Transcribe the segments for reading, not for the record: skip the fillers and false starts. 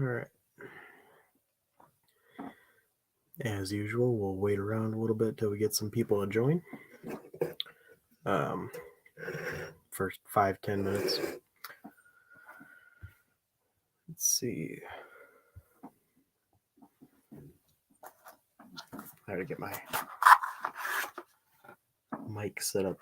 All right. As usual, we'll wait around a little bit till we get some people to join. First 5-10 minutes. Let's see. I gotta get my mic set up.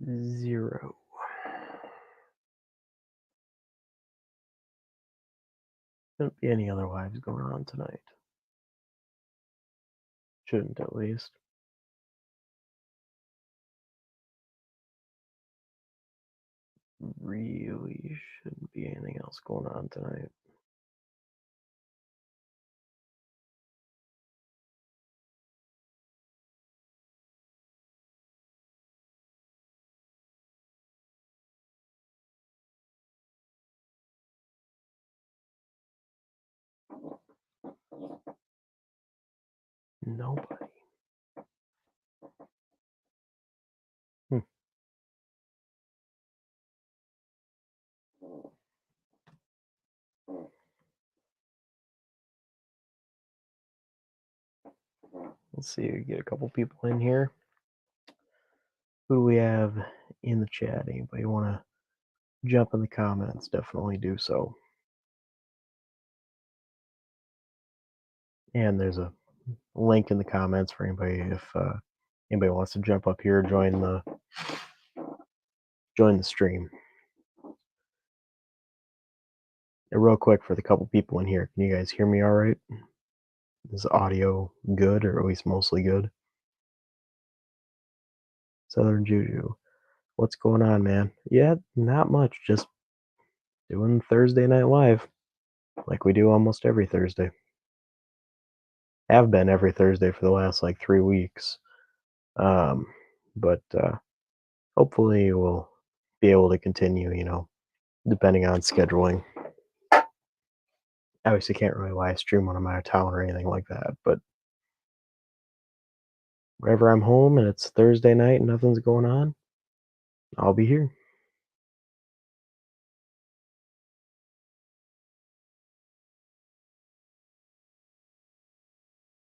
Zero. Shouldn't be any other lives going on tonight. Shouldn't, at least. Really shouldn't be anything else going on tonight. Nobody. Let's see, get a couple people in here. Who do we have in the chat? Anybody want to jump in the comments? Definitely do so. And there's a link in the comments for anybody if anybody wants to jump up here, join the stream. And real quick for the couple people in here, can you guys hear me all right? Is the audio good, or at least mostly good? Southern Juju, what's going on, man? Yeah, not much. Just doing Thursday Night Live like we do almost every Thursday. Have been every Thursday for the last like 3 weeks. But hopefully we'll be able to continue, depending on scheduling. Obviously can't really live stream when I'm out of town or anything like that, but whenever I'm home and it's Thursday night and nothing's going on, I'll be here.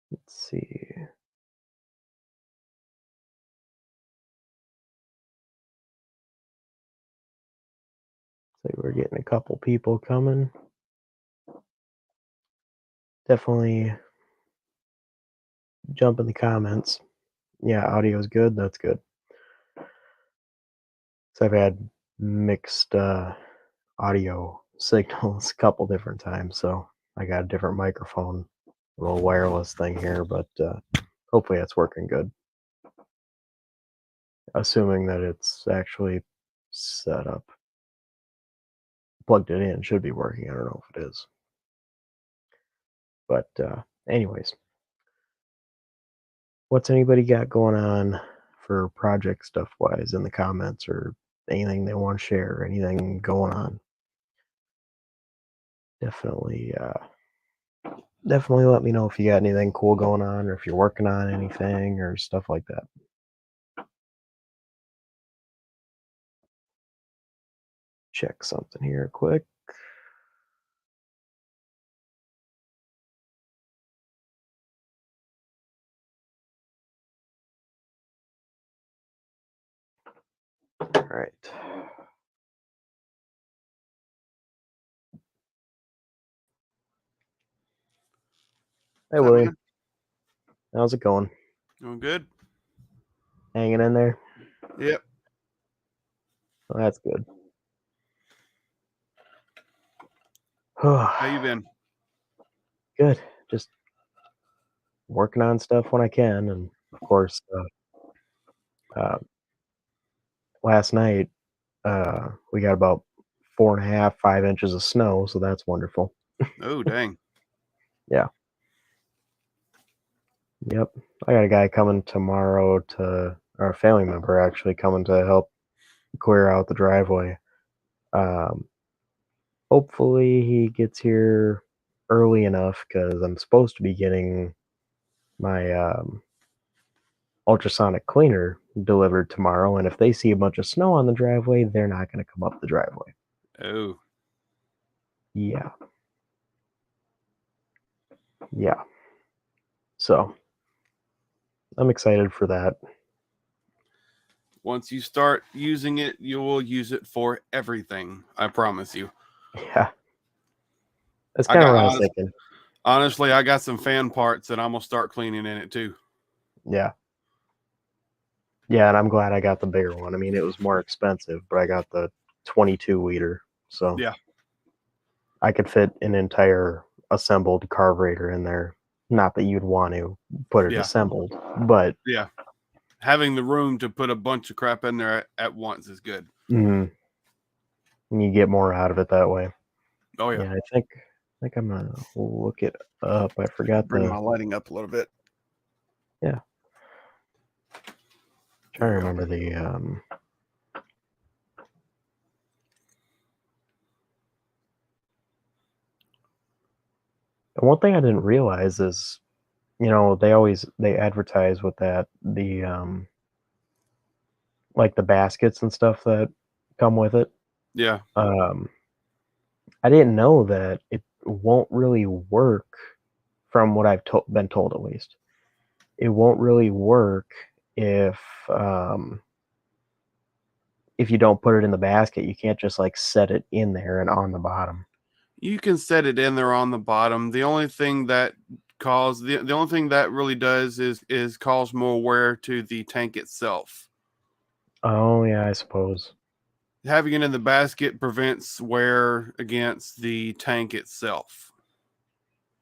Let's see. So we're getting a couple people coming. Definitely jump in the comments. Yeah, audio's good. That's good. So I've had mixed audio signals a couple different times, so I got a different microphone, a little wireless thing here, but hopefully that's working good. Assuming that it's actually set up. Plugged it in, should be working. I don't know if it is. But anyways, what's anybody got going on for project stuff wise in the comments, or anything they want to share, anything going on? Definitely let me know if you got anything cool going on, or if you're working on anything or stuff like that. Check something here quick. All right. Hey, William. How's it going? Doing good. Hanging in there? Yep. Well, that's good. How you been? Good. Just working on stuff when I can, and of course, uh, last night we got about 4.5, 5 inches of snow, so that's wonderful. Oh, dang. Yeah. Yep. I got a guy coming tomorrow to, or a family member actually coming to help clear out the driveway. Um, Hopefully he gets here early enough because I'm supposed to be getting my ultrasonic cleaner delivered tomorrow. And if they see a bunch of snow on the driveway, they're not going to come up the driveway. Oh, Yeah. Yeah. So I'm excited for that. once you start using it, you will use it for everything. I promise you. Yeah. That's I kind of got what I was thinking. honestly, I got some fan parts that I'm gonna start cleaning in it too. Yeah. Yeah. And I'm glad I got the bigger one. I mean, it was more expensive, but I got the 22 liter. So Yeah, I could fit an entire assembled carburetor in there. Not that you'd want to put it yeah, assembled, but yeah. Having the room to put a bunch of crap in there at once is good. you get more out of it that way. Oh yeah. Yeah, I think I'm gonna look it up. I forgot Bring my the lighting up a little bit. yeah. There Trying to we go. remember the and one thing I didn't realize is, they advertise with that the like the baskets and stuff that come with it. Yeah. Um I didn't know that it won't really work from what been told at least. It won't really work if um if you don't put it in the basket. You can't just like set it in there and on the bottom. You can set it in there on the bottom. The only thing that the only thing that really does is cause more wear to the tank itself. Oh yeah, I suppose. Having it in the basket prevents wear against the tank itself.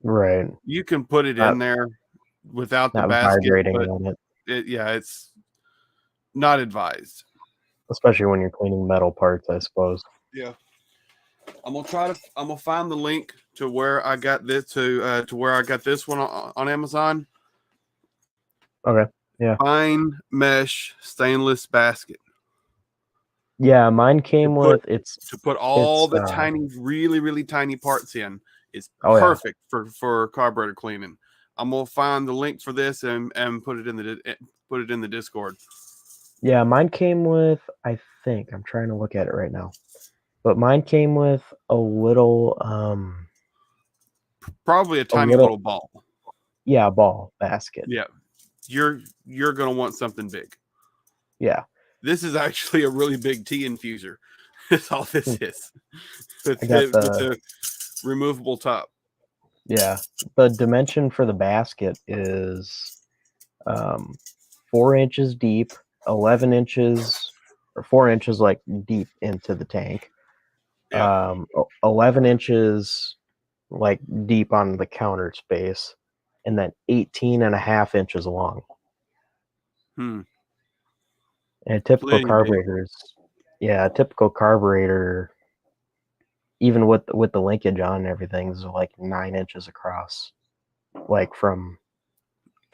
Right. You can put it Not in there without the not basket, vibrating but on it, it's not advised. especially when you're cleaning metal parts, I suppose. Yeah. I'm gonna find the link to where I got this to where I got this one on Amazon. Okay. Yeah. Fine mesh stainless basket Yeah, mine to came put with all it's the tiny, really tiny parts in. Is oh yeah. perfect for carburetor cleaning. I'm gonna find the link for this and put it in the Discord. Yeah, mine came with, I think I'm trying to look at it right now. But mine came with Probably a a tiny little little ball. yeah, ball basket. Yeah, you're gonna want something big. Yeah. This is actually a really big tea infuser. That's all this Hmm. is. I got With the the removable top. yeah. The dimension for the basket is um 4 inches deep, 11 inches or 4 inches like deep into the tank. Yeah. 11 inches like deep on the counter space, and then 18.5 inches long. Hmm. And Plenty big. a typical carburetor, even with the linkage on and everything, is like 9 inches across, like from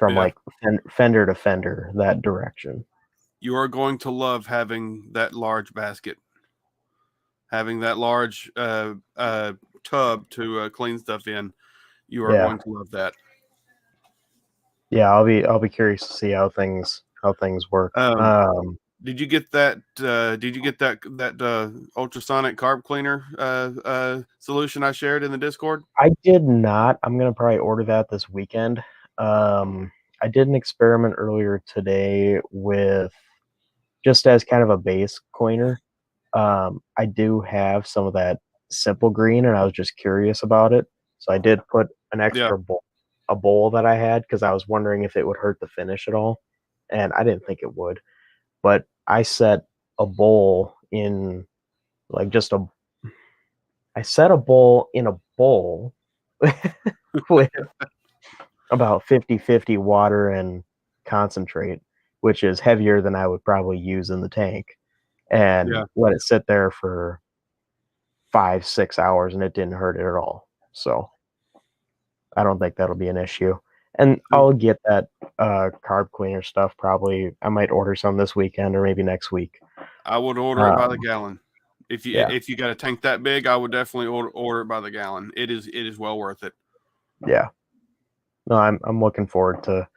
Yeah. like fender to fender that direction. You are going to love having that large basket, having that large tub to clean stuff in. You are Yeah, going to love that. yeah. I'll be curious to see how things work. Um, did you get that? Did you get that ultrasonic carb cleaner solution I shared in the Discord? I did not. I'm gonna probably order that this weekend. I did an experiment earlier today with just as kind of a base cleaner. I do have some of that simple green, and I was just curious about it. So I did put an Yeah. extra bowl, a bowl that I had because I was wondering if it would hurt the finish at all. and I didn't think it would. But I set a bowl in like just a I set a bowl in a bowl with about 50-50 water and concentrate, which is heavier than I would probably use in the tank, and Yeah. let it sit there for 5, 6 hours, and it didn't hurt it at all. So I don't think that'll be an issue. And So I'll get that carb cleaner stuff probably. I might order some this weekend or maybe next week. I would order it by the Um, gallon. yeah, If you got a tank that big, I would definitely order it by the gallon. It is well worth it. yeah. No, I'm looking forward to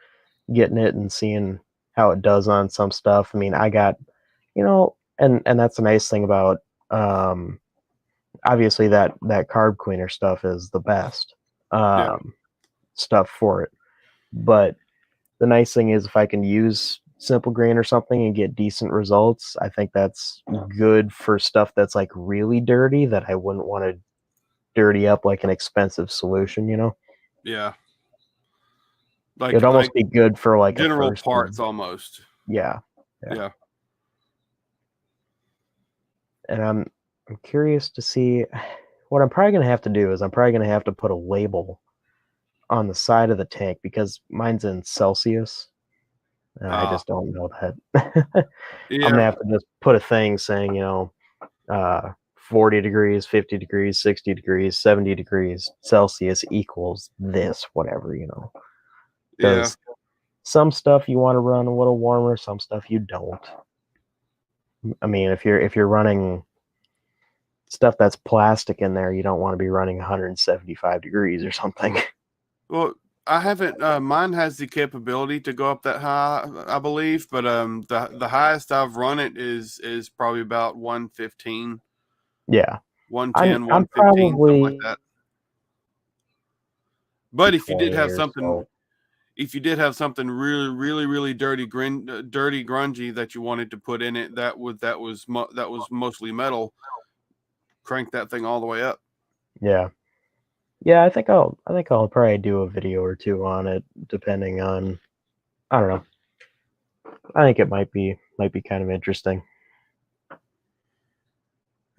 getting it and seeing how it does on some stuff. I mean, I got, and that's the nice thing about um obviously that carb cleaner stuff is the best Yeah. stuff for it. But the nice thing is if I can use Simple Grain or something and get decent results, I think that's good for stuff that's like really dirty that I wouldn't want to dirty up like an expensive solution. Yeah. It'd Like almost be good for like a general first parts almost. yeah. Yeah. Yeah. And I'm curious to see what I'm probably gonna have to do is I'm probably gonna have to put a label on the side of the tank because mine's in Celsius. And I Ah. just don't know that. I'm gonna Yeah. have to just put a thing saying, 40 degrees, 50 degrees, 60 degrees, 70 degrees Celsius equals this, whatever. Yeah. Because some stuff you want to run a little warmer, some stuff you don't. I mean, if you're running stuff that's plastic in there, you don't want to be running 175 degrees or something. Well, I haven't. Mine has the capability to go up that high, I believe, but the highest I've run it is probably about 115, Yeah, 110, I'm 115, something like probably that. But 20 or so. if you did have something really, really, really dirty, dirty, grungy that you wanted to put in it, that was mostly metal. Crank that thing all the way up. Yeah. Yeah, I think I'll probably do a video or two on it, depending on I don't know. I think it might be kind of interesting.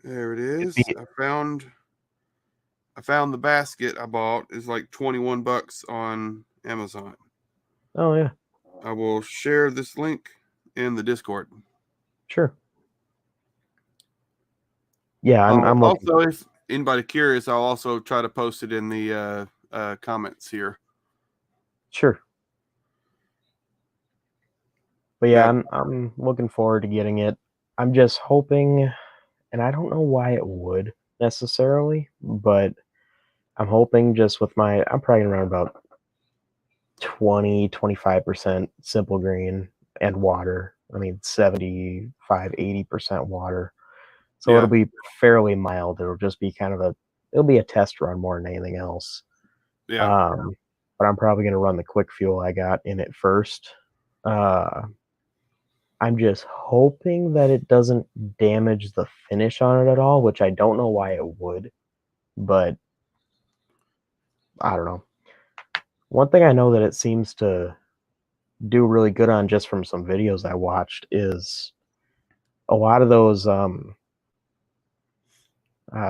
There it It'd is. be I found the basket I bought is like $21 on Amazon. oh yeah, I will share this link in the Discord. sure. Yeah, I'm looking. Also, if anybody curious, I'll also try to post it in the comments here. Sure. But yeah, Now, I'm looking forward to getting it. I'm just hoping, and I don't know why it would necessarily, but I'm hoping just with I'm probably around about 20-25% simple green and water. I mean 75-80% water. So it'll yeah, be fairly mild. It'll be a test run more than anything else. yeah. But I'm probably gonna run the quick fuel I got in it first. Uh, I'm just hoping that it doesn't damage the finish on it at all, which I don't know why it would, but I don't know. One thing I know that it seems to do really good on just from some videos I watched is a lot of those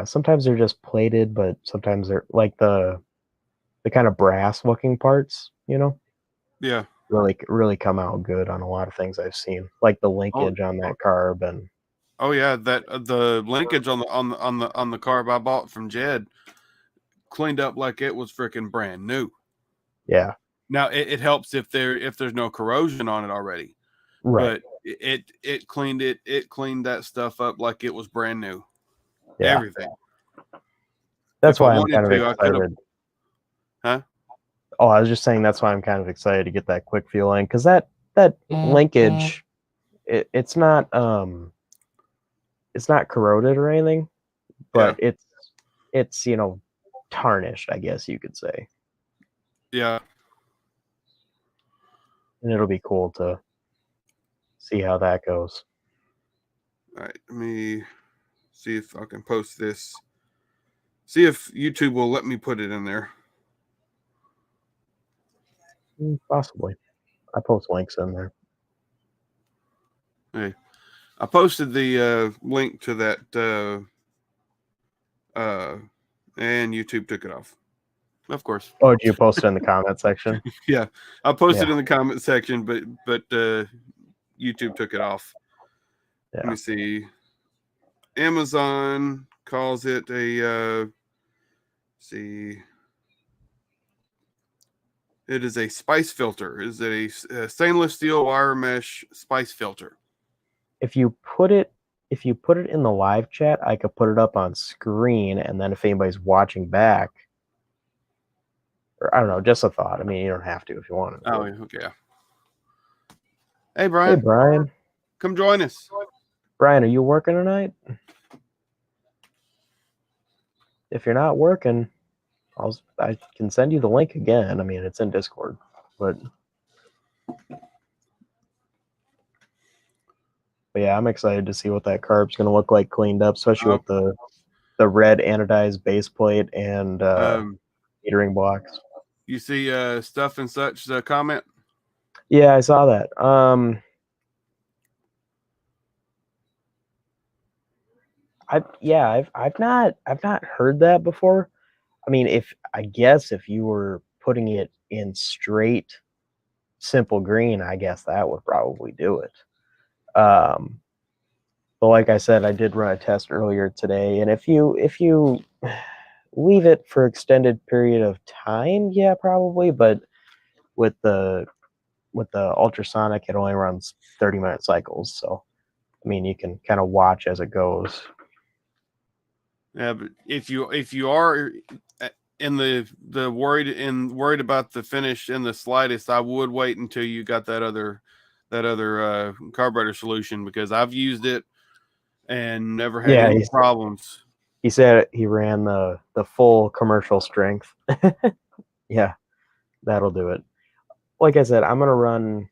sometimes they're just plated, but sometimes they're like the kind of brass looking parts, Yeah. really come out good on a lot of things I've seen, like the Oh, linkage on that carb and oh yeah. That the linkage on the carb I bought from Jed cleaned up like it was freaking brand new. yeah, Now it helps if there's no corrosion on it already, right, but it cleaned that stuff up like it was brand new. yeah. Everything. That's If I why I'm wanted kind of to, I could have. excited. Huh? Oh, I was just saying that's why I'm kind of excited to get that quick fuel in because that linkage, it's not corroded or anything, Yeah. but it's tarnished, I guess you could say, Yeah. and it'll be cool to see how that goes. All right. Let me see if I can post this. See if YouTube will let me put it in there. Possibly, I post links in there. Hey, I posted the link to that, and YouTube took it off. Of course. Oh, did you post it in the comment section? Yeah, I posted Yeah. in the comment section, but YouTube took it off. Yeah. Let me see. Amazon calls it a see. It is a spice filter. It is a stainless steel wire mesh spice filter. If you put it in the live chat, I could put it up on screen, and then if anybody's watching back, or I don't know, just a thought. I mean, you don't have to if you want to. Oh, okay. Hey, Hey, Brian. Brian. Come join us. Brian, are you working tonight? If you're not working, I can send you the link again. I mean, it's in Discord, but yeah, I'm excited to see what that carb's going to look like cleaned up, especially with the red anodized base plate and metering blocks. You see stuff and such comment? Yeah, I saw that. I've not heard that before. I mean, I guess if you were putting it in straight simple green, I guess that would probably do it. But like I said, I did run a test earlier today, and if you leave it for extended period of time, yeah, probably. But with the ultrasonic, it only runs 30-minute cycles, so I mean, you can kind of watch as it goes. Yeah, but if you are in the worried about the finish in the slightest, I would wait until you got that other carburetor solution, because I've used it and never had any problems. He said he ran the full commercial strength. Yeah, that'll do it. Like I said, I'm gonna run.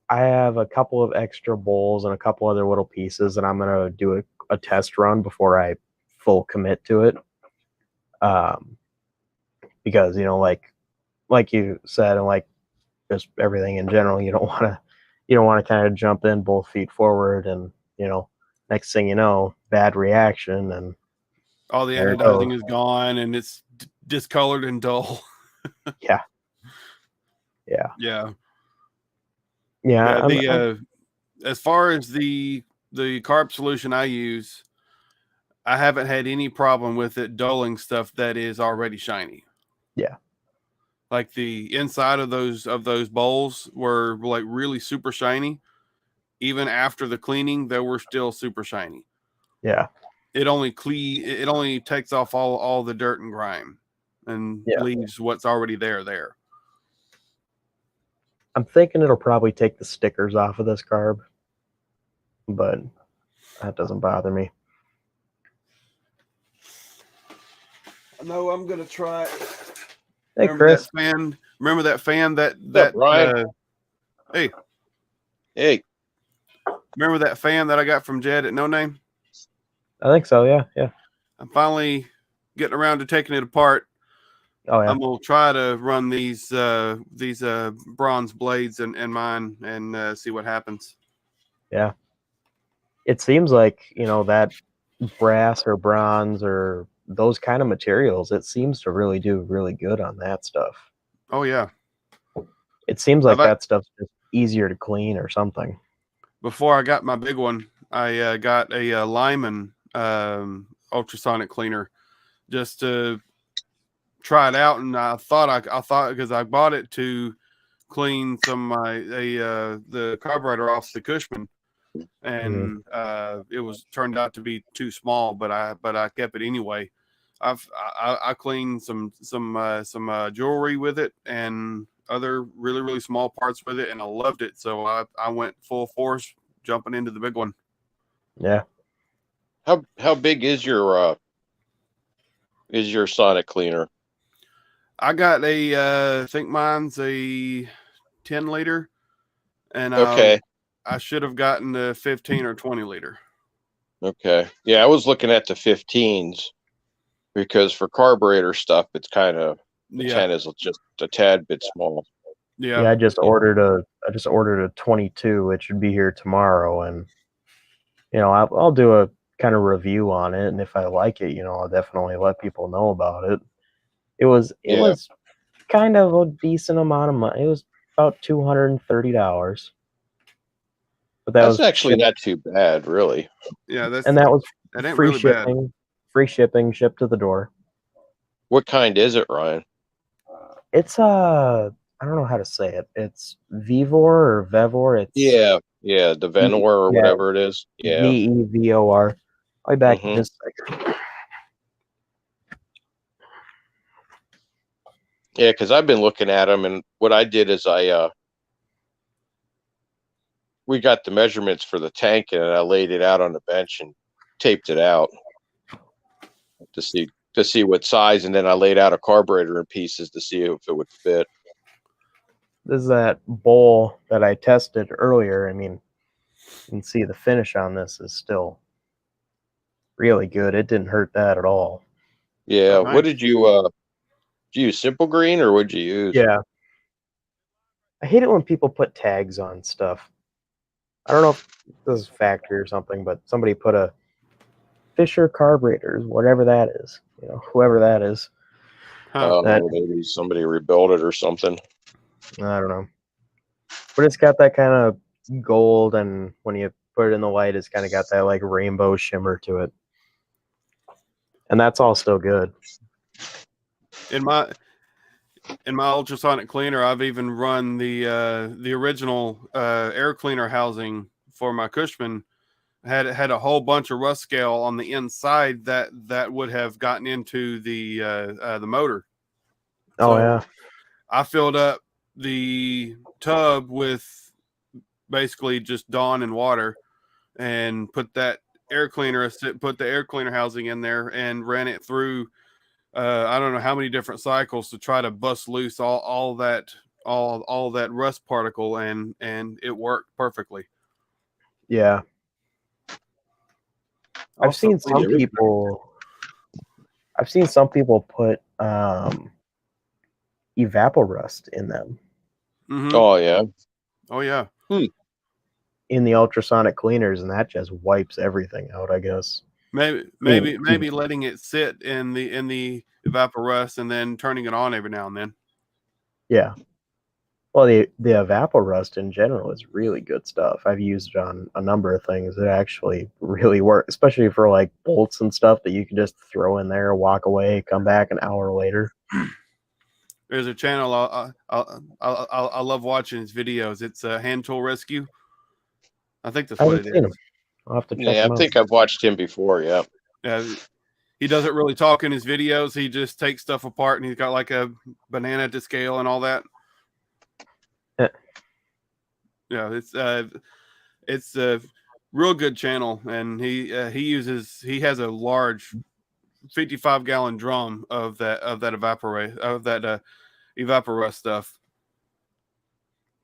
I have a couple of extra bowls and a couple other little pieces, and I'm gonna do a test run before I full commit to it. Because like you said, and like just everything in general, you don't want to kind of jump in both feet forward, and next thing you know, bad reaction, and all the anodizing is gone and it's discolored and dull. Yeah. As far as the carb solution I use, I haven't had any problem with it dulling stuff that is already shiny. Yeah. Like the inside of those bowls were like really super shiny. Even after the cleaning, they were still super shiny. Yeah. It only takes off all the dirt and grime and leaves what's already there. I'm thinking it'll probably take the stickers off of this carb, but that doesn't bother me. No, I'm gonna try. Hey, Chris. Remember that fan that Brian? Hey. Remember that fan that I got from Jed at No Name? I think so. Yeah. I'm finally getting around to taking it apart. Oh yeah. I'm gonna try to run these bronze blades in mine and see what happens. Yeah. It seems like that brass or bronze or those kind of materials, it seems to really do really good on that stuff. Oh yeah. It seems like that stuff's just easier to clean or something. Before I got my big one, I got a Lyman ultrasonic cleaner just to try it out, and I thought because I bought it to clean some of the carburetor off the Cushman, and it was turned out to be too small, but I kept it anyway. I cleaned some jewelry with it and other really, really small parts with it, and I loved it. So I went full force jumping into the big one. Yeah. How big is your sonic cleaner? I got I think mine's a 10 liter, and okay. I should have gotten the 15 or 20 liter. Okay. Yeah, I was looking at the 15s because for carburetor stuff, it's kind of 10 is just a tad bit small. Yeah. Yeah, I just ordered a 22. It should be here tomorrow, and I'll do a kind of review on it, and if I like it, I'll definitely let people know about it. It was Yeah. kind of a decent amount of money. It was about $230, but that That's was actually shipped, not too bad, really. Yeah, and that was that ain't free really bad. shipping, shipped to the door. What kind is it, Ryan? It's I don't know how to say it. It's Vevor or Vevor. It's Yeah, the Venor or yeah, whatever it is. Yeah. Vevor. I'll be back in Mm-hmm. just a second. Yeah, because I've been looking at them, and what I did is we got the measurements for the tank, and I laid it out on the bench and taped it out to see what size, and then I laid out a carburetor in pieces to see if it would fit. This is that bowl that I tested earlier. I mean, you can see the finish on this is still really good. It didn't hurt that at all. Yeah. Oh, What nice. did you use Simple Green or what'd you use? Yeah. I hate it when people put tags on stuff. I don't know if this is factory or something, but somebody put a Fisher carburetors, whatever that is. Whoever that is. Huh. Maybe somebody rebuilt it or something. I don't know. But it's got that kind of gold, and when you put it in the light, it's kind of got that like rainbow shimmer to it. And that's all still good. In my ultrasonic cleaner, I've even run the original air cleaner housing for my Cushman. Had a whole bunch of rust scale on the inside that would have gotten into the motor. Oh, So yeah. I filled up the tub with basically just Dawn and water, and put the air cleaner housing in there, and ran it through. I don't know how many different cycles to try to bust loose all that rust particle, and it worked perfectly. Yeah. I've Also, seen some people put evaporust in them mhm. Oh yeah. Oh yeah. in the ultrasonic cleaners, and that just wipes everything out, I guess. Maybe letting it sit in the evaporust and then turning it on every now and then. Yeah. Well, the evaporust in general is really good stuff. I've used it on a number of things. It actually really works, especially for like bolts and stuff that you can just throw in there, walk away, come back an hour later. There's a channel I love watching his videos. It's Hand Tool Rescue. I think that's I what haven't it seen is. them. I'll have to check Yeah, them I out. think I've watched him before. Yeah. He doesn't really talk in his videos. He just takes stuff apart, and he's got like a banana to scale and all that. Yeah, it's a real good channel, and he has a large 55-gallon drum of that evaporust stuff.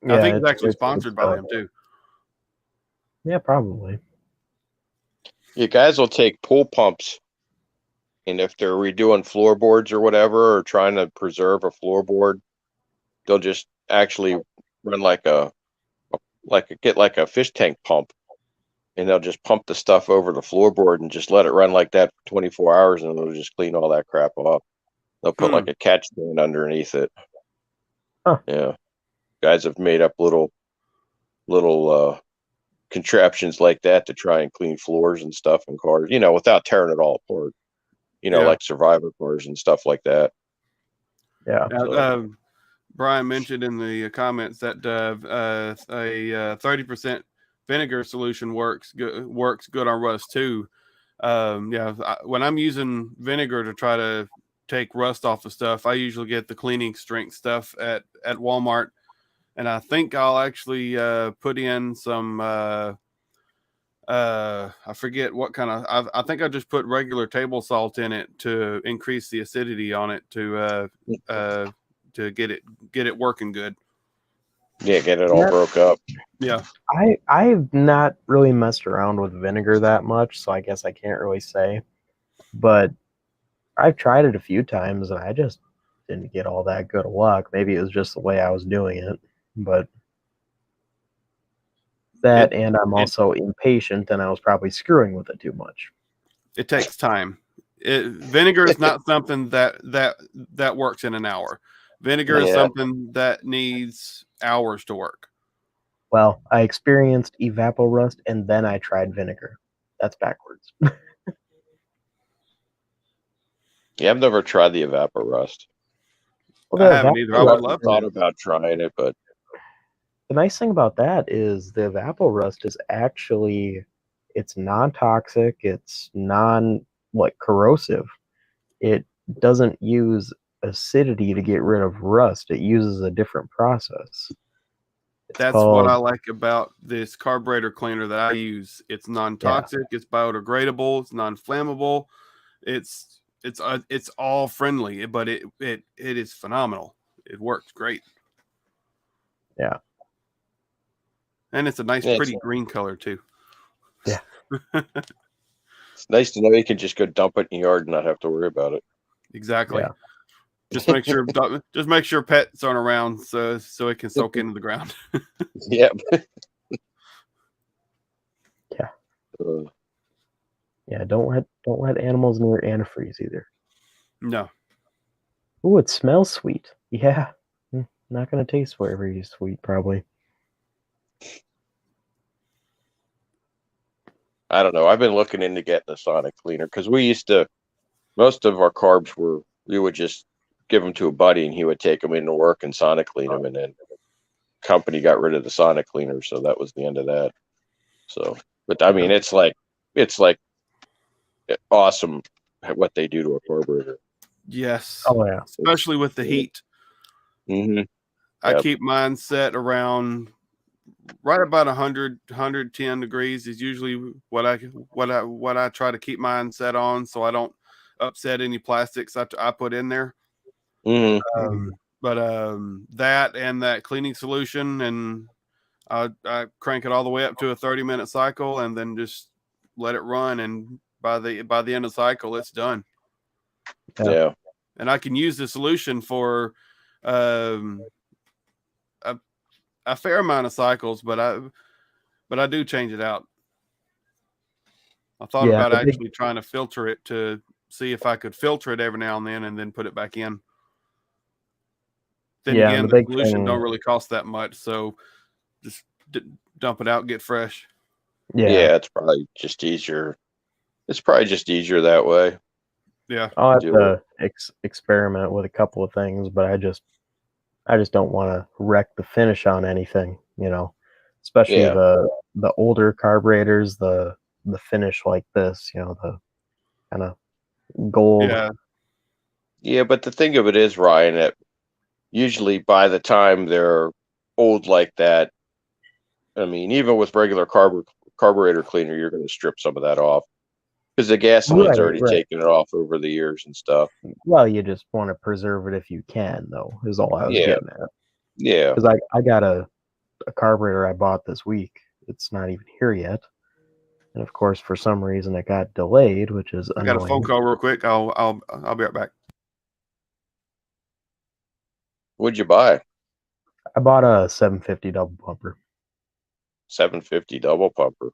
I think it's actually sponsored by them too. Yeah, probably. You guys will take pool pumps, and if they're redoing floorboards or whatever, or trying to preserve a floorboard, they'll just actually run get like a fish tank pump, and they'll just pump the stuff over the floorboard and just let it run like that for 24 hours, and it'll just clean all that crap off. They'll put like a catch stand underneath it. Huh. Yeah, guys have made up little contraptions like that to try and clean floors and stuff in cars, without tearing it all apart. Like Survivor cars and stuff like that. Yeah. So. Brian mentioned in the comments that a 30% vinegar solution works good on rust too. When I'm using vinegar to try to take rust off the stuff, I usually get the cleaning strength stuff at Walmart, and I think I'll actually put in some I forget what kind of I think I just put regular table salt in it to increase the acidity on it to get it working good. Yeah, get it all broke up. Yeah. I've not really messed around with vinegar that much, so I guess I can't really say. But I've tried it a few times, and didn't get all that good of luck. Maybe it was just the way I was doing it, but that, and I'm also impatient, and I was probably screwing with it too much. It takes time. Vinegar is not something that works in an hour. Vinegar is something that needs hours to work. Well, I experienced evaporust, and then I tried vinegar. That's backwards. Yeah, I've never tried the evaporust. Well, I haven't either. I would love thought to. about trying it, but the nice thing about that is the evaporust is actually, it's non-toxic, it's corrosive. It doesn't use acidity to get rid of rust. It uses a different process. That's what I like about this carburetor cleaner that I use. It's non-toxic, it's biodegradable, it's non-flammable, it's all friendly, but it is phenomenal. It works great. Yeah. And it's a nice, pretty green color too. Yeah. It's nice to know you can just go dump it in the yard and not have to worry about it. Exactly. Yeah. Just make sure pets aren't around so it can soak into the ground. Yeah. Yeah. Yeah. Don't let animals near antifreeze either. No. Ooh, it smells sweet. Yeah. Not gonna taste very sweet, probably. I don't know. I've been looking into getting a sonic cleaner because most of our carbs we would just give them to a buddy and he would take them into work and sonic clean them, and then the company got rid of the sonic cleaner, so that was the end of that. So, but I mean, it's like awesome what they do to a carburetor. Yes. Oh yeah. Especially with the heat. Mm-hmm. I keep mine set around right about 100, 110 degrees is usually what I try to keep mine set on, so I don't upset any plastics I put in there. Mm-hmm. But that and that cleaning solution, and I crank it all the way up to a 30-minute cycle, and then just let it run. And by the end of the cycle, it's done. Yeah. And I can use the solution for a fair amount of cycles, but I do change it out. I thought about actually trying to filter it to see if I could filter it every now and then put it back in. Then again, the solution don't really cost that much, so just dump it out, get fresh. Yeah, it's probably just easier. It's probably just easier that way. Yeah, I'll have to experiment with a couple of things, but I just don't want to wreck the finish on anything, especially the older carburetors, the finish like this, the kind of gold. Yeah, but the thing of it is, Ryan, that usually by the time they're old like that, I mean, even with regular carburetor cleaner, you're going to strip some of that off because the gasoline's already taken it off over the years and stuff. Well, you just want to preserve it if you can, though, is all I was getting at. Yeah. Because I got a carburetor I bought this week. It's not even here yet. And of course, for some reason, it got delayed, which is annoying. I got a phone call real quick. I'll be right back. What'd you buy? I bought a 750 double pumper. 750 double pumper.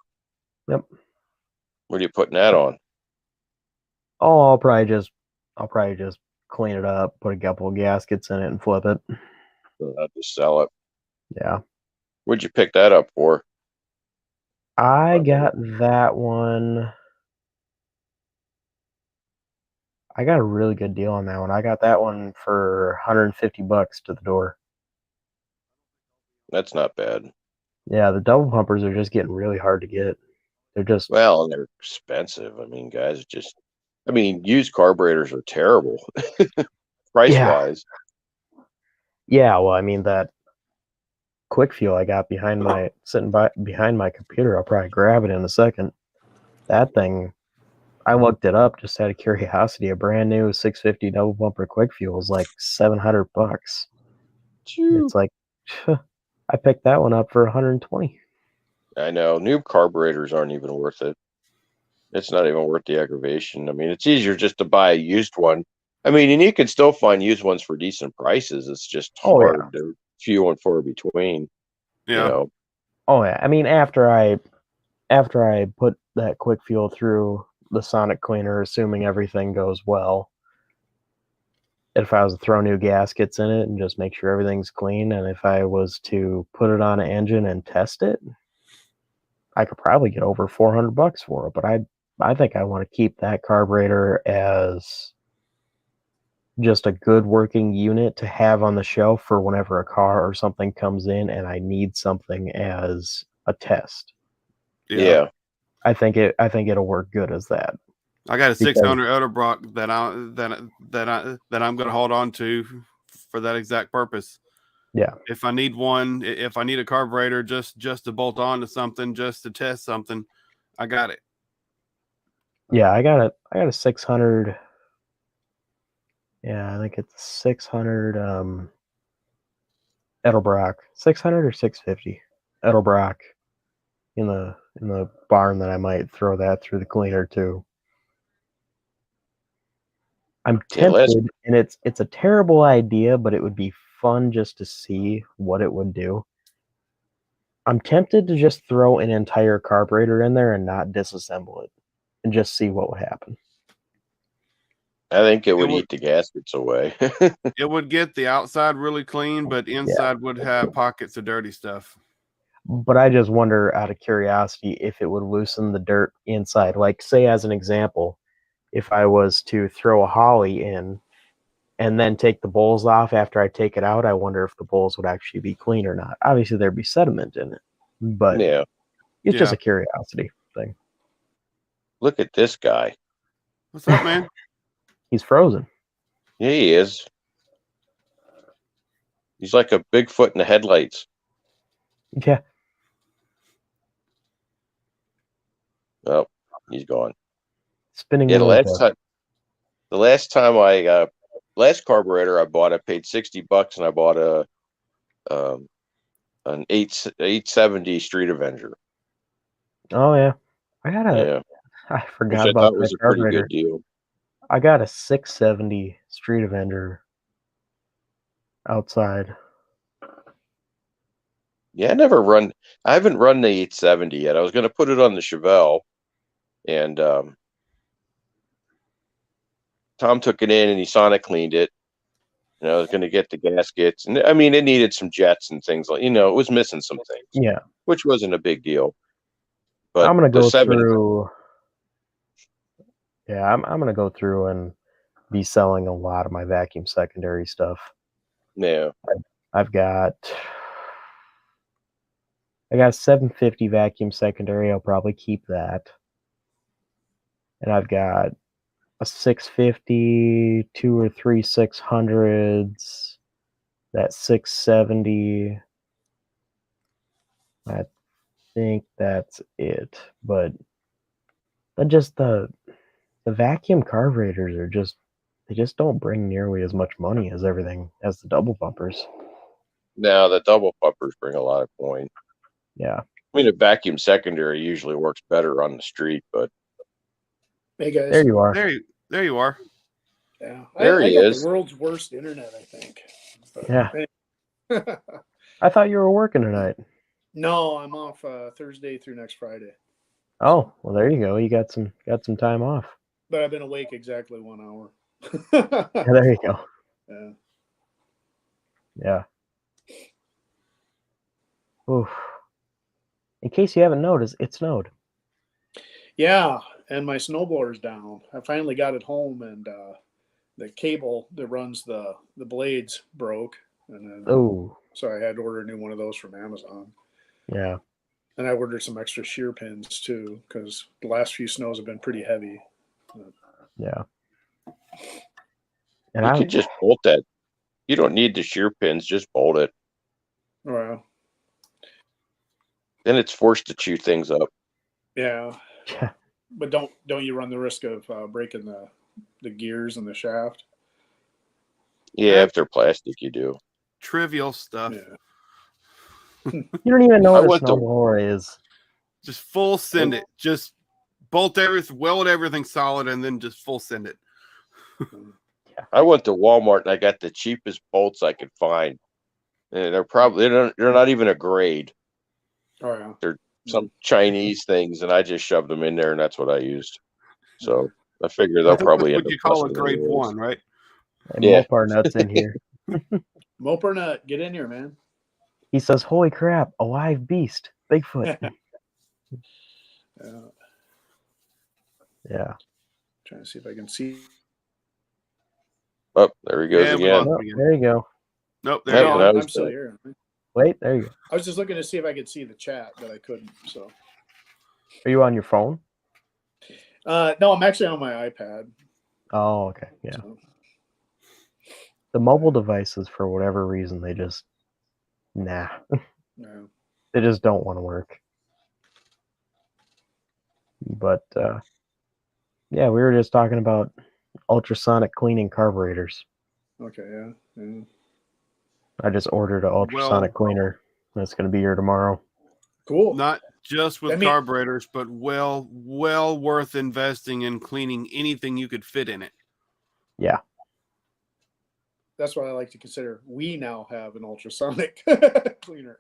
Yep. What are you putting that on? Oh, I'll probably just clean it up, put a couple of gaskets in it, and flip it. I'll just sell it. Yeah. What'd you pick that up for? I got that one. I got a really good deal on that one. I got that one for $150 to the door. That's not bad. Yeah, the double pumpers are just getting really hard to get. They're just and they're expensive. I mean, guys, used carburetors are terrible price wise. Yeah, well, I mean that quick fuel I got behind my computer, I'll probably grab it in a second. That thing, I looked it up just out of curiosity. A brand new 650 double bumper quick fuel is like $700. It's like I picked that one up for 120. I know. New carburetors aren't even worth it. It's not even worth the aggravation. I mean, it's easier just to buy a used one I mean, and you can still find used ones for decent prices. It's just Oh, yeah. hard. They're few and far between. Yeah. You know. Oh yeah, I mean after I put that quick fuel through the sonic cleaner, assuming everything goes well, if I was to throw new gaskets in it and just make sure everything's clean, and if I was to put it on an engine and test it, I could probably get over $400 for it. But I think I want to keep that carburetor as just a good working unit to have on the shelf for whenever a car or something comes in and I need something as a test. Yeah. I think it'll work good as that. I got a Because- 600 Edelbrock that I'm going to hold on to for that exact purpose. Yeah. If I need one, if I need a carburetor just to bolt on to something, just to test something, I got it. Yeah, I got a 600. Yeah, I think it's 600 Edelbrock, 600 or 650 Edelbrock in the barn that I might throw that through the cleaner too. I'm Yeah, tempted, and it's a terrible idea, but it would be fun just to see what it would do. I'm tempted to just throw an entire carburetor in there and not disassemble it, and just see what would happen. I think it would would- eat the gaskets away. It would get the outside really clean, but inside would have pockets of dirty stuff. But I just wonder, out of curiosity, if it would loosen the dirt inside. Like, say, as an example, if I was to throw a Holly in and then take the bowls off after I take it out, I wonder if the bowls would actually be clean or not. Obviously, there'd be sediment in it, but Yeah. it's just Yeah. a curiosity thing. Look at this guy. What's up, man? He's frozen. Yeah, he is. He's like a Bigfoot in the headlights. Yeah. Oh, he's gone. Spinning Yeah, wheel the last time last carburetor I bought, I paid $60 and I bought an 870 Street Avenger. Oh yeah. I Yeah, I which forgot I about thought that was a pretty carburetor. good deal. I got a 670 Street Avenger outside. Yeah, I haven't run the 870 yet. I was going to put it on the Chevelle, and Tom took it in and he sonic cleaned it. And I was going to get the gaskets, and I mean, it needed some jets and things like, it was missing some things, Yeah. which wasn't a big deal. But I'm gonna the go 7 through. Yeah, I'm gonna go through and be selling a lot of my vacuum secondary stuff. Yeah, I got a 750 vacuum secondary. I'll probably keep that. And I've got a 650, 2 or 3 600s, that 670. I think that's it. But just the vacuum carburetors are they just don't bring nearly as much money as the double bumpers. now the double pumpers bring a lot of coin. Yeah. I mean, a vacuum secondary usually works better on the street, but Hey guys. There you are. There you are. Yeah. There I he got is. the world's worst internet, I think. But, Yeah. I thought you were working tonight. No, I'm off Thursday through next Friday. Oh, well, there you go. You got some time off. But I've been awake exactly 1 hour. Yeah, there you go. Yeah. Yeah. Oof. In case you haven't noticed, it snowed. Yeah, and my snowblower's down. I finally got it home, and the cable that runs the blades broke, and then Oh, so I had to order a new one of those from Amazon. yeah. And I ordered some extra shear pins too, because the last few snows have been pretty heavy. Yeah. And you could just bolt that. You don't need the shear pins, just bolt it. Well, Then it's forced to chew things up. yeah, yeah. but don't you run the risk of breaking the gears and the shaft? Yeah, if they're plastic, you do. Trivial stuff. Yeah. You don't even know I what a went to- snowblower is. Just full send it. Just bolt everything, weld everything solid, and then just full send it. I went to Walmart and I got the cheapest bolts I could find. And they're not even a grade. Oh yeah. They're some Chinese things, and I just shoved them in there, and that's what I used. So I figure I they'll think that's probably end what up you call a busting grade anyways. one, right? And Yeah. Mopar Nut's in here. Moper Nut, get in here, man. He says, "Holy crap, a live beast, Bigfoot." Yeah. Trying to see if I can see. Oh, there he goes Yeah, we again. lost Oh, him again. there you go. Nope, there Yeah, you No, go. that I'm was still bad. here. Wait, there you go. I was just looking to see if I could see the chat, but I couldn't. So, Are you on your phone? no, I'm actually on my iPad. Oh, okay. Yeah. So. The mobile devices, for whatever reason, they just No. they just don't want to work. But yeah, we were just talking about ultrasonic cleaning carburetors. Okay, yeah. I just ordered an ultrasonic cleaner. That's going to be here tomorrow. Cool. Not just with I mean- carburetors, but well worth investing in cleaning anything you could fit in it. Yeah. That's what I like to consider. We now have an ultrasonic cleaner.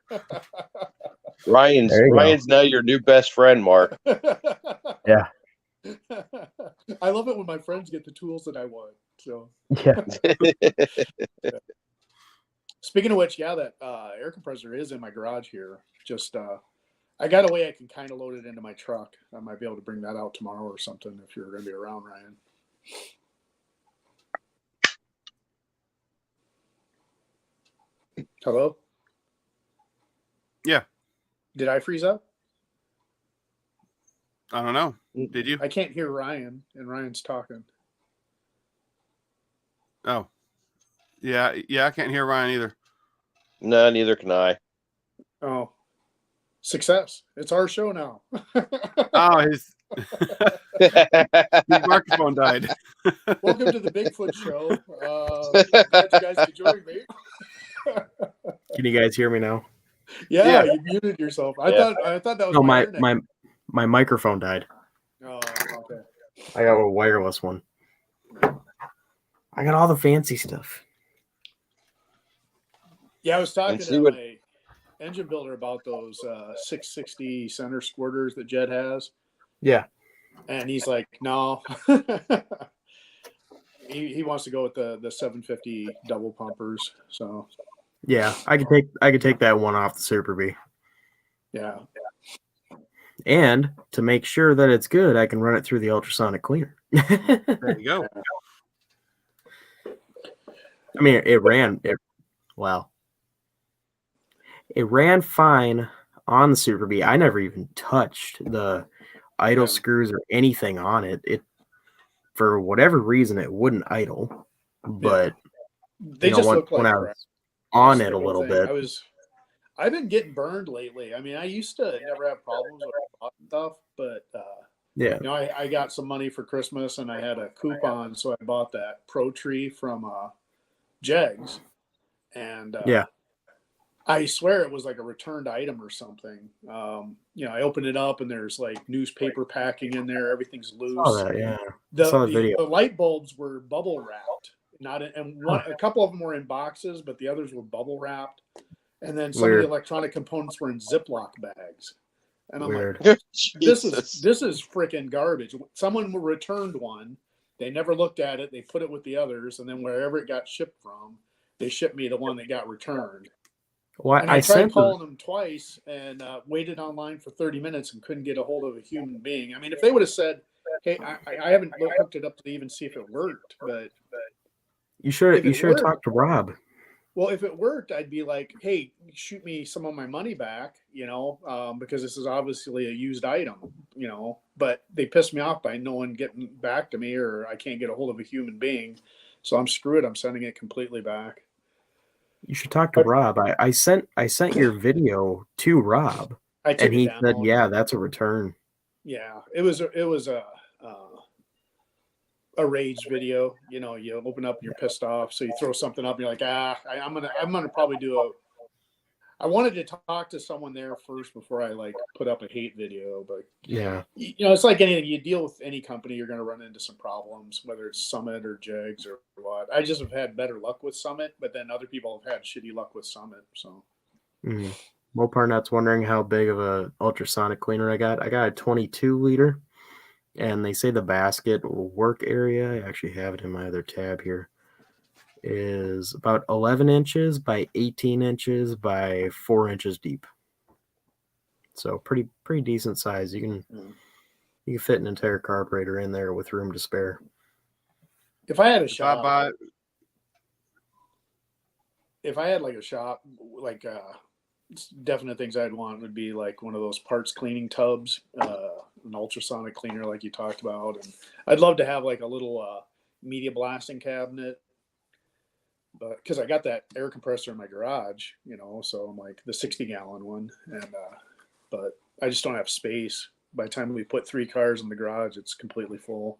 Ryan's There you go. now your new best friend, Mark. Yeah. I love it when my friends get the tools that I want. So, Yeah. speaking of which, yeah, that air compressor is in my garage here. Just I got a way I can kind of load it into my truck. I might be able to bring that out tomorrow or something if you're going to be around, Ryan. Hello? Yeah. Did I freeze up? I don't know. Did you? I can't hear Ryan, and Ryan's talking. Oh. Yeah, I can't hear Ryan either. No, neither can I. Oh, success. It's our show now. Oh, his microphone died. Welcome to the Bigfoot Show. Glad you guys could join me. Can you guys hear me now? Yeah, Yeah. you muted yourself. I Yeah. thought that was No, my internet. my microphone died. Oh, okay. I got a wireless one. I got all the fancy stuff. Yeah, I was talking And see to what- my engine builder about those 660 center squirters that Jed has, Yeah. and he's like, no. he wants to go with the 750 double pumpers. So Yeah. I could take that one off the Super Bee. yeah. And to make sure that it's good, I can run it through the ultrasonic cleaner. There you go. I mean, it ran fine on the Super Bee. I never even touched the idle Yeah. screws or anything on it. It, for whatever reason, it wouldn't idle. But They you know, just when- look like when I crap. was on That's it the a whole little thing. bit. I've been getting burned lately. I mean, I used to never have problems with stuff, but Yeah. you know, I got some money for Christmas and I had a coupon, so I bought that Pro Tree from Jegs, and Yeah. I swear it was like a returned item or something. You know, I opened it up and there's like newspaper packing in there. Everything's loose. Oh, that, yeah. saw the video. The light bulbs were bubble wrapped, a couple of them were in boxes, but the others were bubble wrapped. And then some of Weird. the electronic components were in Ziploc bags. And I'm Weird. like, Jesus. this is freaking garbage. Someone returned one. They never looked at it. They put it with the others, and then wherever it got shipped from, they shipped me the one that got returned. Well, And I I tried sent them. calling them twice and waited online for 30 minutes and couldn't get a hold of a human being. I mean, if they would have said, "Hey, I haven't hooked it up to even see if it worked," but You should if it have worked- talked to Rob. well, if it worked, I'd be like, "Hey, shoot me some of my money back," you know, because this is obviously a used item, you know. But they pissed me off by no one getting back to me, or I can't get a hold of a human being, so I'm screwed. I'm sending it completely back. You should talk to Rob. I sent your video to Rob, I took and it he down. said, "Yeah, that's a return." Yeah, it was a rage video. You know, you open up and you're pissed off, so you throw something up. And you're like, I'm gonna probably do I wanted to talk to someone there first before I like put up a hate video, but Yeah. you know, it's like anything. You deal with any company, you're going to run into some problems, whether it's Summit or Jegs or what. I just have had better luck with Summit, but then other people have had shitty luck with Summit. So, Mopar Nut's wondering how big of a ultrasonic cleaner I got. I got a 22 liter, and they say the basket work area, I actually have it in my other tab here, is about 11 inches by 18 inches by 4 inches deep. So pretty decent size. You can fit an entire carburetor in there with room to spare. if I had a If I shop, buy, if I had like a shop, like definite things I'd want would be like one of those parts cleaning tubs, an ultrasonic cleaner like you talked about, and I'd love to have like a little media blasting cabinet. But because I got that air compressor in my garage, you know, so I'm like the 60-gallon one, and but I just don't have space. By the time we put 3 cars in the garage, it's completely full.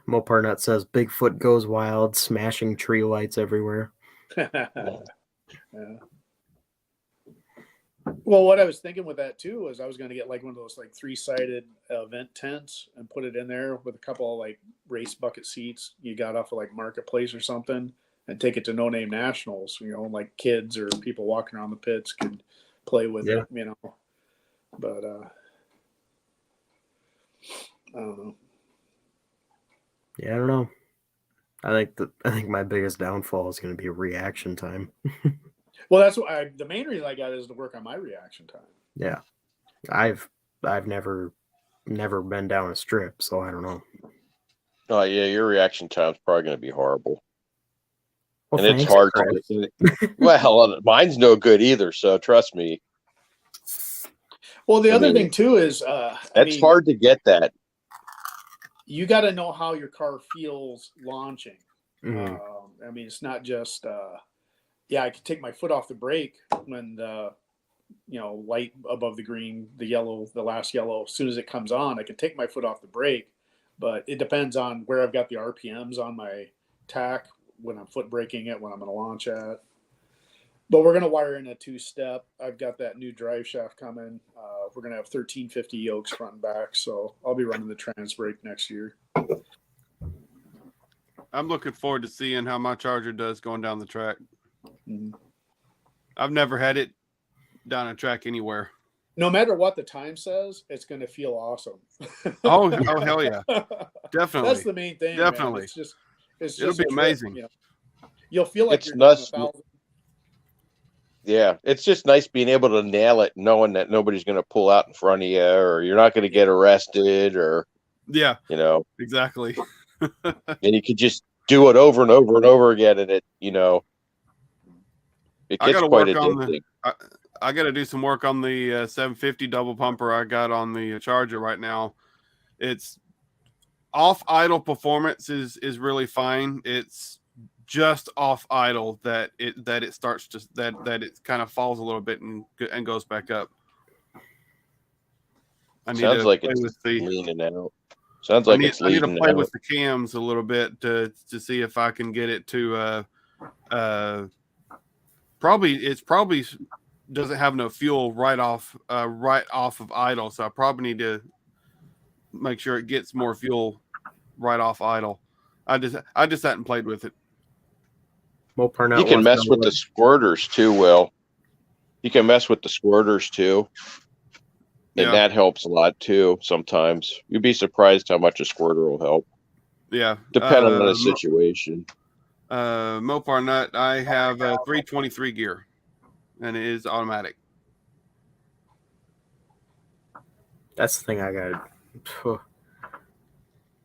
Mopar Nut says Bigfoot goes wild, smashing tree lights everywhere. Yeah. Well, what I was thinking with that too was I was going to get like one of those like 3-sided vent tents and put it in there with a couple of like race bucket seats you got off of like Marketplace or something, and take it to No Name Nationals. You know, like kids or people walking around the pits could play with it. You know, but I don't know. Yeah, I don't know. I think my biggest downfall is going to be reaction time. Well, that's what the main reason I got is to work on my reaction time. Yeah, I've never been down a strip, so I don't know. Oh yeah, your reaction time's probably going to be horrible. Well, and it's hard to get. Well, mine's no good either, so trust me. Well, the other thing too is it's hard to get that. You got to know how your car feels launching. Mm-hmm. I mean, it's not just I could take my foot off the brake when the light above the green, the last yellow, as soon as it comes on, I can take my foot off the brake, but it depends on where I've got the RPMs on my tack when I'm foot braking it, when I'm going to launch at. But we're going to wire in a 2-step. I've got that new drive shaft coming. We're going to have 1350 yokes front and back, so I'll be running the trans brake next year. I'm looking forward to seeing how my Charger does going down the track. Mm-hmm. I've never had it down a track anywhere. No matter what the time says, it's going to feel awesome. Oh hell yeah. Definitely. That's the main thing. Definitely. Man. It'll be amazing. You'll feel like it's you're nuts. doing 1,000. Yeah, it's just nice being able to nail it, knowing that nobody's going to pull out in front of you, or you're not going to get arrested, or exactly. And you could just do it over and over and over again, and it gets quite addicting. I got to do some work on the 750 double pumper I got on the Charger right now. It's off idle performance is really fine. It's just off idle that it starts to that it kind of falls a little bit and goes back up. Sounds like it's leaning out. Sounds like it's leaning out. I need to play with the cams a little bit to see if I can get it to probably doesn't have no fuel right off of idle, so I probably need to make sure it gets more fuel right off idle. I just hadn't played with it. You can mess with the squirters too, Will. You can mess with the squirters too. And that helps a lot too sometimes. You'd be surprised how much a squirter will help. Yeah. Depending on the situation. Mopar Nut, I have a 323 gear. And it is automatic. That's the thing I got.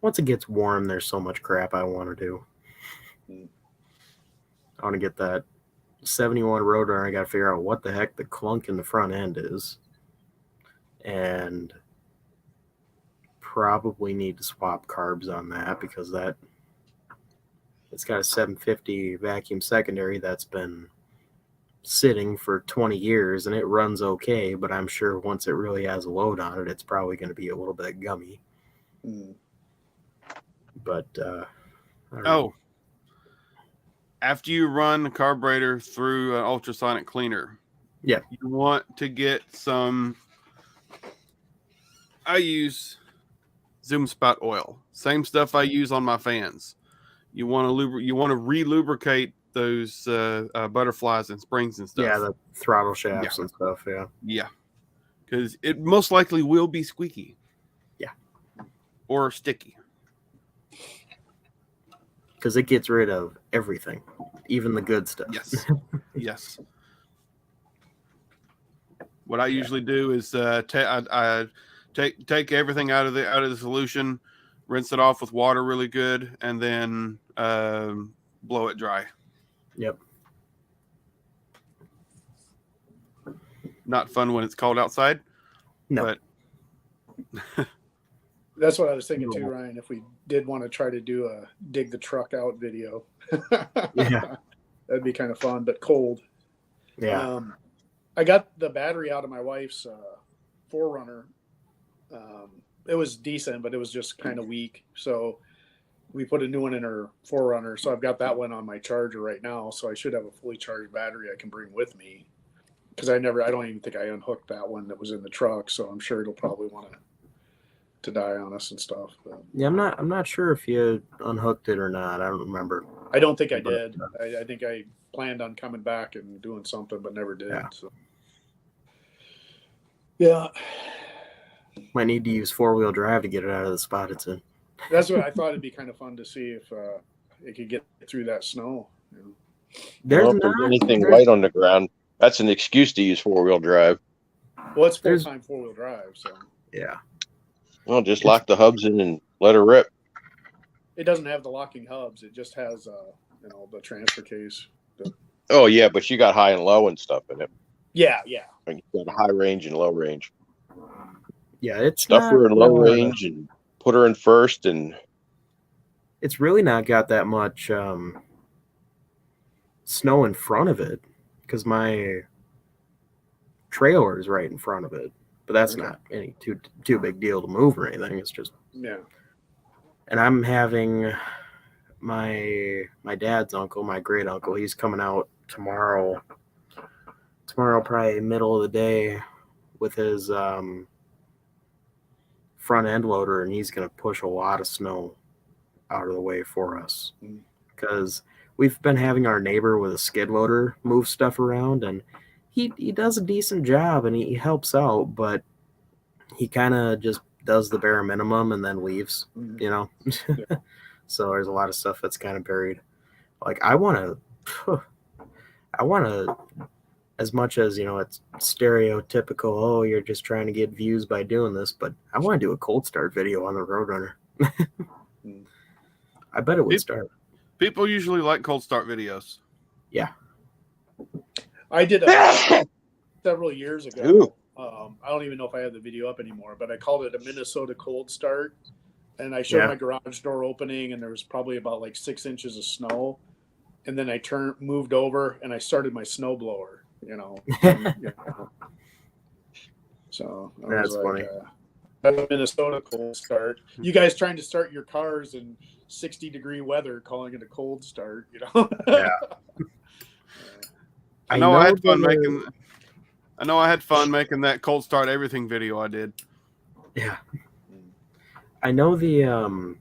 Once it gets warm, there's so much crap I want to do. I want to get that 71 Roadrunner. I got to figure out what the heck the clunk in the front end is. And probably need to swap carbs on that because it's got a 750 vacuum secondary that's been sitting for 20 years and it runs okay, but I'm sure once it really has a load on it, it's probably going to be a little bit gummy. But I don't know. after you run the carburetor through an ultrasonic cleaner, Yeah. you want to get some. I use Zoom Spout oil, same stuff I use on my fans. You want to re-lubricate those butterflies and springs and stuff. Yeah, the throttle shafts and stuff. Yeah, because it most likely will be squeaky. Yeah, or sticky. Because it gets rid of everything, even the good stuff. Yes, yes. What I usually do is take everything out of the solution, rinse it off with water really good, and then blow it dry. Yep. Not fun when it's cold outside. No. But that's what I was thinking too, Ryan. If we did want to try to do a dig the truck out video, yeah, that'd be kind of fun, but cold. Yeah. I got the battery out of my wife's 4Runner. It was decent, but it was just kind of weak. So we put a new one in her 4Runner. So I've got that one on my charger right now. So I should have a fully charged battery I can bring with me. Because I don't even think I unhooked that one that was in the truck. So I'm sure it'll probably want to die on us and stuff. But yeah, I'm not sure if you unhooked it or not. I don't remember. I don't think I did. I think I planned on coming back and doing something, but never did. Yeah. So. Yeah. Might need to use 4-wheel drive to get it out of the spot it's in. That's what I thought. It'd be kind of fun to see if it could get through that snow. You know? Well, if there's anything white on the ground, that's an excuse to use 4-wheel drive. Well, it's full-time 4-wheel drive, so. Yeah. Well, just lock the hubs in and let her rip. It doesn't have the locking hubs. It just has, the transfer case. Oh, yeah, but you got high and low and stuff in it. Yeah. Like you got high range and low range. Yeah, it's stuff her in low range and put her in first, and it's really not got that much snow in front of it because my trailer is right in front of it. But that's not any too big deal to move or anything. It's just And I'm having my dad's uncle, my great uncle. He's coming out tomorrow. Tomorrow, probably middle of the day, with his front end loader, and he's going to push a lot of snow out of the way for us because we've been having our neighbor with a skid loader move stuff around, and he does a decent job and he helps out, but he kind of just does the bare minimum and then leaves, So there's a lot of stuff that's kind of buried. Like I want to, as much as, it's stereotypical, oh, you're just trying to get views by doing this, but I want to do a cold start video on the Roadrunner. I bet it would start. People usually like cold start videos. Yeah. I did several years ago. I don't even know if I have the video up anymore, but I called it a Minnesota cold start. And I showed my garage door opening, and there was probably about like 6 inches of snow. And then I moved over, and I started my snow blower. So that's funny. Minnesota cold start. You guys trying to start your cars in 60-degree weather, calling it a cold start, Yeah. I know I had fun making that cold start everything video I did. Yeah. I know the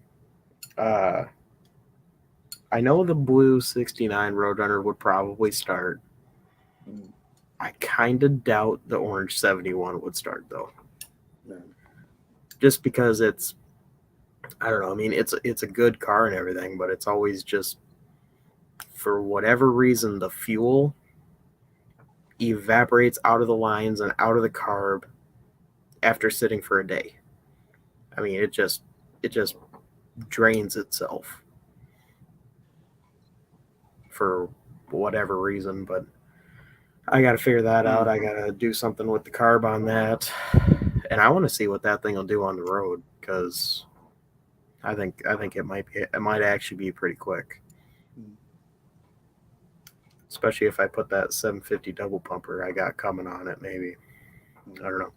blue 69 Roadrunner would probably start. I kind of doubt the orange 71 would start though. Just because it's, I don't know. I mean, it's a good car and everything, but it's always just, for whatever reason, the fuel evaporates out of the lines and out of the carb after sitting for a day. I mean, it just drains itself for whatever reason, but I got to figure that out. I got to do something with the carb on that, and I want to see what that thing will do on the road because I think it might actually be pretty quick, especially if I put that 750 double pumper I got coming on it. Maybe, I don't know.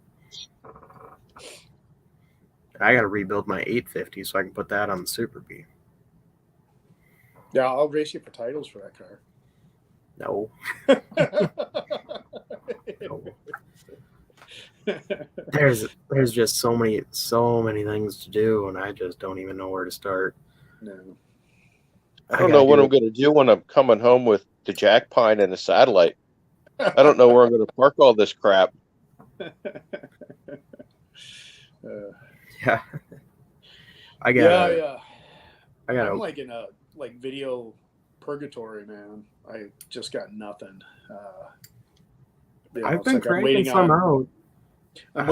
I got to rebuild my 850 so I can put that on the Super B. Yeah, I'll race you for titles for that car. No. There's just so many things to do, and I just don't even know where to start. No. I don't know what I'm going to do when I'm coming home with the jack pine and the satellite. I don't know where I'm going to park all this crap. Yeah. I I'm gotta like in a video purgatory, man. I just got nothing. I've been cranking some out. I'm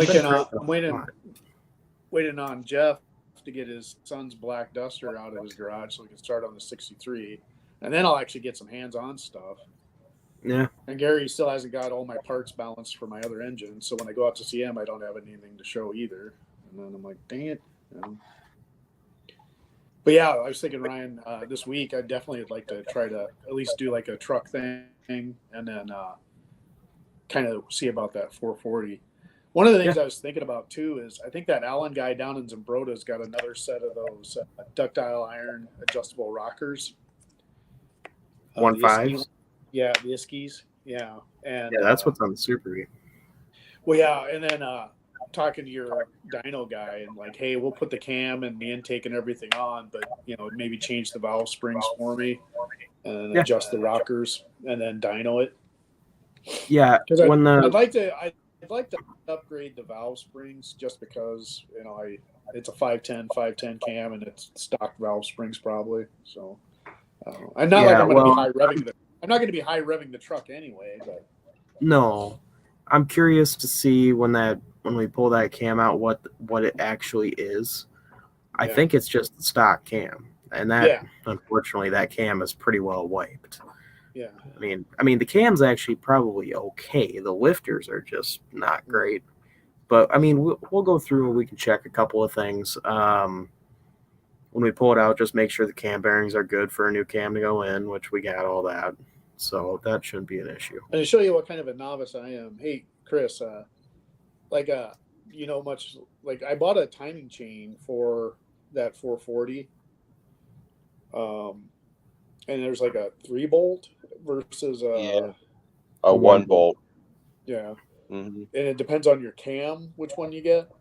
waiting on Jeff to get his son's black Duster out of his garage so we can start on the 63, and then I'll actually get some hands-on stuff. Yeah. And Gary still hasn't got all my parts balanced for my other engine, so when I go out to see him, I don't have anything to show either. And then I'm like, dang it. But yeah, I was thinking, Ryan, this week I'd definitely like to try to at least do like a truck thing, and then kind of see about that 440. One of the things I was thinking about too is I think that Allen guy down in Zambrota's got another set of those ductile iron adjustable rockers. 1.5s? Yeah, the Iskies. Yeah. And that's what's on the Super V. Well, yeah, and then talking to your dyno guy and like, hey, we'll put the cam and the intake and everything on, but maybe change the valve springs for me and adjust the rockers and then dyno it. Yeah, because I'd like to upgrade the valve springs just because it's a 510 cam and it's stock valve springs probably. So I'm not I'm going to be high revving I'm not going to be high revving the truck anyway. But no, I'm curious to see when we pull that cam out what it actually is. I think it's just the stock cam, and that unfortunately that cam is pretty well wiped. Yeah. I mean the cam's actually probably okay. The lifters are just not great. But I mean we'll go through and we can check a couple of things. When we pull it out, just make sure the cam bearings are good for a new cam to go in, which we got all that. So that shouldn't be an issue. And to show you what kind of a novice I am, hey Chris, much like I bought a timing chain for that 440. And there's like a 3-bolt versus a 1-bolt. Yeah. Mm-hmm. And it depends on your cam, which one you get.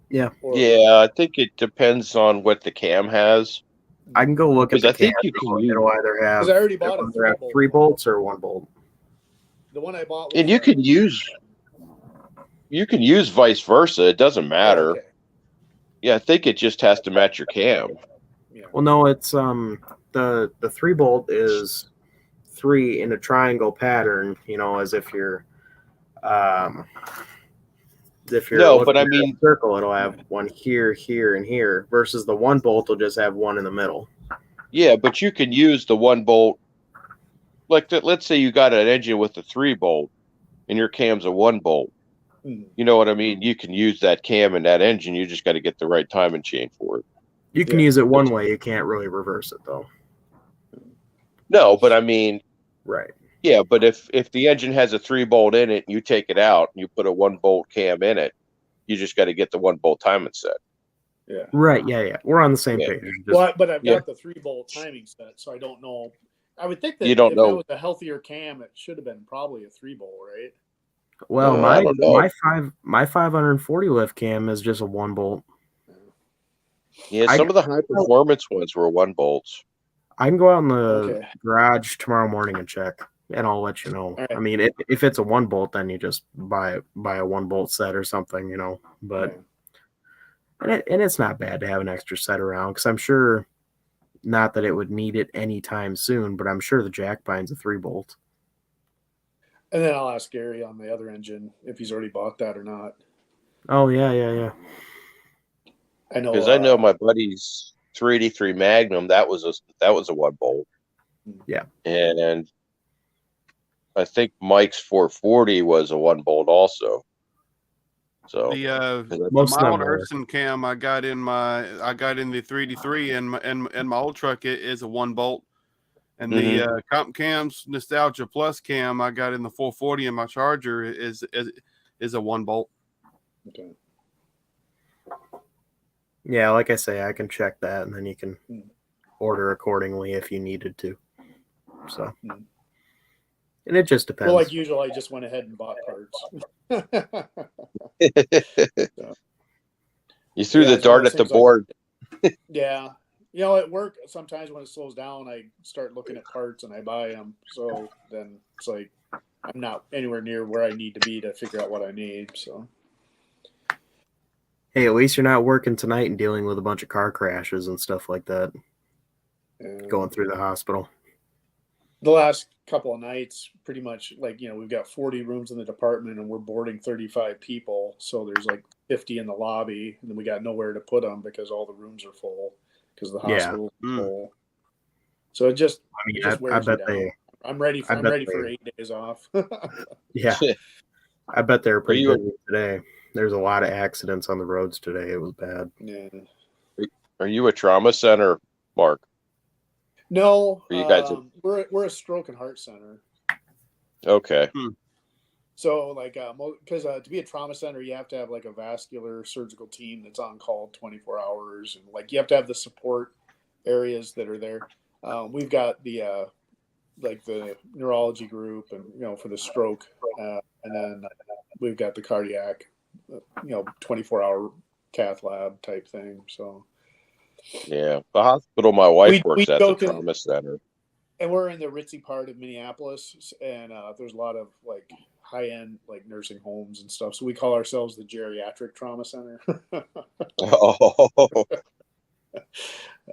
Yeah. I think it depends on what the cam has. I can go look at the cam. I think you can use. It'll either have. I already bought a 3-bolt. 3 bolts or 1 bolt. The one I bought. And you can use vice versa. It doesn't matter. Okay. Yeah, I think it just has to match your cam. Yeah. Well, no, it's the 3-bolt is 3 in a triangle pattern. As if you're but I mean circle, it'll have one here, here, and here. Versus the 1-bolt will just have one in the middle. Yeah, but you can use the 1-bolt. Let's say you got an engine with a 3-bolt, and your cam's a 1-bolt. You know what I mean? You can use that cam and that engine. You just got to get the right timing chain for it. You can use it one way. You can't really reverse it, though. No, but I mean, right. Yeah, but if the engine has a 3-bolt in it, and you take it out and you put a 1-bolt cam in it, you just got to get the 1-bolt timing set. Yeah. Right. Yeah. We're on the same page. But I've got the 3-bolt timing set, so I don't know. I would think that if it was a healthier cam, it should have been probably a 3-bolt, right? Well, my 540 lift cam is just a 1-bolt. Yeah, some of the high performance ones were 1-bolts. I can go out in the garage tomorrow morning and check, and I'll let you know. Right. I mean, if it's a 1-bolt, then you just buy a 1-bolt set or something, But and it's not bad to have an extra set around because I'm sure, not that it would need it anytime soon, but I'm sure the jack bine's a 3-bolt. And then I'll ask Gary on the other engine if he's already bought that or not. Oh yeah. I know because I know my buddy's 383 Magnum. That was a 1-bolt. Yeah, and I think Mike's 440 was a 1-bolt also. So the mild Urson cam I got in the 383 and my old truck is a 1-bolt. And the Comp Cam's Nostalgia Plus cam I got in the 440 in my Charger is a 1-bolt. Okay. Yeah, like I say, I can check that, and then you can order accordingly if you needed to. So, Mm. and it just depends. Well, like usual, I just went ahead and bought parts. You threw Yeah, the it's one of dart those at the things like- board. Yeah. You know, at work, sometimes when it slows down, I start looking at parts and I buy them. So then it's like I'm not anywhere near where I need to be to figure out what I need. So, Hey, at least you're not working tonight and dealing with a bunch of car crashes and stuff like that, yeah. going through the hospital. The last couple of nights, pretty much like, you know, we've got 40 rooms in the department and we're boarding 35 people. So there's like 50 in the lobby, and then we got nowhere to put them because all the rooms are full because the Yeah. hospital's full. So it just, I mean, it just I wears you bet down. I'm ready for I bet 8 days off. yeah, I bet they were pretty you- busy today. There's a lot of accidents on the roads today. It was bad. Yeah. Are you a trauma center, Mark? No, Are you guys we're a stroke and heart center. Okay. So like, because to be a trauma center, you have to have like a vascular surgical team that's on call 24 hours, and like you have to have the support areas that are there. We've got the like the neurology group, and you know, for the stroke, and then we've got the cardiac, 24-hour cath lab type thing. So Yeah. The hospital my wife We works at, go the to- trauma center. and we're in the ritzy part of Minneapolis, and there's a lot of like high-end like nursing homes and stuff. So we call ourselves the geriatric trauma center. Oh.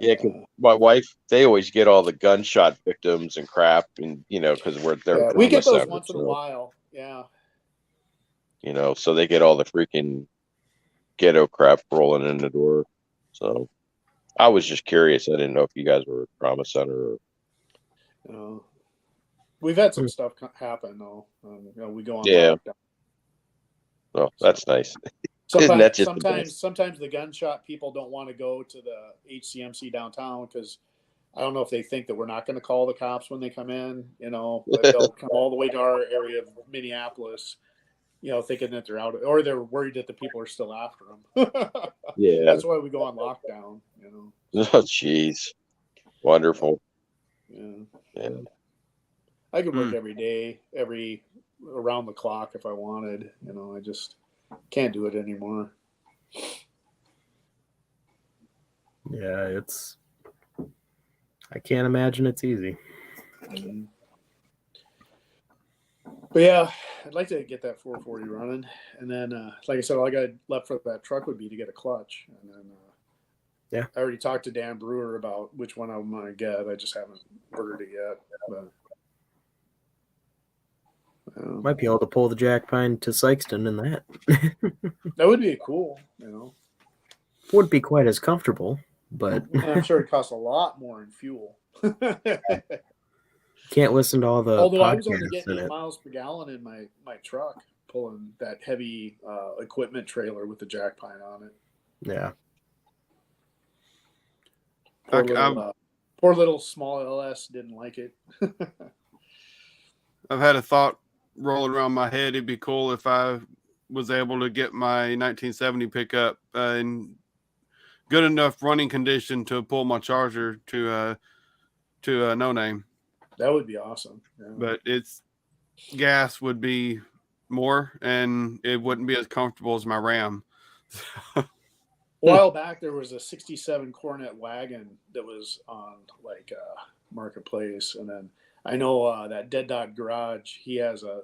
Yeah, 'cause my wife, they always get all the gunshot victims and crap, and because they're We get those trauma once in a center, while. Yeah. so they get all the freaking ghetto crap rolling in the door. So I was just curious. I didn't know if you guys were a trauma center or We've had some stuff happen though. We go on Yeah. lockdown. oh, that's nice. Isn't that just the best? Sometimes the gunshot people don't want to go to the HCMC downtown because I don't know if they think that we're not going to call the cops when they come in. But they'll come all the way to our area of Minneapolis, thinking that they're out, or they're worried that the people are still after them. Yeah. That's why we go on lockdown. Oh, jeez. Wonderful. Yeah. Yeah. I could work every day, around the clock if I wanted. I just can't do it anymore. Yeah, I can't imagine it's easy. Mm-hmm. But yeah, I'd like to get that 440 running, and then like I said, all I got left for that truck would be to get a clutch, and then Yeah. I already talked to Dan Brewer about which one I'm gonna get. I just haven't ordered it yet. But Might be able to pull the jack pine to Sykeston in that. that would be cool, Wouldn't be quite as comfortable, but And I'm sure it costs a lot more in fuel. can't listen to all the Although I was podcasts only getting in 8 it. miles per gallon in my truck, pulling that heavy equipment trailer with the jack pine on it. Yeah. Poor little small LS didn't like it. I've had a thought rolling around my head. It'd be cool if I was able to get my 1970 pickup in good enough running condition to pull my Charger to No Name. That would be awesome. Yeah. But gas would be more, and it wouldn't be as comfortable as my Ram. A while back, there was a 67 Coronet wagon that was on Marketplace. And then I know that Dead Dog Garage, he has a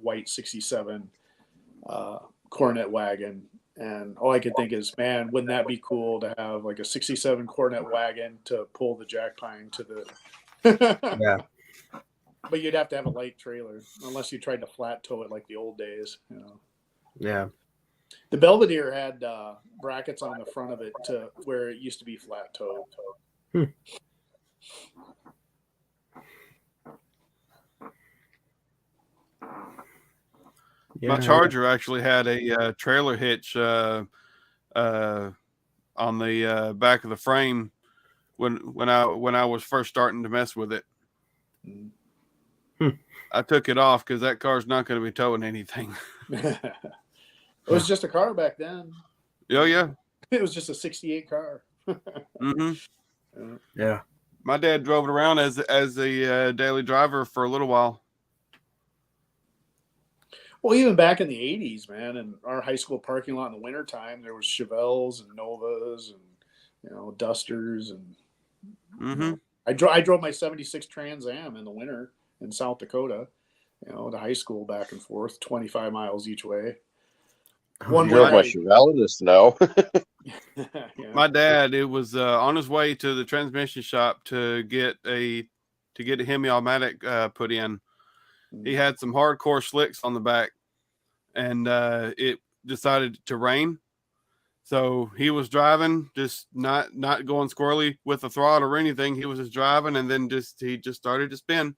white 67 Coronet wagon. And all I could think is, man, wouldn't that be cool to have like a 67 Coronet wagon to pull the jack pine to the. Yeah. But you'd have to have a light trailer unless you tried to flat tow it like the old days. Yeah. The Belvedere had brackets on the front of it to where it used to be flat towed. My Charger actually had a trailer hitch on the back of the frame when I was first starting to mess with it. I took it off because that car's not going to be towing anything. It was just a car back then. Oh yeah. It was just a 68 car. Mm-hmm. Yeah. My dad drove it around as a daily driver for a little while. Well, even back in the 80s, man, in our high school parking lot in the wintertime, there was Chevelles and Novas and, Dusters. And Mm-hmm. I drove my 76 Trans Am in the winter in South Dakota, to high school back and forth, 25 miles each way. You drove my Chevelle in the snow. Yeah. My dad, it was on his way to the transmission shop to get a Hemi-O-Matic put in. He had some hardcore slicks on the back, and it decided to rain. So he was driving, just not going squirrely with the throttle or anything. He was just driving, and then he just started to spin.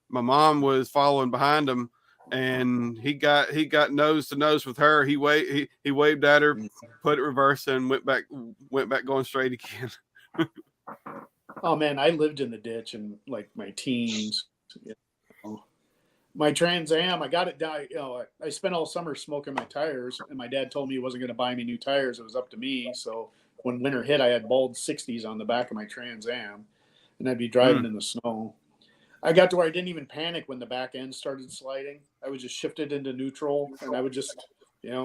My mom was following behind him, and he got nose to nose with her. He waved at her, put it reverse, and went back going straight again. Oh man, I lived in the ditch in like my teens. My Trans Am, I got it down. I spent all summer smoking my tires, and my dad told me he wasn't going to buy me new tires. It was up to me. So when winter hit, I had bald 60s on the back of my Trans Am, and I'd be driving in the snow. I got to where I didn't even panic when the back end started sliding. I would just shift it into neutral, and I would just,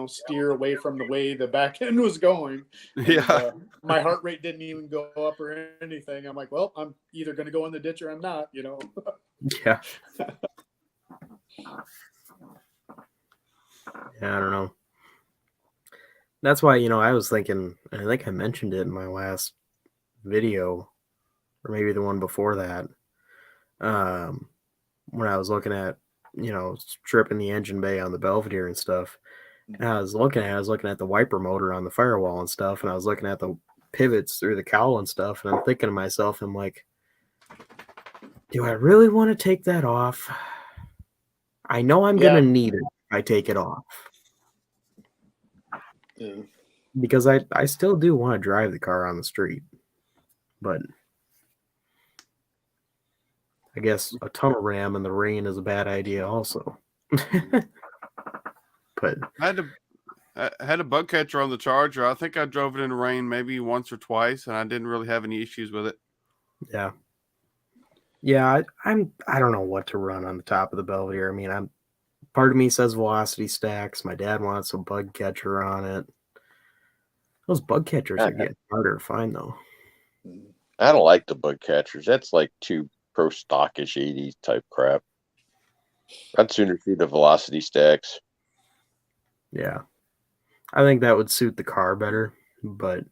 steer away from the way the back end was going. And, my heart rate didn't even go up or anything. I'm like, well, I'm either going to go in the ditch or I'm not, Yeah. Yeah, I don't know. That's why, I was thinking, I think I mentioned it in my last video, or maybe the one before that, when I was looking at, stripping the engine bay on the Belvedere and stuff. And I was looking at the wiper motor on the firewall and stuff, and I was looking at the pivots through the cowl and stuff, and I'm thinking to myself, I'm like, do I really want to take that off? I know I'm going to need it if I take it off. Yeah. Because I still do want to drive the car on the street. But I guess a tunnel ram in the rain is a bad idea also. But I had a bug catcher on the Charger. I think I drove it in the rain maybe once or twice, and I didn't really have any issues with it. Yeah. Yeah, I don't know what to run on the top of the Belvedere. I mean, part of me says velocity stacks. My dad wants a bug catcher on it. Those bug catchers are getting harder to find, though. I don't like the bug catchers. That's like too pro stockish 80s type crap. I'd sooner see the velocity stacks. Yeah, I think that would suit the car better, but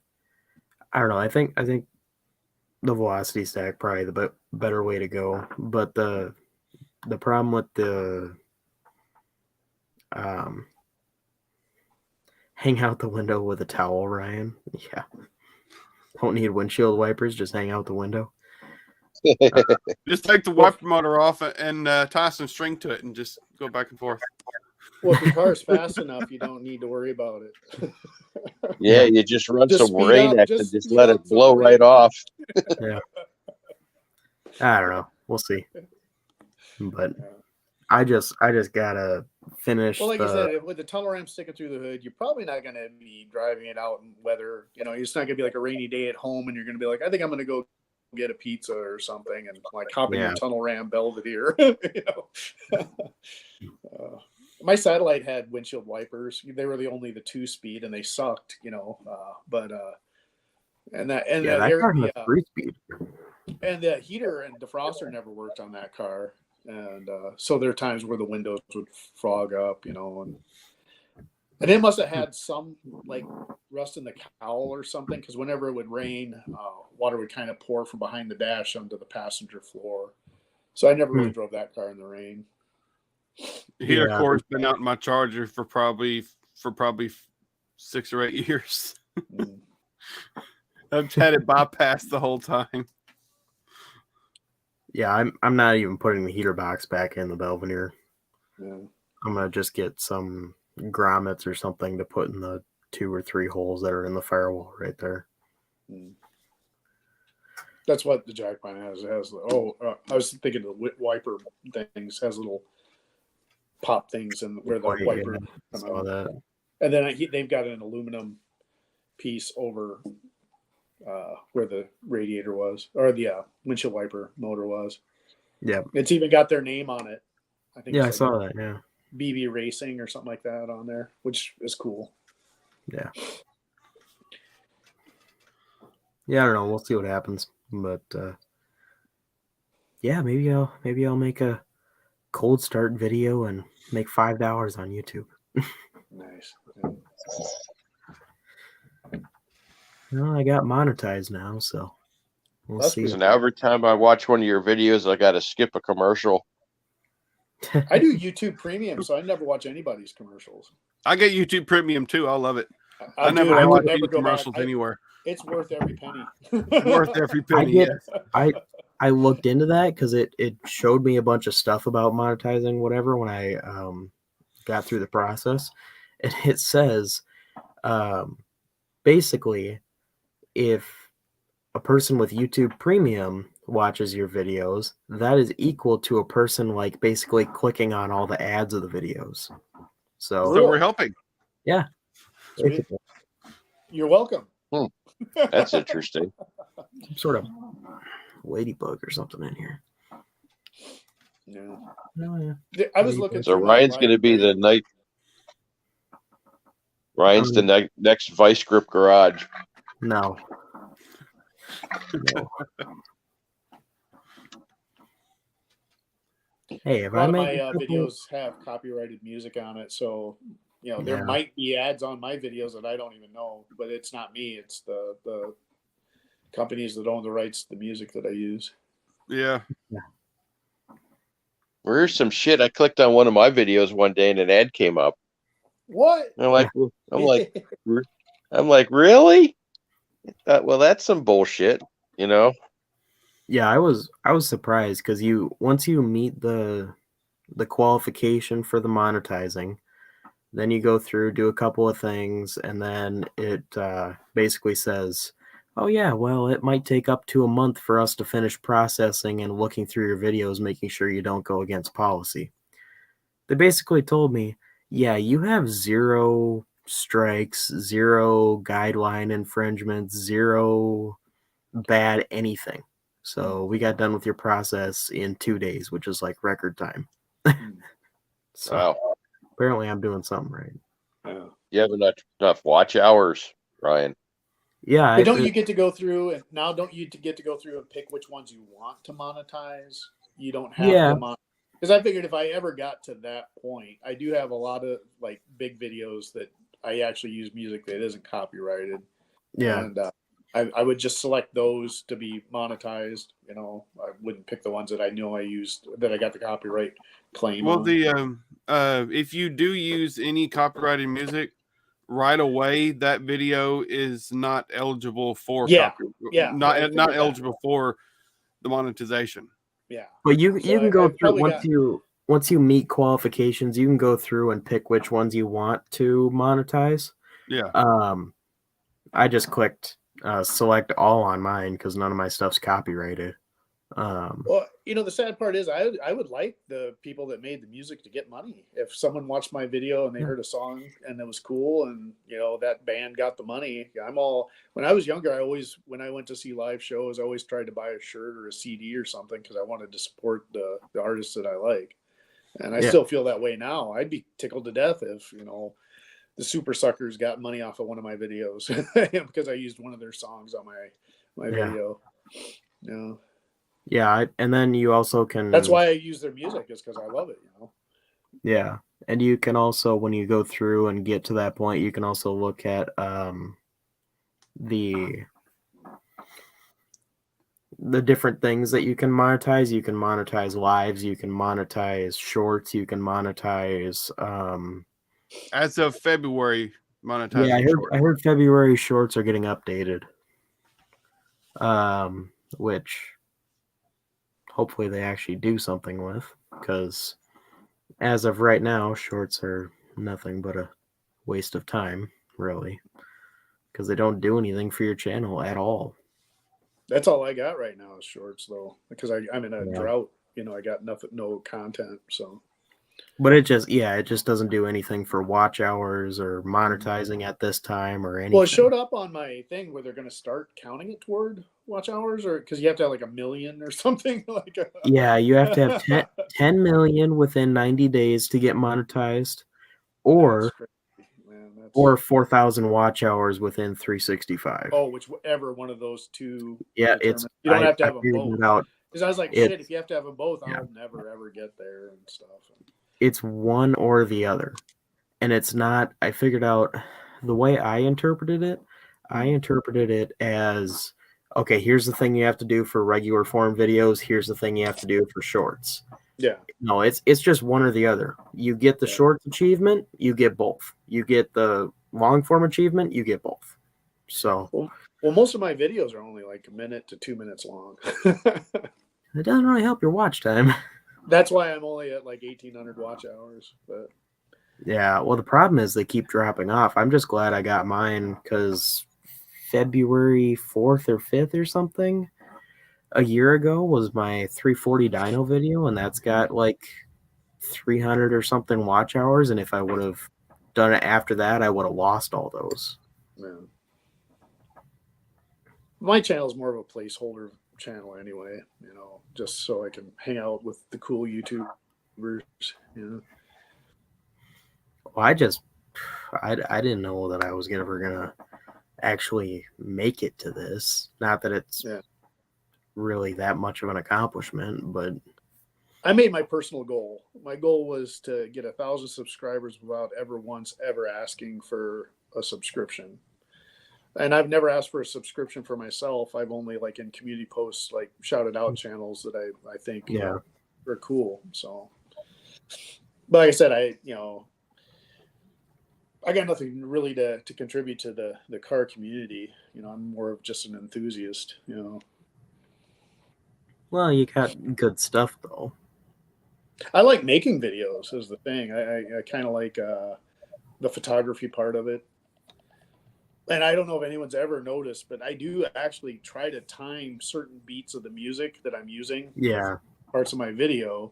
I don't know. I think the velocity stack probably the better way to go. But the problem with the hang out the window with a towel, Ryan. Yeah, don't need windshield wipers. Just hang out the window. Just take the wiper motor off and tie some string to it and just go back and forth. Well, if your car is fast enough, you don't need to worry about it. Yeah, you just run some rain up, and just let it blow right off. Yeah. I don't know. We'll see. But I just gotta finish. Well, like I said, with the tunnel ram sticking through the hood, you're probably not going to be driving it out in weather. It's not going to be like a rainy day at home, and you're going to be like, I think I'm going to go get a pizza or something, and like hop in your tunnel ram Belvedere. My satellite had windshield wipers. They were the 2-speed, and they sucked. But that car had 3-speed. And the heater and defroster never worked on that car. And so there are times where the windows would frog up, and it must have had some like rust in the cowl or something, because whenever it would rain, water would kind of pour from behind the dash onto the passenger floor. So I never really drove that car in the rain. Heater core's been out in my Charger for probably 6 or 8 years. I've had it bypassed the whole time. Yeah, I'm not even putting the heater box back in the Belvedere. Yeah. I'm gonna just get some grommets or something to put in the 2 or 3 holes that are in the firewall right there. That's what the Jackpine has. It has I was thinking the wiper things has little pop things and where the wiper. Saw that. And then they've got an aluminum piece over where the radiator was, or the windshield wiper motor was. Yeah. It's even got their name on it. I think Yeah, I it's like saw that. Yeah. BB Racing or something like that on there, which is cool. Yeah. Yeah, I don't know. We'll see what happens. But yeah, maybe I'll make a cold start video and make $5 on YouTube. Nice. Yeah. Well, I got monetized now, so we'll That's see. So now every time I watch one of your videos, I got to skip a commercial. I do YouTube Premium, so I never watch anybody's commercials. I get YouTube Premium too. I love it. I do. never I watch would never any go back. commercials anywhere. It's worth every penny. Worth every I penny. get Yes. I looked into that because it showed me a bunch of stuff about monetizing whatever when I got through the process, and it says basically if a person with YouTube Premium watches your videos, that is equal to a person like basically clicking on all the ads of the videos. So So we're helping. yeah, Sweet. basically, You're welcome. That's interesting. some sort of ladybug or something in here. Yeah. Oh, yeah. I was looking. So through Ryan's that going to be the night. Ryan's the next Vice Grip Garage. No. No. Hey, if A lot I of make my a couple, videos have copyrighted music on it, so there Yeah. might be ads on my videos that I don't even know, but it's not me. It's the companies that own the rights to the music that I use. Yeah. Here's some shit. I clicked on one of my videos one day and an ad came up. What? I'm like, really? Well, that's some bullshit, you know? yeah, I was surprised because once you meet the qualification for the monetizing, then you go through, do a couple of things, and then it basically says, oh yeah, well, it might take up to a month for us to finish processing and looking through your videos, making sure you don't go against policy. They basically told me, yeah, you have 0 strikes, 0 guideline infringements, 0 bad anything. So we got done with your process in 2 days, which is like record time. So Wow. apparently I'm doing something right. Yeah. You have enough watch hours, Ryan. Yeah. But don't you get to go through and now don't you get to go through and pick which ones you want to monetize? You don't have Yeah. to monetize. Because I figured if I ever got to that point, I do have a lot of like big videos that I actually use music that isn't copyrighted. Yeah. And I would just select those to be monetized. I wouldn't pick the ones that I know I used that I got the copyright claim Well, on. if you do use any copyrighted music, right away that video is not eligible for not eligible for the monetization. Yeah. But you can go through probably once you meet qualifications, you can go through and pick which ones you want to monetize. Yeah. I just clicked select all on mine because none of my stuff's copyrighted. Well, the sad part is I would like the people that made the music to get money. If someone watched my video and they heard a song and it was cool and that band got the money, when I was younger, when I went to see live shows, I always tried to buy a shirt or a CD or something because I wanted to support the artists that I like. And I still feel that way now. I'd be tickled to death if, the Super Suckers got money off of one of my videos because I used one of their songs on my video. Yeah. Yeah, and then you also can. That's why I use their music is because I love it. Yeah, and you can also, when you go through and get to that point, you can also look at the different things that you can monetize. You can monetize lives. You can monetize shorts. You can monetize. As of February, monetizing. Yeah, I heard February shorts are getting updated. Which hopefully they actually do something with, because as of right now, shorts are nothing but a waste of time, really, because they don't do anything for your channel at all. That's all I got right now is shorts, though, because I'm in a drought. I got no content. So But it just doesn't do anything for watch hours or monetizing at this time or anything. Well, it showed up on my thing where they're going to start counting it toward watch hours, or because you have to have like 1 million or something. Like, Yeah, you have to have 10 million within 90 days to get monetized, or That's crazy, man. or 4,000 watch hours within 365. Oh, whichever one of those two. Yeah, determine. You don't have to have them figured both. it out. Because I was like, It- shit, if you have to have them both, yeah. I'll never ever get there and stuff. It's one or the other. And it's not, I figured out the way I interpreted it as, okay, here's the thing you have to do for regular form videos, here's the thing you have to do for shorts. Yeah. No, it's just one or the other. You get the shorts achievement, you get both. You get the long form achievement, you get both. So Well, most of my videos are only like 1 minute to 2 minutes long. it doesn't really help your watch time. That's why I'm only at like 1,800 watch hours. But Yeah, well, the problem is they keep dropping off. I'm just glad I got mine because February 4th or 5th or something a year ago was my 340 dyno video, and that's got like 300 or something watch hours. And if I would have done it after that, I would have lost all those. man, my channel is more of a placeholder channel anyway, you know, just so I can hang out with the cool YouTubers, you know. Well, I didn't know that I was ever gonna actually make it to this. Not that it's really that much of an accomplishment, but I made my personal goal. My goal was to get 1,000 subscribers without ever asking for a subscription. And I've never asked for a subscription for myself. I've only like in community posts, like shouted out channels that I think are cool. So, but like I said, I got nothing really to contribute to the car community. You know, I'm more of just an enthusiast, you know. well, you got good stuff though. I like making videos is the thing. I kind of like the photography part of it. And I don't know if anyone's ever noticed, but I do actually try to time certain beats of the music that I'm using. Yeah. Parts of my video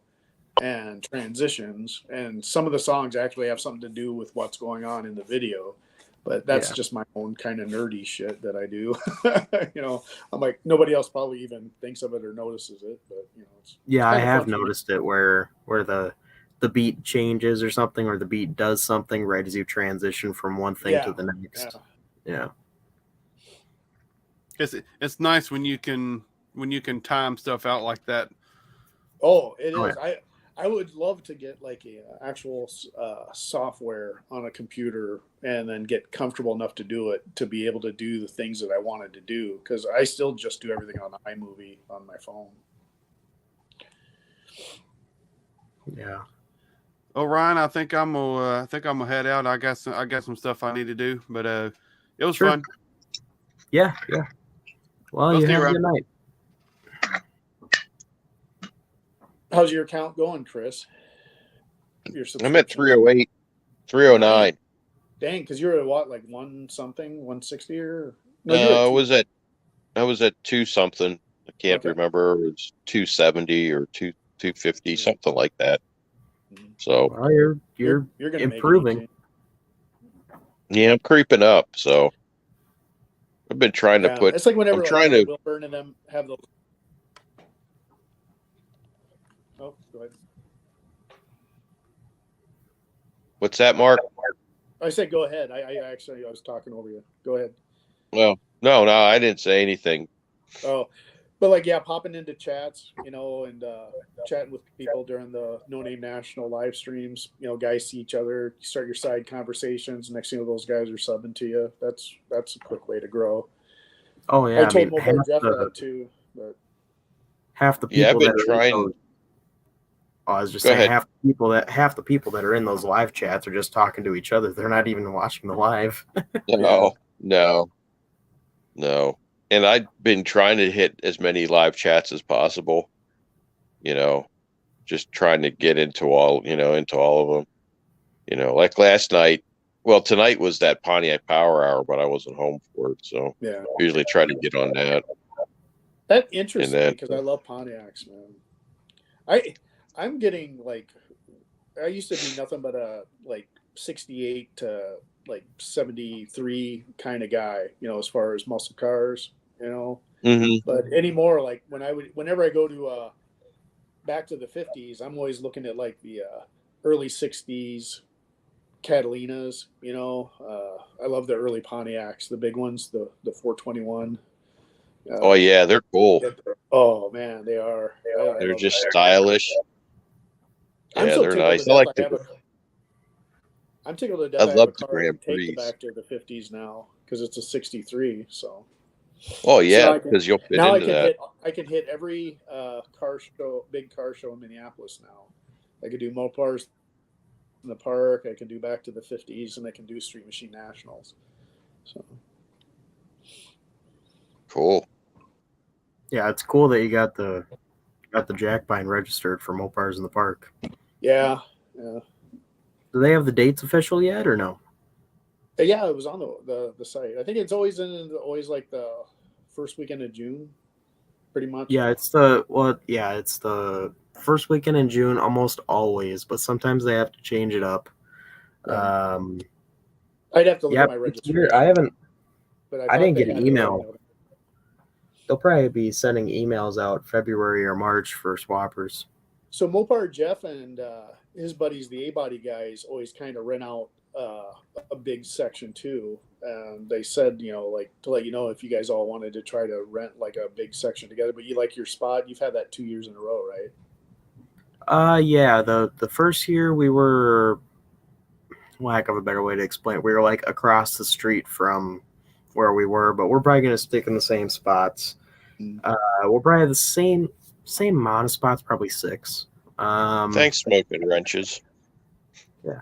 and transitions. And some of the songs actually have something to do with what's going on in the video. But that's just my own kind of nerdy shit that I do. You know, I'm like, nobody else probably even thinks of it or notices it. But, you know, I have noticed it where the beat changes or something, or the beat does something right as you transition from one thing to the next. Yeah. It's nice when you can time stuff out like that. Oh, it is. Yeah. I would love to get like a actual software on a computer and then get comfortable enough to do it, to be able to do the things that I wanted to do. Because I still just do everything on iMovie on my phone. Yeah. Oh, Ryan, I think I'm gonna head out. I got some stuff I need to do, but it was fun. Yeah. Well, you have a good night. How's your account going, Chris? I'm at 308, 309. Dang, because you're at what, like 160 or? No, I was at 2 something. I can't remember. It was 270 or 250, something like that. So well, you're gonna improving. Yeah, I'm creeping up. So I've been trying to put. It's like whenever I'm trying to. Wilburn and them have those. Oh, go ahead. What's that, Mark? I said go ahead. I was talking over you. Go ahead. Well, no, I didn't say anything. Oh, but like, popping into chats, you know, and chatting with people during the No Name National live streams. You know, guys see each other, you start your side conversations. Next thing you know, those guys are subbing to you. That's a quick way to grow. Oh yeah, I told Mobile Jeff that too. But half the people I've been trying. I was just saying half the people that are in those live chats are just talking to each other. They're not even watching the live. No. And I've been trying to hit as many live chats as possible. You know, just trying to get into all of them. You know, like last night. Well, tonight was that Pontiac Power Hour, but I wasn't home for it, so usually try to get on that. That interests me because I love Pontiacs, man. I'm getting like I used to be nothing but a like 68 to like 73 kind of guy, as far as muscle cars, Mm-hmm. But anymore, like whenever I go to back to the 50s, I'm always looking at like the early 60s Catalinas. I love the early Pontiacs, the big ones, the 421. Oh yeah, they're cool. Oh man, they are. I They're love just them. stylish. I'm Yeah, so they're tickled nice. to I death. like I have the. a. I'm tickled to I death. I have love a the car I Grand can take it Prix. back to the 50s now because it's a 63. So. Oh So yeah, because you'll fit now into that. I can hit every big car show in Minneapolis now. I could do Mopars in the park. I can do back to the 50s, and I can do Street Machine Nationals. So Cool. Yeah, it's cool that you got the jack pine registered for Mopars in the Park. yeah. Do they have the dates official yet or no? Yeah, it was on the site. I think it's always like the first weekend of June, pretty much. Yeah, it's the first weekend in June almost always, but sometimes they have to change it up. Yeah. Um, I'd have to look yeah, at my it's weird. registration. I thought didn't they get an had it email. right. They'll probably be sending emails out February or March for swappers. So Mopar Jeff and his buddies, the A-body guys, always kind of rent out a big section too. And they said, like to let you know if you guys all wanted to try to rent like a big section together, but you like your spot. You've had that 2 years in a row, right? Yeah, the first year we were, lack of a better way to explain it, we were like across the street from where we were, but we're probably gonna stick in the same spots. We'll probably have the same amount of spots, probably 6. Thanks, smoking wrenches. Yeah,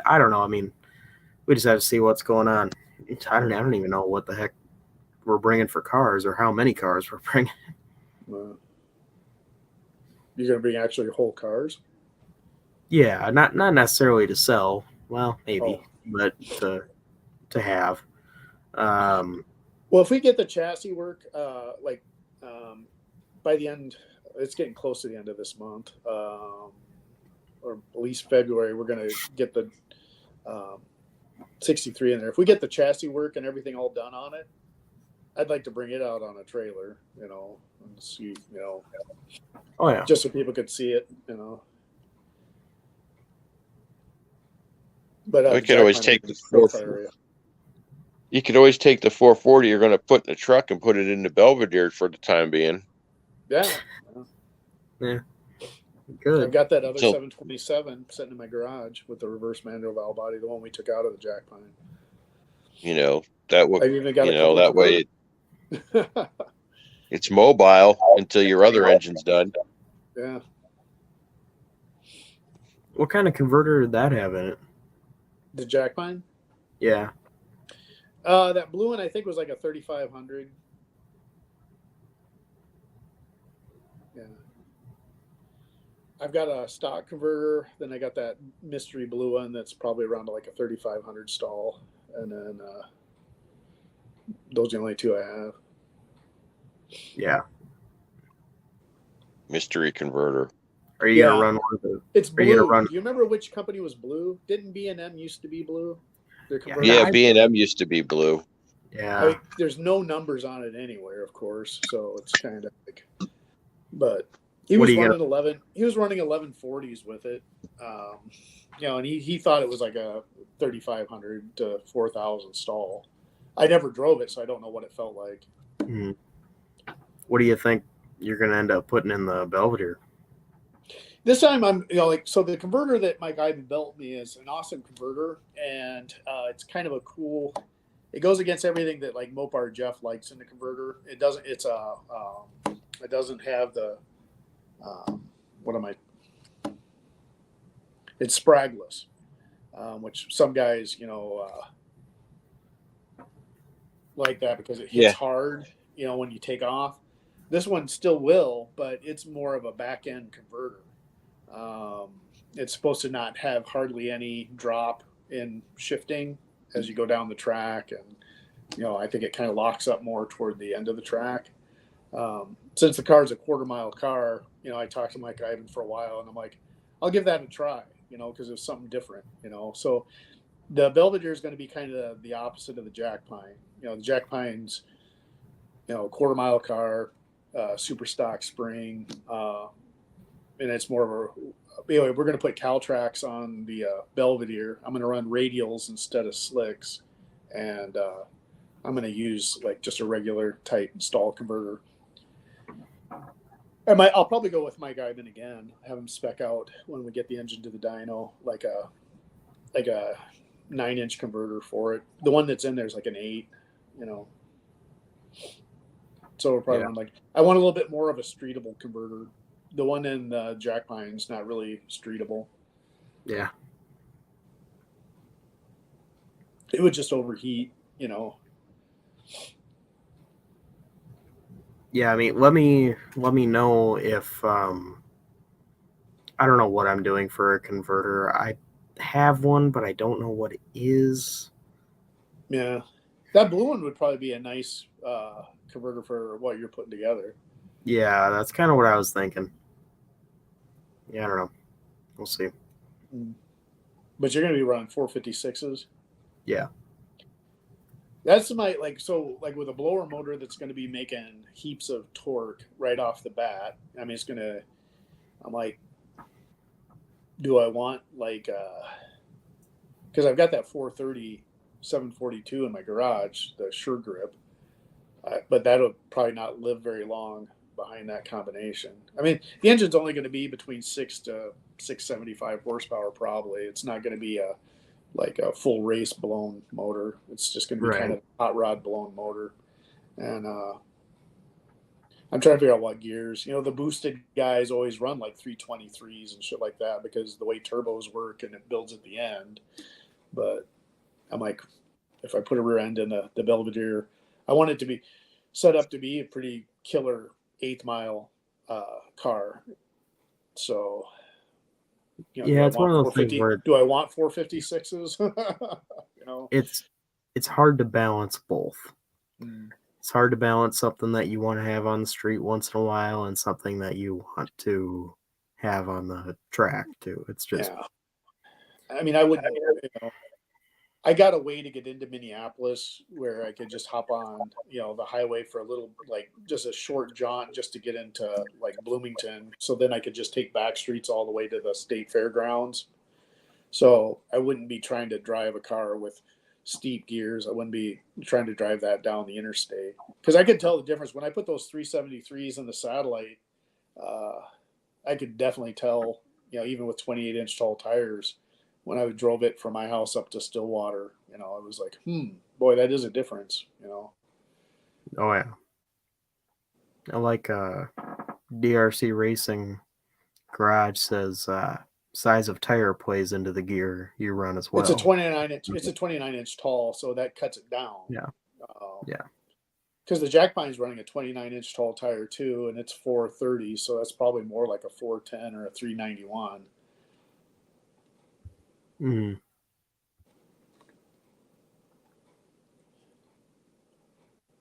I don't know. I mean, we just have to see what's going on. I don't even know what the heck we're bringing for cars or how many cars we're bringing. You're gonna bring actually whole cars? Yeah, not necessarily to sell. Well, maybe, but to have. Well, if we get the chassis work, by the end, it's getting close to the end of this month, or at least February, we're going to get the 63 in there. If we get the chassis work and everything all done on it, I'd like to bring it out on a trailer, and see, Oh yeah, just so people could see it, But we could always take the 440. You could always take the 440 you're going to put in the truck and put it in the Belvedere for the time being. Yeah. Good. I've got that other 727 sitting in my garage with the reverse manual valve body, the one we took out of the jack pine. That would, I've even got that way it's mobile until your other engine's done. Yeah. What kind of converter did that have in it? The jack pine? Yeah. That blue one I think was like a 3500. Yeah. I've got a stock converter, then I got that mystery blue one that's probably around like a 3500 stall, and then those are the only 2 I have. Yeah. Mystery converter. Are you gonna run one of the? It's blue. Do you remember which company was blue? Didn't B&M used to be blue? Yeah, B&M used to be blue. Yeah. There's no numbers on it anywhere, of course, so it's kind of like. But he was running 11. He was running 1140s with it, and he thought it was like a 3500 to 4000 stall. I never drove it, so I don't know what it felt like. Mm-hmm. What do you think you're gonna end up putting in the Belvedere? This time I'm, so the converter that my guy built me is an awesome converter, and it's kind of a cool. It goes against everything that like Mopar Jeff likes in the converter. It doesn't. It doesn't have the. It's spragless, which some guys, like that because it hits hard, when you take off. This one still will, but it's more of a back end converter. It's supposed to not have hardly any drop in shifting as you go down the track, and I think it kind of locks up more toward the end of the track. Since the car's a quarter-mile car, I talked to Mike Ivan for a while, and I'm like, I'll give that a try. because it's something different, So the Belvedere is going to be kind of the opposite of the Jack Pine. The Jack Pine's, quarter mile car, super stock spring, and it's more of a. Anyway, we're going to put Caltrax on the Belvedere. I'm going to run radials instead of slicks, and I'm going to use like just a regular type stall converter. I'll probably go with Mike Ivan again. Have him spec out when we get the engine to the dyno, like a 9-inch converter for it. The one that's in there is like an 8, So we're probably run I want a little bit more of a streetable converter. The one in Jack Pine's not really streetable. Yeah. It would just overheat, Yeah, I mean, let me know if I don't know what I'm doing for a converter. I have one, but I don't know what it is. Yeah, that blue one would probably be a nice converter for what you're putting together. Yeah, that's kind of what I was thinking. Yeah, I don't know. We'll see. But you're going to be running 456s. Yeah. That's my with a blower motor that's going to be making heaps of torque right off the bat. I mean, I'm like, do I want because I've got that 430 742 in my garage, the Sure Grip, but that'll probably not live very long behind that combination. I mean, the engine's only going to be between 6 to 675 horsepower probably. It's not going to be a full race blown motor. It's just going to be kind of hot rod blown motor. And I'm trying to figure out what gears. The boosted guys always run like 323s and shit like that because the way turbos work and it builds at the end. But I'm like, if I put a rear end in the Belvedere, I want it to be set up to be a pretty killer 8th mile car. So it's one of those things where do I want 456s? It's hard to balance both. It's hard to balance something that you want to have on the street once in a while and something that you want to have on the track too. It's just I mean, I wouldn't I got a way to get into Minneapolis where I could just hop on, the highway for a little, just a short jaunt just to get into Bloomington. So then I could just take back streets all the way to the state fairgrounds. So I wouldn't be trying to drive a car with steep gears. I wouldn't be trying to drive that down the interstate because I could tell the difference when I put those 373s in the Satellite. I could definitely tell, even with 28-inch tall tires, when I drove it from my house up to Stillwater, it was like, boy, that is a difference, Oh yeah. I like DRC Racing Garage says size of tire plays into the gear you run as well. It's a 29-inch. It's a 29-inch tall, so that cuts it down. Yeah. Yeah. Because the Jack Pine's running a 29-inch tall tire too, and it's 430, so that's probably more like a 410 or a 391.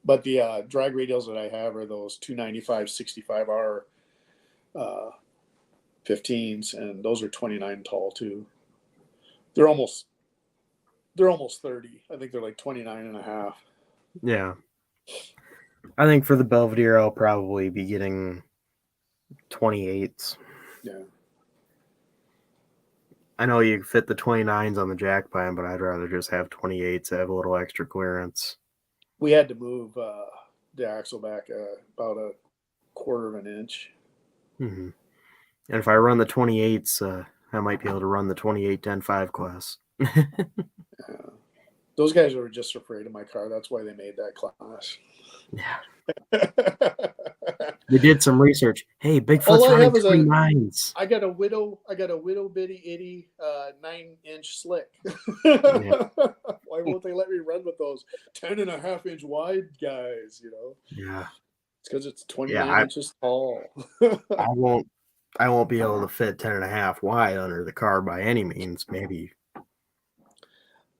But the drag radials that I have are those 295 65R 15s, and those are 29 tall too. They're almost 30. I think they're like 29 and a half. Yeah. I think for the Belvedere, I'll probably be getting 28s. Yeah. I know you fit the 29s on the Jack Pine, but I'd rather just have 28s to have a little extra clearance. We had to move the axle back about a quarter of an inch. And if I run the 28s, I might be able to run the 28 10.5 class. Those guys were just afraid of my car. That's why they made that class. Yeah. They did some research. Hey, Bigfoot's running 29s. I got a widow bitty itty 9-inch slick. Why won't they let me run with those 10.5-inch wide guys? Yeah. It's because it's 29 inches tall. I won't be able to fit 10.5 wide under the car by any means. Maybe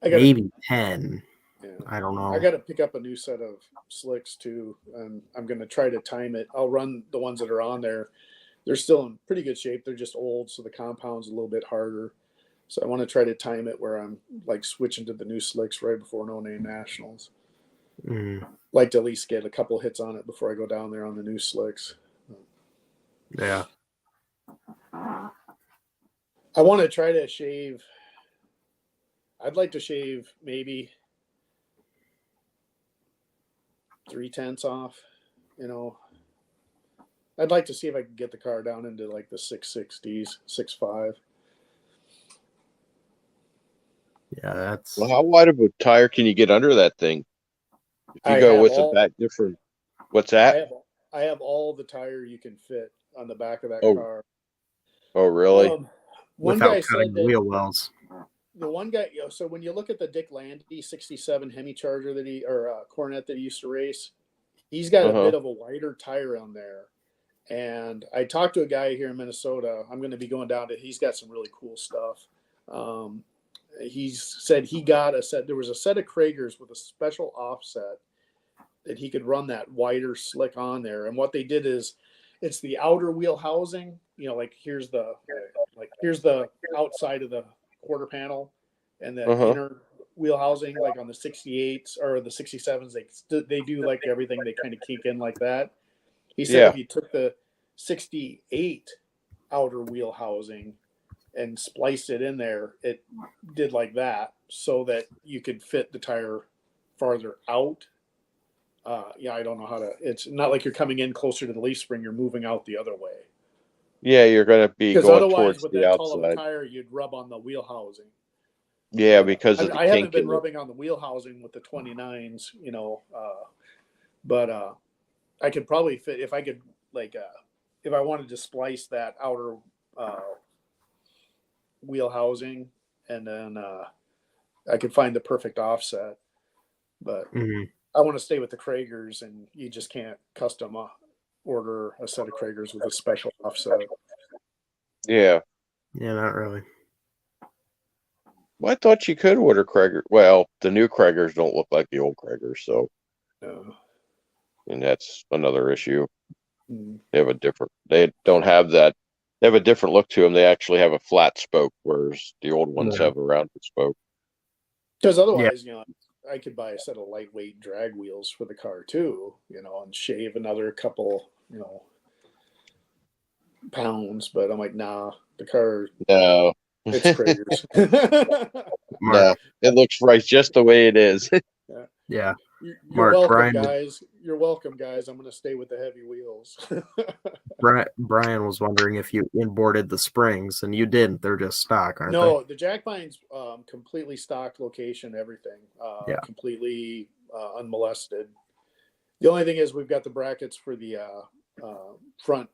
10. Yeah. I don't know. I got to pick up a new set of slicks too, and I'm going to try to time it. I'll run the ones that are on there. They're still in pretty good shape. They're just old, so the compound's a little bit harder. So I want to try to time it where I'm like switching to the new slicks right before No Name Nationals. Like to at least get a couple hits on it before I go down there on the new slicks. Yeah. I want to try to shave. I'd like to shave maybe 0.3 off. You know, I'd like to see if I can get the car down into like the 660s, 6.5. Yeah, that's Well, how wide of a tire can you get under that thing? If you go with a back different, what's that? I have all the tire you can fit on the back of that Oh. car. Oh, really? One without guy cutting said the that wheel wells. the one guy, so when you look at the Dick Landy 67 Hemi Charger Coronet that he used to race, he's got a bit of a wider tire on there. And I talked to a guy here in Minnesota. I'm going to be going down to, he's got some really cool stuff. He's said he got a set, there was a set of Kragers with a special offset that he could run that wider slick on there. And what they did is it's the outer wheel housing, you know, like here's the outside of the quarter panel and the inner wheel housing, like on the 68s or the 67s, they do like everything. They kind of kink in like that. He said if you took the 68 outer wheel housing and spliced it in there, it did like that so that you could fit the tire farther out. I don't know how to, it's not like you're coming in closer to the leaf spring, you're moving out the other way. Yeah, you're going to be going towards with the that tall of a outside. tire, you'd rub on the wheel housing. Yeah, because of the I haven't kink been in it. rubbing on the wheel housing with the 29s, you know, but I could probably fit, if I could, like, if I wanted to splice that outer wheel housing, and then I could find the perfect offset. But I want to stay with the Kragers, and you just can't custom order a set of Kragers with a special offset. Yeah. Yeah, not really. Well, I thought you could order Krager. Well, the new Kragers don't look like the old Kragers, so. And that's another issue. They have they don't have that. They have a different look to them. They actually have a flat spoke, whereas the old ones have a rounded spoke. Because otherwise, you know, I could buy a set of lightweight drag wheels for the car too, you know, and shave another couple, you know, pounds. But I'm like, nah, the car. No. It's Kragers. No, it looks right just the way it is. Yeah. You're welcome, guys. You're welcome, guys. I'm going to stay with the heavy wheels. Brian was wondering if you imported the springs, and you didn't. They're just stock, aren't they? No, the Jack Pine's completely stock location, everything. Completely unmolested. The only thing is we've got the brackets for the front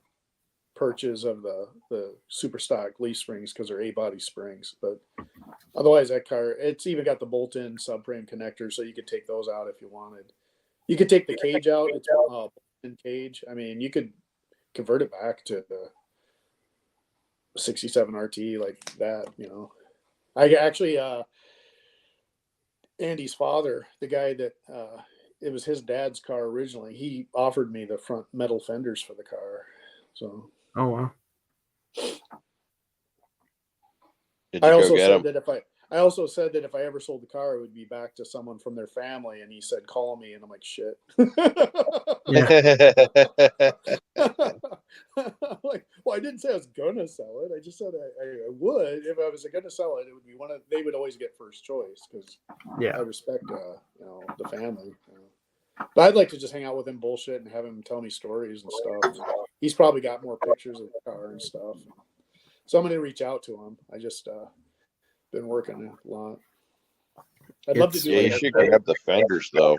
perches of the super stock leaf springs because they're A-body springs. But otherwise, that car, it's even got the bolt-in subframe connectors, so you could take those out if you wanted. You could take the cage out. It's a bolt-in cage. I mean, you could convert it back to the 67 RT like that, you know. I actually, Andy's father, the guy that it was his dad's car originally, he offered me the front metal fenders for the car. So. Oh wow. Did you go get them? I also said that if I ever sold the car, it would be back to someone from their family. And he said, call me. And I'm like, shit. Like, well, I didn't say I was going to sell it. I just said I would. If I was going to sell it, it would be they would always get first choice because I respect, you know, the family. You know. But I'd like to just hang out with him, bullshit, and have him tell me stories and stuff. He's probably got more pictures of the car and stuff. So I'm going to reach out to him. I just been working a lot. I'd love to do. Yeah, you should grab the fenders though.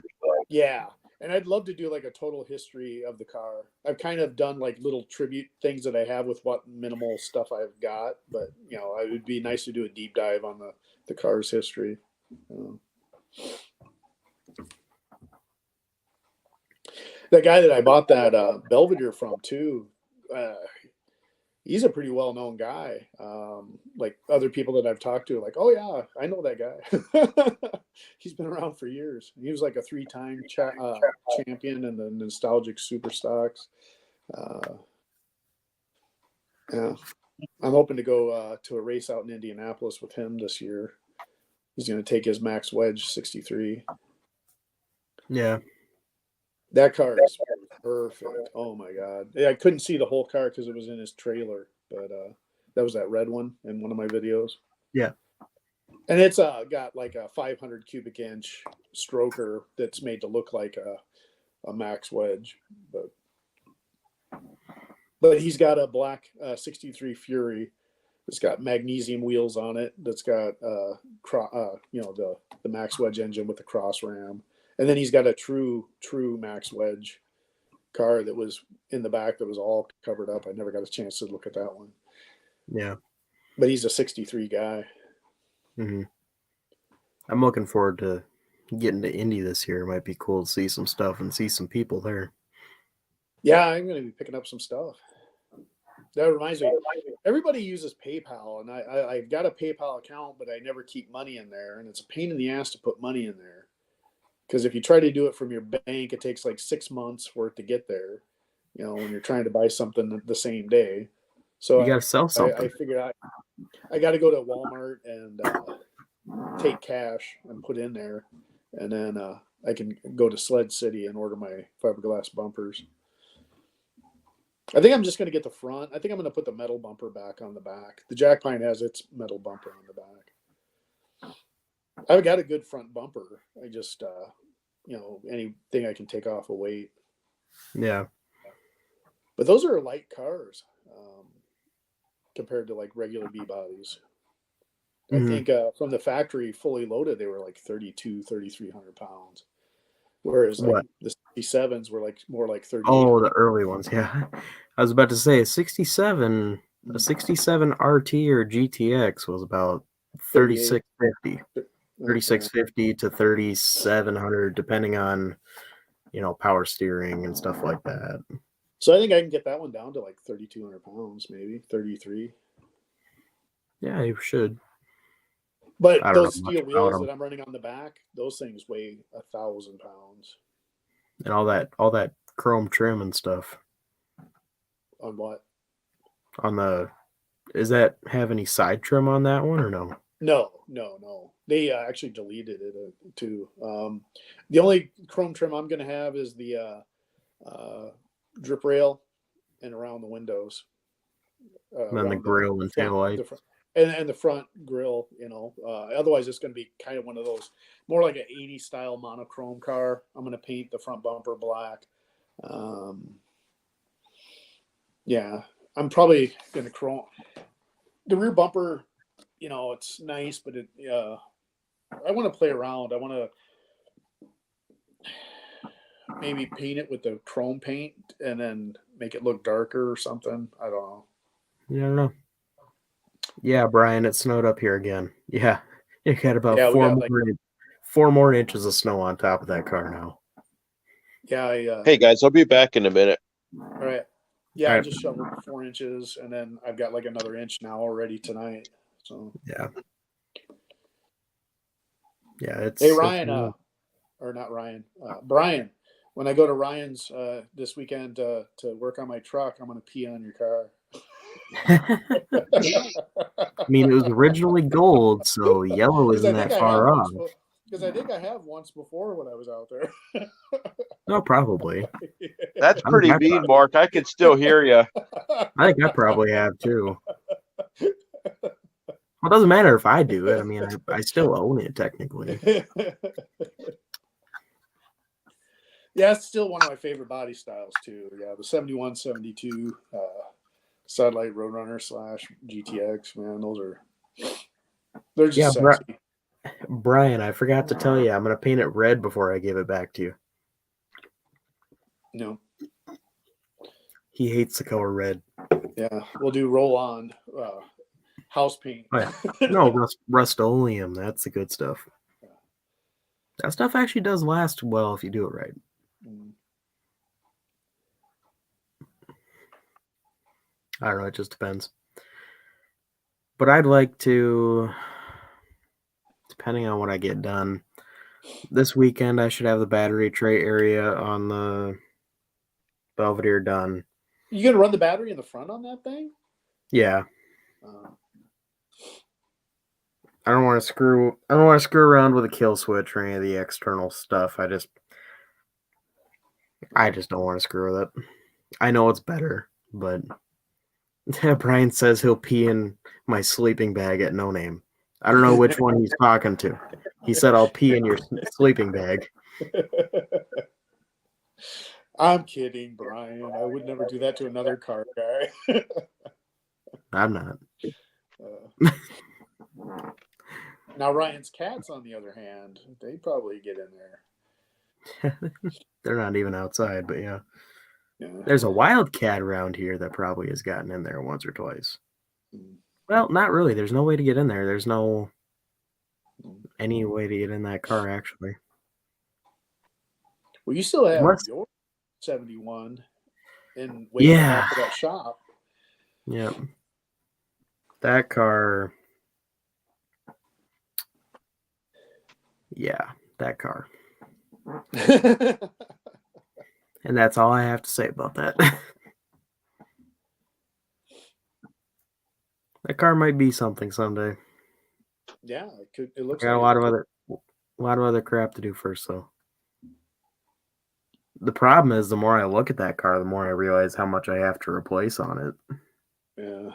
Yeah, and I'd love to do like a total history of the car. I've kind of done like little tribute things that I have with what minimal stuff I've got, but you know, it would be nice to do a deep dive on the car's history. The guy that I bought that Belvedere from too, he's a pretty well-known guy. Like other people that I've talked to, like, oh yeah, I know that guy. He's been around for years. He was like a 3-time champion in the nostalgic super stocks. Yeah. I'm hoping to go to a race out in Indianapolis with him this year. He's going to take his Max Wedge 63. Yeah. That car is perfect. Oh my god! Yeah, I couldn't see the whole car because it was in his trailer, but that was that red one in one of my videos. Yeah. And it's got like a 500 cubic inch stroker that's made to look like a Max Wedge, but he's got a black 63 Fury that's got magnesium wheels on it. That's got the Max Wedge engine with the cross ram, and then he's got a true Max Wedge car that was in the back that was all covered up. I never got a chance to look at that one. Yeah. But he's a 63 guy. Mm-hmm. I'm looking forward to getting to Indy this year. It might be cool to see some stuff and see some people there. Yeah, I'm going to be picking up some stuff. That reminds me, everybody uses PayPal, and I've got a PayPal account, but I never keep money in there, and it's a pain in the ass to put money in there. Because if you try to do it from your bank, it takes like 6 months for it to get there, when you're trying to buy something the same day. So you got to sell something. I figured I got to go to Walmart and take cash and put in there. And then I can go to Sled City and order my fiberglass bumpers. I think I'm just going to get the front. I think I'm going to put the metal bumper back on the back. The Jack Pine has its metal bumper on the back. I've got a good front bumper. I just, anything I can take off a weight. Yeah. But those are light cars compared to like regular B bodies. I think from the factory fully loaded, they were like 3,300 pounds. Whereas like the 67s were like more like 30. Oh, the early ones. Yeah. I was about to say a 67 RT or GTX was about 3650. 3650 to 3700, depending on, power steering and stuff like that. So I think I can get that one down to like 3,200 pounds, maybe 33. Yeah, you should. But those steel wheels that I'm running on the back, those things weigh 1,000 pounds. And all that chrome trim and stuff. On what? Does that have any side trim on that one or no? No. They actually deleted it too. The only chrome trim I'm going to have is the drip rail and around the windows. And then the grill and tail light. And the front grill, otherwise it's going to be kind of one of those more like an 80s style monochrome car. I'm going to paint the front bumper black. Yeah, I'm probably going to chrome the rear bumper. It's nice, but I want to play around. I want to maybe paint it with the chrome paint and then make it look darker or something. I don't know. Yeah, I don't know. Yeah, Brian, it snowed up here again. Yeah, it had about 4 more inches of snow on top of that car now. Yeah. Hey guys, I'll be back in a minute. All right. Yeah, I just shoveled 4 inches, and then I've got like another inch now already tonight. So yeah, it's. Hey Ryan, or not Ryan, Brian. When I go to Ryan's this weekend to work on my truck, I'm going to pee on your car. I mean, it was originally gold, so yellow isn't that far off. Because I think I have once before when I was out there. No, probably. That's pretty mean, Mark. I can still hear you. I think I probably have too. Well, it doesn't matter if I do it. I mean, I still own it technically. Yeah, it's still one of my favorite body styles too. Yeah, the 71, 72 Satellite Roadrunner / GTX, man, they're just sexy. Brian, I forgot to tell you, I'm going to paint it red before I give it back to you. No. He hates the color red. Yeah, we'll do roll-on house paint. Oh, yeah. No, Rust-Oleum, that's the good stuff. Yeah. That stuff actually does last well if you do it right. I don't know, it just depends. But I'd like to, depending on what I get done, this weekend I should have the battery tray area on the Belvedere done. You gonna run the battery in the front on that thing? Yeah. I don't want to screw around with a kill switch or any of the external stuff. I just don't want to screw with it. I know it's better, but Brian says he'll pee in my sleeping bag at No Name. I don't know which one he's talking to. He said I'll pee in your sleeping bag. I'm kidding, Brian. I would never do that to another car guy. I'm not. Now Ryan's cats, on the other hand, they probably get in there. They're not even outside, but yeah. Yeah. There's a wildcat around here that probably has gotten in there once or twice. Well, not really. There's no way to get in there. There's no any way to get in that car, actually. Well, you still have your 71 and waiting out for that shop. Yeah. That car. Yeah, that car. And that's all I have to say about that. That car might be something someday. Yeah, it could. It looks. I got a lot of other crap to do first, though. The problem is, the more I look at that car, the more I realize how much I have to replace on it. Yeah.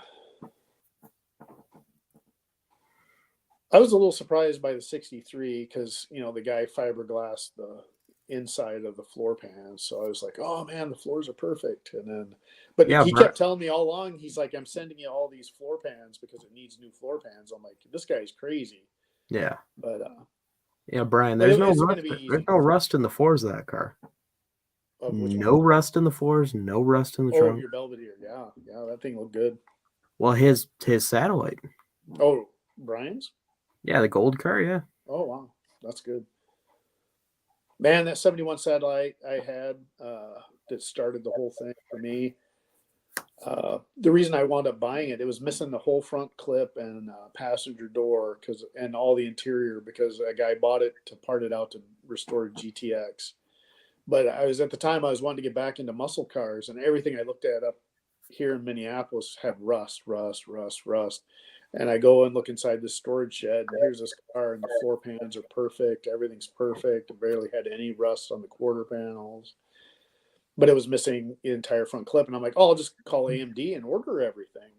I was a little surprised by the 63 because, the guy fiberglassed the inside of the floor pans. So I was like, oh man, the floors are perfect. And then, but he kept telling me all along, he's like, I'm sending you all these floor pans because it needs new floor pans. I'm like, this guy's crazy. Yeah. But, yeah, Brian, there's no rust in the floors of that car. No rust in the floors, no rust in the trunk. Oh, your Belvedere. Yeah. Yeah. That thing looked good. Well, his satellite. Oh, Brian's? Yeah, the gold car, yeah. Oh, wow. That's good. Man, that 71 satellite I had that started the whole thing for me. The reason I wound up buying it, it was missing the whole front clip and passenger door and all the interior because a guy bought it to part it out to restore GTX. But at the time I was wanting to get back into muscle cars, and everything I looked at up here in Minneapolis had rust. And I go and look inside the storage shed, and here's this car, and the floor pans are perfect. Everything's perfect. It barely had any rust on the quarter panels, but it was missing the entire front clip. And I'm like, oh, I'll just call AMD and order everything.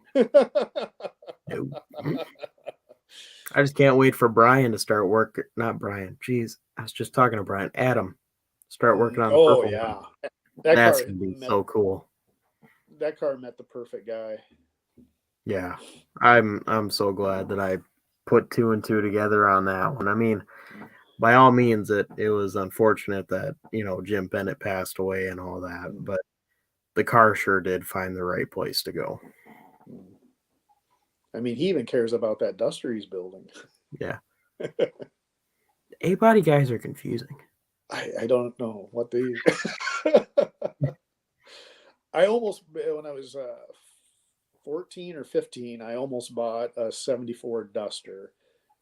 I just can't wait for Brian to start work. Not Brian. Jeez, I was just talking to Brian. Adam, start working on the purple. Oh yeah, that's gonna be so cool. That car met the perfect guy. Yeah, I'm so glad that I put 2 and 2 together on that one. I mean, by all means, it was unfortunate that Jim Bennett passed away and all that, but the car sure did find the right place to go. I mean, he even cares about that Duster he's building. Yeah. A-body guys are confusing. I don't know what they. I almost, when I was 14 or 15, I almost bought a 74 Duster.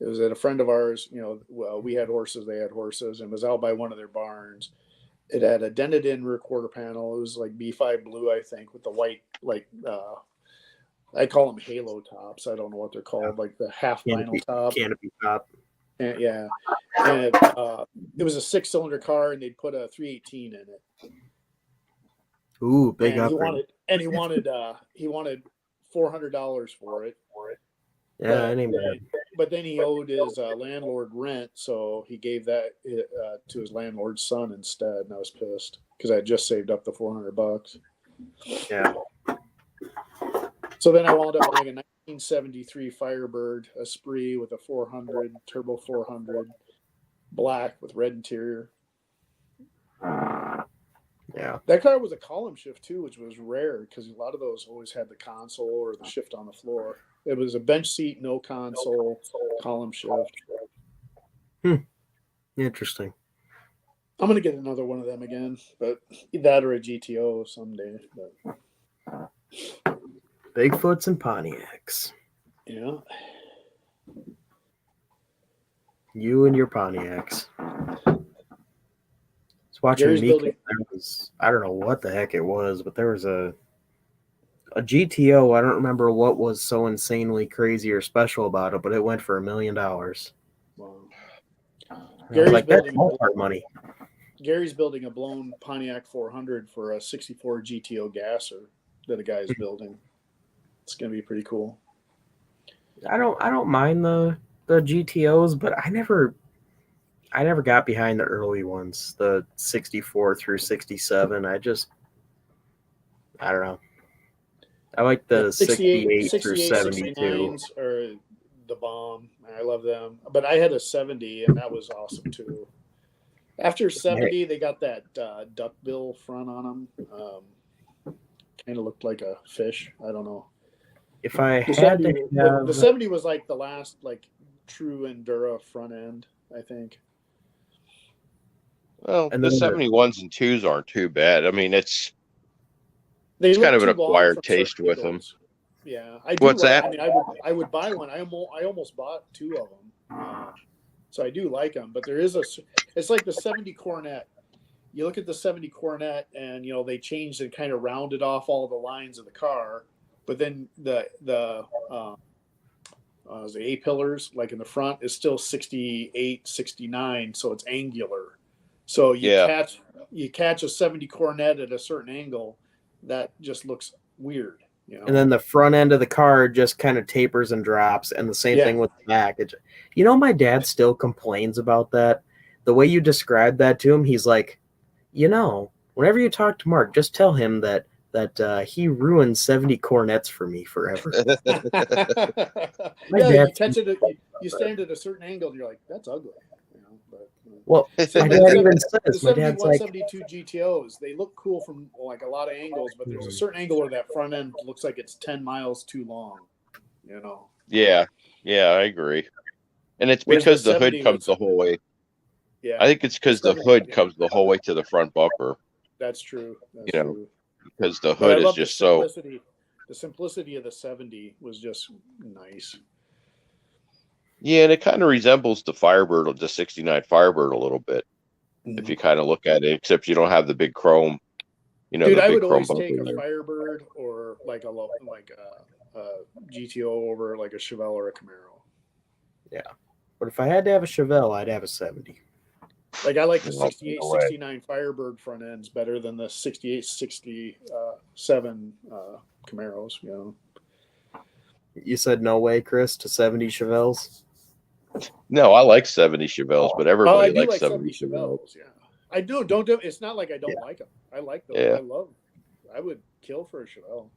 It was at a friend of ours, we had horses, they had horses, and it was out by one of their barns. It had a dented in rear quarter panel. It was like B5 blue, I think, with the white, I call them halo tops. I don't know what they're called, like the half vinyl top. Canopy top. And, yeah. And it was a 6-cylinder car, and they'd put a 318 in it. Ooh, big and upgrade. He wanted $400 for it. Yeah, anyway. But then he owed his landlord rent, so he gave that to his landlord's son instead. And I was pissed because I had just saved up the $400. Yeah. So then I wound up buying a 1973 Firebird Esprit with a 400 turbo 400, black with red interior. Yeah. That car was a column shift too, which was rare because a lot of those always had the console or the shift on the floor. It was a bench seat, no console, column shift. Interesting. I'm going to get another one of them again, but that or a GTO someday. But Bigfoots and Pontiacs. Yeah. You and your Pontiacs. Watching Mika, I don't know what the heck it was, but there was a a GTO. I don't remember what was so insanely crazy or special about it, but it went for $1 million. Wow. Gary's like, that's building ballpark money. Gary's building a blown Pontiac 400 for a 64 GTO gasser that a guy is building. It's gonna be pretty cool. I don't mind the GTOs, but I never got behind the early ones, the 64 through 67. I don't know. I like the 68 through 72. 69s are the bomb. I love them. But I had a 70, and that was awesome too. After 70, they got that duckbill front on them. Kind of looked like a fish. I don't know. If I The had 70, to have... the 70 was like the last like true Endura front end, I think. Well, And the then 71s and 2s aren't too bad. I mean, it's They kind look of an too long acquired from taste certain with them. angles. Yeah, I do. What's like, that? I mean, I would buy one. I almost bought 2 of them, so I do like them. But there is it's like the 70 Coronet. You look at the 70 Coronet, and you know they changed and kind of rounded off all the lines of the car, but then the A pillars, like in the front, is still 68, 69, so it's angular. So you catch a 70 Coronet at a certain angle, that just looks weird. You know? And then the front end of the car just kind of tapers and drops, and the same thing with the back. My dad still complains about that. The way you described that to him, he's like, whenever you talk to Mark, just tell him that he ruined 70 Coronets for me forever. You catch it. You stand at a certain angle, and you're like, "That's ugly," you know. But well, my dad even says, the my dad's 71, like, 72 GTOs, they look cool from like a lot of angles, but there's a certain angle where that front end looks like it's 10 miles too long. You know. Yeah, I agree. And it's Whereas because the the hood 70 comes was- the whole way. Yeah, I think it's because the hood comes the whole way to the front bumper. that's true. That's You know, true. because the But I hood is love just the so. simplicity. The simplicity of the 70 was just nice. Yeah, and it kind of resembles the Firebird, the 69 Firebird a little bit. If you kind of look at it, except you don't have the big chrome. Dude, the I big would chrome always take a there. Firebird or like a GTO over like a Chevelle or a Camaro. yeah. But if I had to have a Chevelle, I'd have a 70. Like I like the No, 68, no way. 69 Firebird front ends better than the 68, 67 Camaros. You know. You said no way, Chris, to 70 Chevelles? No, I like 70 Chevelles, but I everybody do likes like 70 70 Chevelles. Chevelles. Yeah, I do. Don't do. It's not like I don't like them. I like them. Yeah. I would kill for a Chevelle.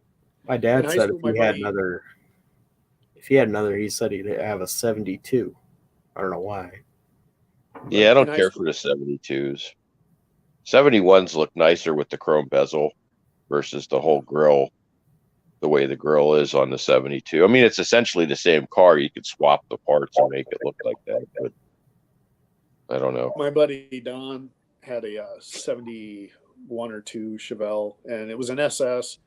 My dad In high said school, if he had another, he said he'd have a 72. I don't know why. Yeah, I don't high care school- for the 72s. 71s look nicer with the chrome bezel versus the whole grill, the way the grill is on the 72. I mean, it's essentially the same car. You could swap the parts and make it look like that, but I don't know. My buddy Don had a 71 or 2 Chevelle, and it was an SS,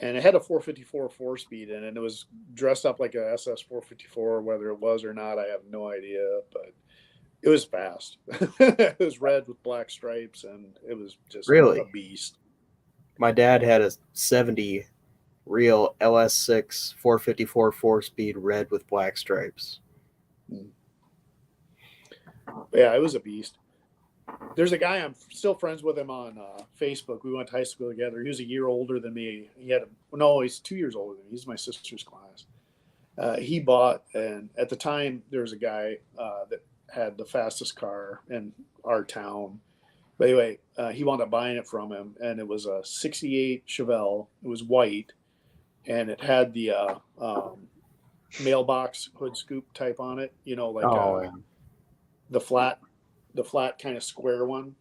and it had a 454 4-speed in it, and it was dressed up like a SS 454. Whether it was or not, I have no idea, but it was fast. It was red with black stripes, and it was just Really? a beast. My dad had a 70 real LS6 454 4-speed red with black stripes. Yeah, it was a beast. There's a guy, I'm still friends with him on Facebook. We went to high school together. He was a year older than me. He's 2 years older than me. He's my sister's class. He bought, and at the time, there was a guy that had the fastest car in our town. But anyway, he wound up buying it from him, and it was a 68 Chevelle. It was white, and it had the mailbox hood scoop type on it, the flat kind of square one.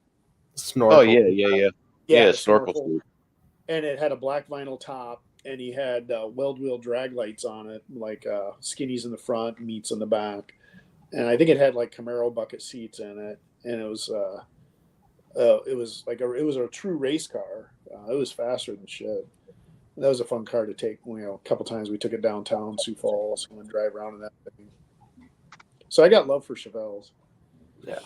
Snorkel. Oh, yeah, snorkel scoop. And it had a black vinyl top, and he had weld wheel drag lights on it, like skinnies in the front, meats in the back. And I think it had like Camaro bucket seats in it, and it was a true race car. It was faster than shit. That was a fun car to take. A couple times we took it downtown Sioux Falls and drive around in that thing. So I got love for Chevelles. Yeah.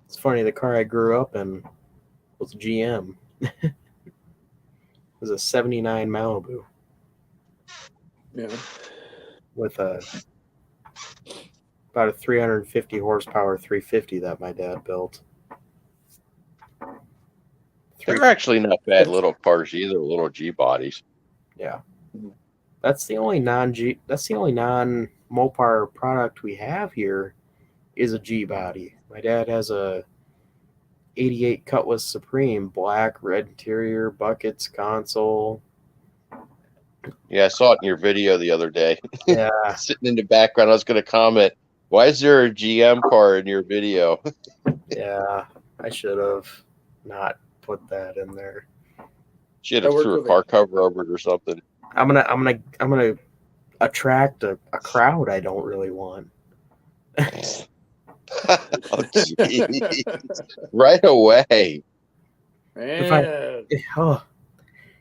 It's funny, the car I grew up in was GM. was a 79 Malibu Yeah. with about a 350 horsepower 350 that my dad built. They're actually not bad little cars either, little G bodies. Yeah. That's the only non-Mopar product we have here is a G body. My dad has a 88 Cutlass Supreme, black, red interior, buckets, console. Yeah, I saw it in your video the other day. Yeah. Sitting in the background, I was going to comment, why is there a GM car in your video? Yeah, I should have not put that in there. Should have threw a car cover over it or something. I'm gonna attract a crowd I don't really want. Oh, geez. Right away. Man.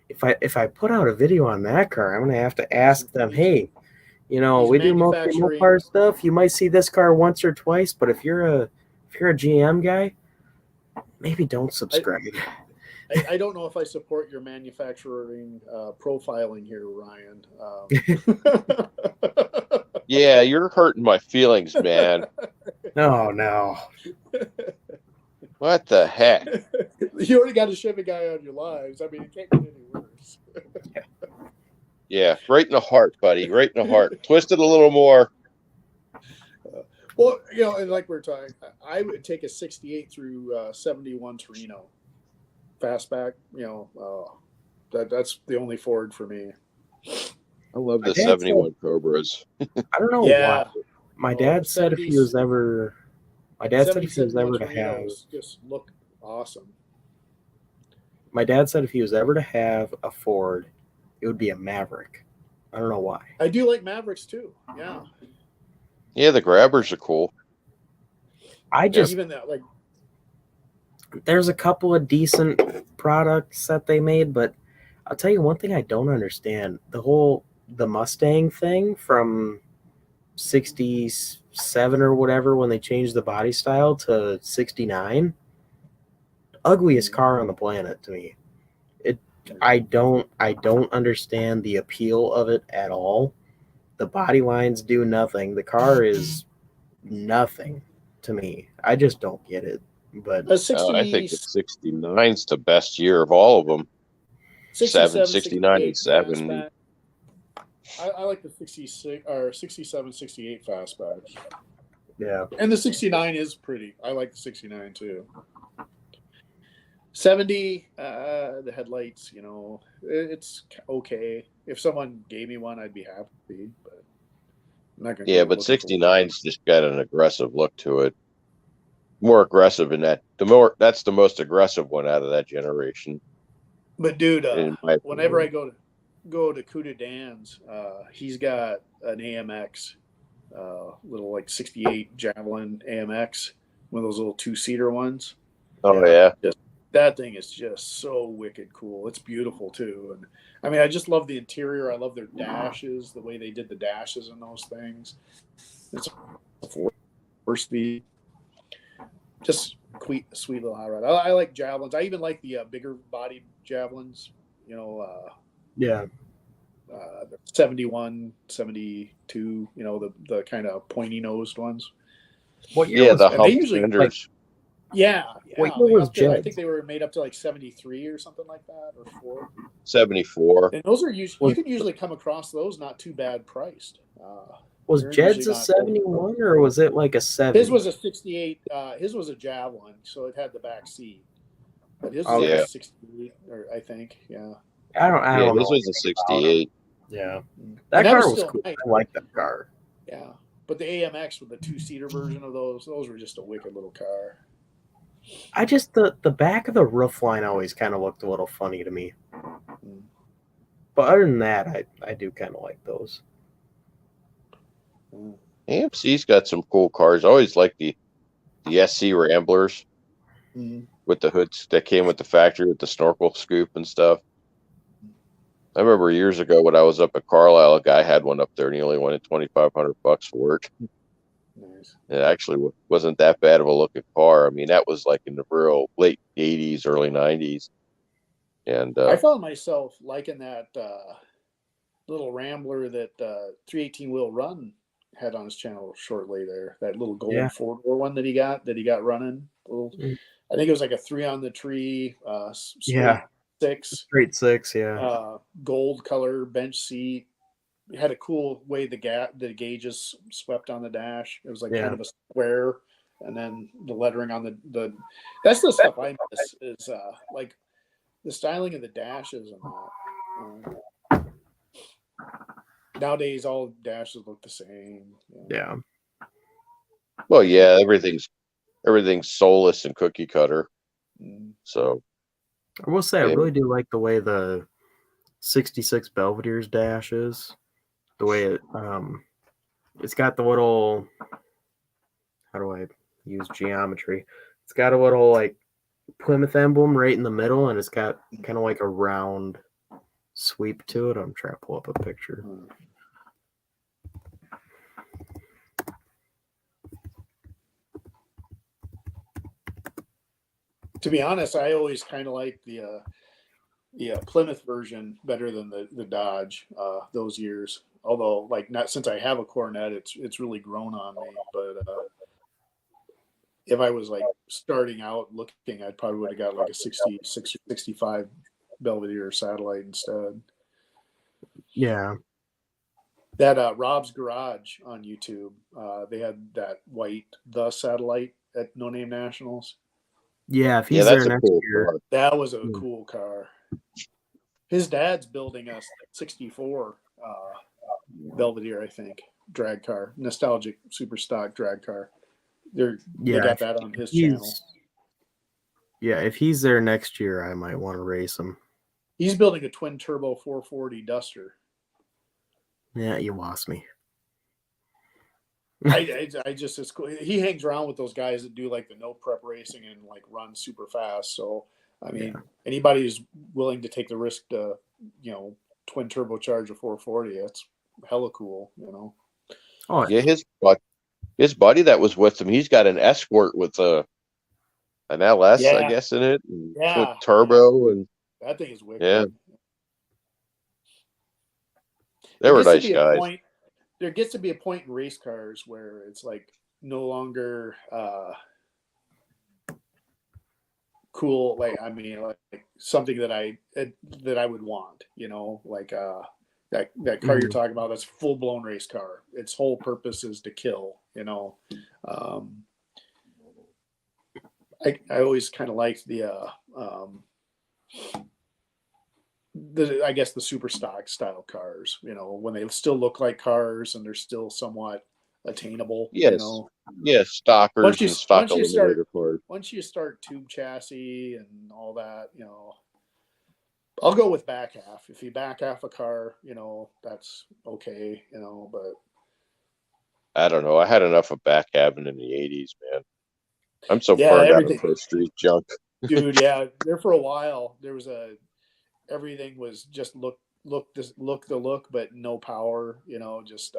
If I put out a video on that car, I'm gonna have to ask them, hey, you know, He's we do mostly Mopar stuff. You might see this car once or twice, but if you're a GM guy, maybe don't subscribe. I don't know if I support your manufacturing profiling here, Ryan. Yeah, you're hurting my feelings, man. No. What the heck? You already got a Chevy guy on your lives. I mean, it can't get any worse. Yeah, right in the heart, buddy. Right in the heart. Twist it a little more. Well, you know, and like we're talking, I would take a 68 through 71 Torino fastback. You know, that's the only Ford for me. I love the 71 Cobras. I don't know why. My dad said if he was ever, to have, just look awesome. My dad said if he was ever to have a Ford, it would be a Maverick. I don't know why. I do like Mavericks too. Yeah. Yeah, the grabbers are cool. Even that, like, there's a couple of decent products that they made, but I'll tell you one thing I don't understand: the Mustang thing from 67 or whatever, when they changed the body style to 69, ugliest car on the planet to me. I don't understand the appeal of it at all. The body lines do nothing. The car is nothing to me. I just don't get it. But I think the 69's the best year of all of them. 69, and 7. I like the 66 or 67, 68 fastbacks. Yeah. And the 69 is pretty. I like the 69 too. 70, the headlights, you know, it's okay. If someone gave me one, I'd be happy, but I'm not gonna. Yeah, but 69's just got an aggressive look to it. More aggressive in that. That's the most aggressive one out of that generation. But dude, whenever I go to Cuda Dan's, he's got an AMX, little like 68 Javelin AMX, one of those little 2-seater ones. Oh yeah. That thing is just so wicked cool. It's beautiful too. And I mean, I just love the interior. I love their dashes, the way they did the dashes and those things. It's a 4-speed. Just sweet little hot rod. I like Javelins. I even like the bigger bodied Javelins, you know. Yeah. 71, 72, you know, the kind of pointy nosed ones. What year the hump fenders. Yeah. What year was I think they were made up to like 73 or something like that, or 4. 74. And those are usually, you can usually come across those not too bad priced. Was Jed's a 71 or was it like a 70? His was a 68. His was a Javelin, so it had the back seat. But his was like a 68, or I think, yeah. I don't know. This was a 68. Yeah. That car was cool. Nice. I like that car. Yeah. But the AMX with the 2-seater version of those were just a wicked little car. I just, the back of the roof line always kind of looked a little funny to me. But other than that, I do kind of like those. AMC's got some cool cars. I always like the SC Ramblers with the hoods that came with the factory with the snorkel scoop and stuff. I remember years ago when I was up at Carlisle, a guy had one up there and he only wanted $2,500 for it. Nice. It actually wasn't that bad of a looking car. I mean, that was like in the real late 80s, early 90s. And I found myself liking that little Rambler that 318 Wheel Run had on his channel shortly there. That little gold Yeah. 4-door one that he got running. Mm. I think it was like a 3 on the tree, straight Yeah. 6, Straight 6, yeah. gold color bench seat. It had a cool way the gauges swept on the dash. It was like kind of a square, and then the lettering on the that's the stuff I miss is like the styling of the dashes and that. Nowadays, all dashes look the same. Yeah. well, yeah, everything's soulless and cookie cutter. So I will say, I Yeah. really do like the way the 66 Belvedere's dash is. The way it's got the little, how do I use geometry? It's got a little like Plymouth emblem right in the middle, and it's got kind of like a round sweep to it. I'm trying to pull up a picture. To be honest, I always kind of like the Plymouth version better than the Dodge those years. Although, like, not since I have a Coronet, it's really grown on me. But if I was like starting out looking, I probably would have got like a 66 or 65 Belvedere Satellite instead. Yeah. That Rob's Garage on YouTube, they had that white The Satellite at No Name Nationals. Yeah, if yeah, he's that's there a next cool year. car. That was a cool car. His dad's building a 64 Belvedere, I think, drag car, nostalgic super stock drag car. They got that on his channel. Yeah, if he's there next year, I might want to race him. He's building a twin turbo 440 Duster. Yeah, you lost me. I just, it's cool. He hangs around with those guys that do like the no prep racing and like run super fast. So I mean, anybody who's willing to take the risk to, twin turbocharge a 440, that's hella cool, Oh Yeah, his buddy that was with him, he's got an Escort with an LS, I guess, in it, and with turbo, and that thing is wicked. Yeah. They were nice guys. There gets to be a point in race cars where it's like no longer cool. Like, I mean, like something that I would want, like that car you're talking about. That's a full blown race car. Its whole purpose is to kill. I always kind of liked I guess the super stock style cars, when they still look like cars and they're still somewhat attainable. Yes. Yeah, stockers and stock eliminator cars. Once you start tube chassis and all that, I'll go with back half. If you back half a car, that's okay, but I don't know. I had enough of back having in the 80s, man. I'm so burned out of Pro Street junk. Dude, yeah. There for a while, there was everything was just look, but no power, just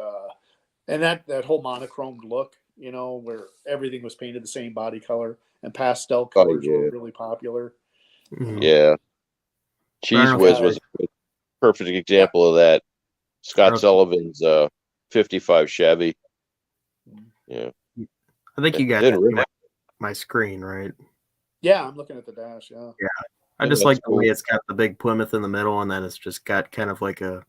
and that whole monochromed look, where everything was painted the same body color and pastel colors were really popular. Yeah. Cheese Whiz was a perfect example of that. Scott Sullivan's 55 Chevy. Yeah. I think you got my screen, right? Yeah, I'm looking at the dash. Yeah. I just like the way it's got the big Plymouth in the middle, and then it's just got kind of like a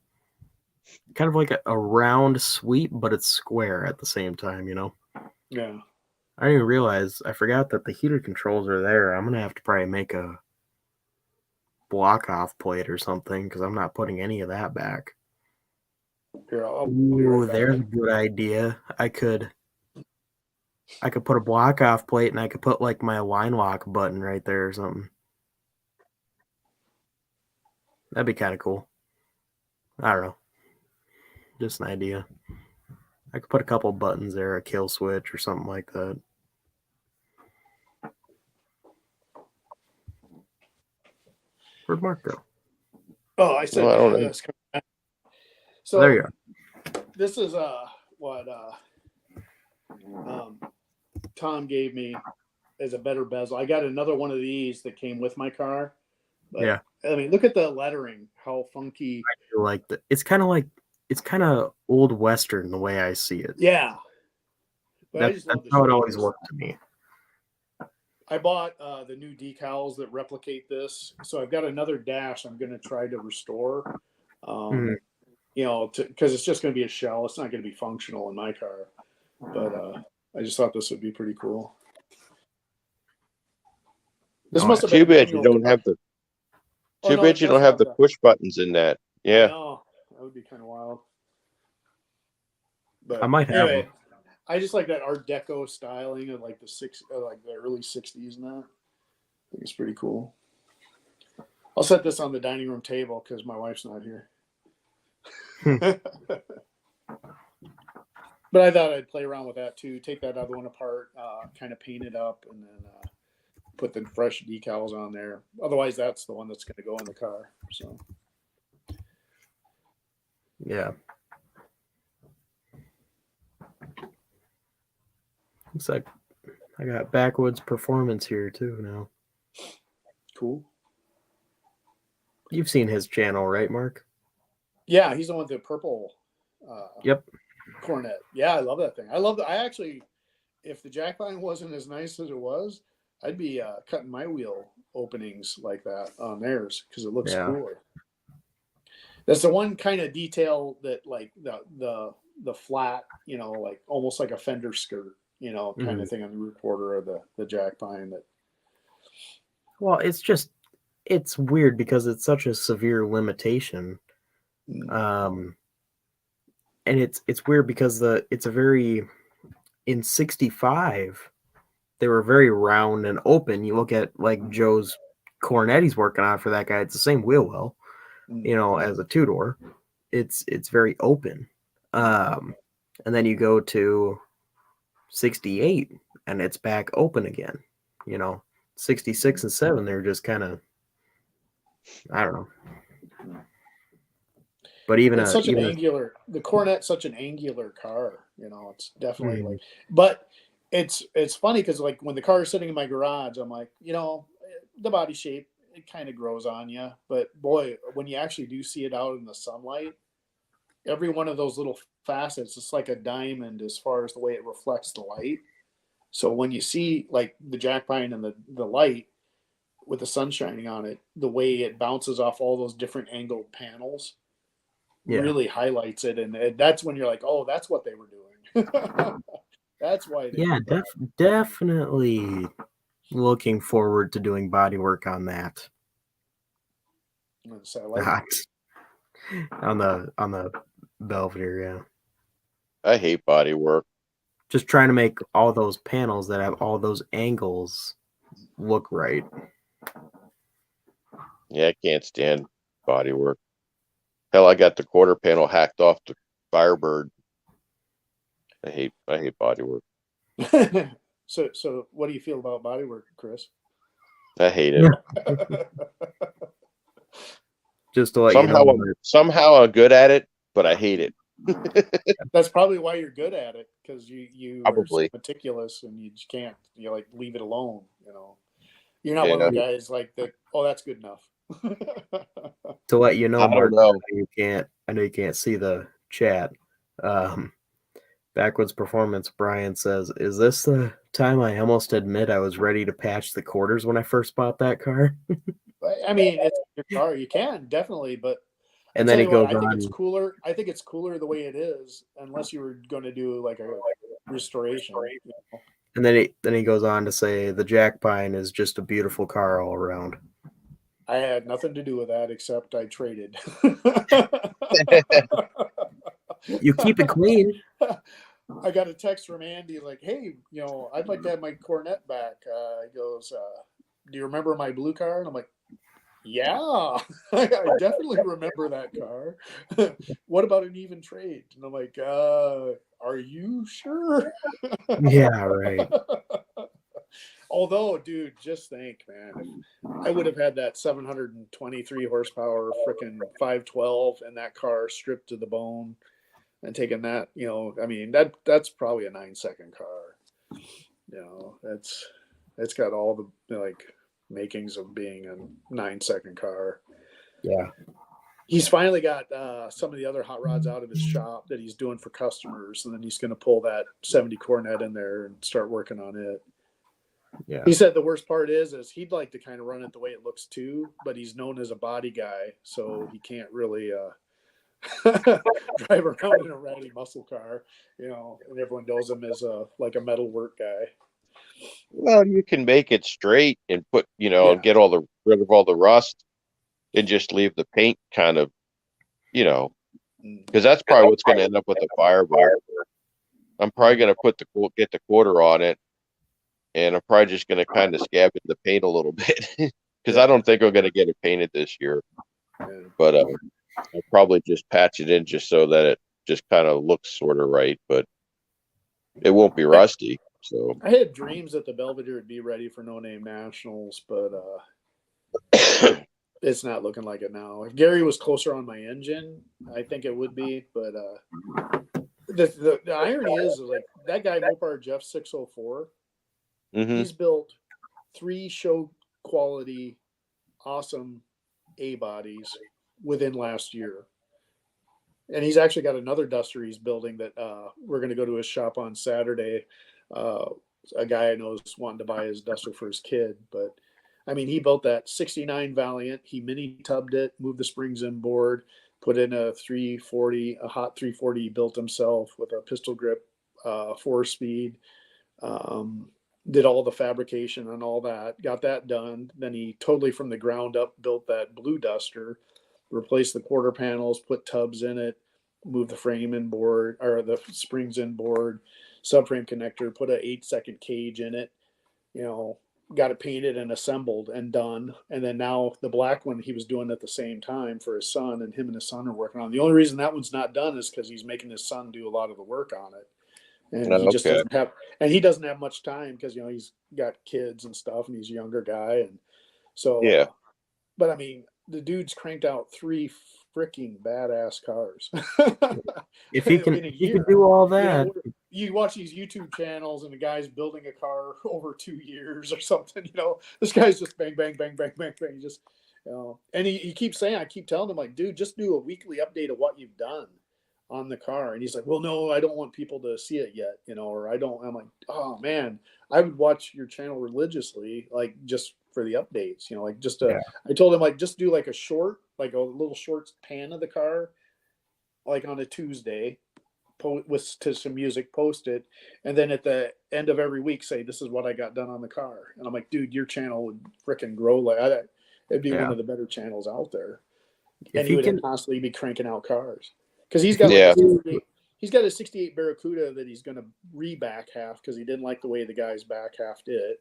round sweep, but it's square at the same time, Yeah. I didn't even realize. I forgot that the heater controls are there. I'm gonna have to probably make a block off plate or something because I'm not putting any of that back. Here, Ooh, there's a good idea. I could put a block off plate and I could put like my line lock button right there or something. That'd be kind of cool. I don't know. Just an idea. I could put a couple buttons there, a kill switch or something like that. Where'd Mark go? Oh, I said, I don't know. So there you are. This is what Tom gave me as a better bezel. I got another one of these that came with my car But, Yeah. I mean, look at the lettering, how funky. Like it's kind of old Western the way I see it. Yeah. But I That's just love the how it shape. always looked to me. I bought the new decals that replicate this. So I've got another dash I'm going to try to restore. Mhm. You know, because it's just going to be a shell. It's not going to be functional in my car. But I just thought this would be pretty cool. This Oh, must have been Too a bad you manual don't car. have the. Oh, Too no, bad it you does don't have have the that. push buttons in that. I Yeah. know. That would be kind of wild. But I might have anyway, them. I just like that Art Deco styling of like like the early '60s and that. I think it's pretty cool. I'll set this on the dining room table because my wife's not here. But I thought I'd play around with that too. Take that other one apart, kind of paint it up, and then put the fresh decals on there. Otherwise, that's the one that's going to go in the car. So Yeah. Looks like I got Backwoods Performance here too now. cool. You've seen his channel, right, Mark? Yeah, he's the one with the purple. Yep. Cornet. Yeah, I love that thing. I love that. I actually, if the jack vine wasn't as nice as it was, I'd be cutting my wheel openings like that on theirs because it looks cooler. That's the one kind of detail that like the flat, you know, like almost like a fender skirt, you know, kind of thing on the root quarter of the jack pine. That. Well, it's weird because it's such a severe limitation. And it's weird because it's a very in 65 they were very round and open. You look at like Joe's Cornet he's working on for that guy, it's the same wheel well, you know, as a two-door. It's very open. And then you go to 68 and it's back open again. You know, 66 and 7 they're just kind of, I don't know. But even it's such an angular. The Cornet's such an angular car. You know, it's definitely like. But it's funny because like when the car is sitting in my garage, I'm like, you know, the body shape it kind of grows on you. But boy, when you actually do see it out in the sunlight, every one of those little facets, it's like a diamond as far as the way it reflects the light. So when you see like the jack pine and the light with the sun shining on it, the way it bounces off all those different angled panels really highlights it, and that's when you're like, oh, that's what they were doing. That's why they definitely looking forward to doing body work on that. So I like on the Belvedere, yeah. I hate body work. Just trying to make all those panels that have all those angles look right. Yeah, I can't stand body work. Hell, I got the quarter panel hacked off the Firebird. I hate body work. So what do you feel about body work, Chris? I hate it. Just to let you know, somehow I'm good at it, but I hate it. That's probably why you're good at it, because you are so Probably meticulous and you just can't, you like leave it alone. You know, you're not one of the guys like that. Oh, that's good enough. To let you know, I Mark, don't know. I know you can't see the chat. Backwoods Performance, Brian says, "Is this the time I almost admit I was ready to patch the quarters when I first bought that car?" I mean, it's your car. You can definitely, but and then he goes I think on. it's cooler. I think it's cooler the way it is, unless you were going to do like a restoration. You know? And then he goes on to say the Jack Pine is just a beautiful car all around. I had nothing to do with that except I traded. You keep it clean. I got a text from Andy like, "Hey, you know, I'd like to have my Cornet back." He goes, "Do you remember my blue car?" And I'm like, "Yeah, I definitely remember that car. What about an even trade?" And I'm like, "Are you sure?" Yeah, right. Although, dude, just think, man, if I would have had that 723 horsepower freaking 512 and that car stripped to the bone and taken that, you know, I mean, that's probably a 9-second car. You know, it's got all the like makings of being a 9-second car. Yeah. He's finally got some of the other hot rods out of his shop that he's doing for customers, and then he's going to pull that 70 Cornet in there and start working on it. Yeah. He said the worst part is he'd like to kind of run it the way it looks too, but he's known as a body guy, so he can't really drive around in a ratty muscle car, and everyone knows him as a metal work guy. Well, you can make it straight and put, Yeah. and get rid of all the rust and just leave the paint kind of, because that's probably what's going to end up with the Firebolt. I'm probably going to get the quarter on it, and I'm probably just going to kind of scab in the paint a little bit because I don't think I'm going to get it painted this year. Yeah. But I'll probably just patch it in just so that it just kind of looks sort of right, but it won't be rusty. So I had dreams that the Belvedere would be ready for No Name Nationals, but it's not looking like it now. If Gary was closer on my engine, I think it would be. But the irony is like that guy Mopar Jeff 604. He's built 3 show quality, awesome A bodies within last year. And he's actually got another Duster he's building that we're going to go to his shop on Saturday. A guy I know is wanting to buy his Duster for his kid. But, I mean, he built that 69 Valiant. He mini-tubbed it, moved the springs inboard, put in a 340, a hot 340 he built himself with a pistol grip 4-speed. Did all the fabrication and all that, got that done. Then he totally from the ground up built that blue Duster, replaced the quarter panels, put tubs in it, moved the frame inboard or the springs inboard, subframe connector, put an 8-second cage in it, got it painted and assembled and done. And then now the black one he was doing at the same time for his son, and him and his son are working on. The only reason that one's not done is because he's making his son do a lot of the work on it. And he just doesn't have much time because he's got kids and stuff, and he's a younger guy, and so Yeah. But I mean, the dude's cranked out 3 freaking badass cars. If he can do all that, you watch these YouTube channels, and the guy's building a car over 2 years or something. This guy's just bang, bang, bang, bang, bang, bang. He just, and he keeps saying, I keep telling him like, dude, just do a weekly update of what you've done on the car. And he's like, well, no, I don't want people to see it yet, or I'm like, oh man, I would watch your channel religiously, like just for the updates, like just I told him like, just do like a short, like a little short pan of the car, like on a Tuesday, to some music, post it. And then at the end of every week, say, this is what I got done on the car. And I'm like, dude, your channel would freaking grow. Like it'd be one of the better channels out there. And he would constantly be cranking out cars. Because he's got he's got a 68 Barracuda that he's going to re-back half because he didn't like the way the guy's back half did.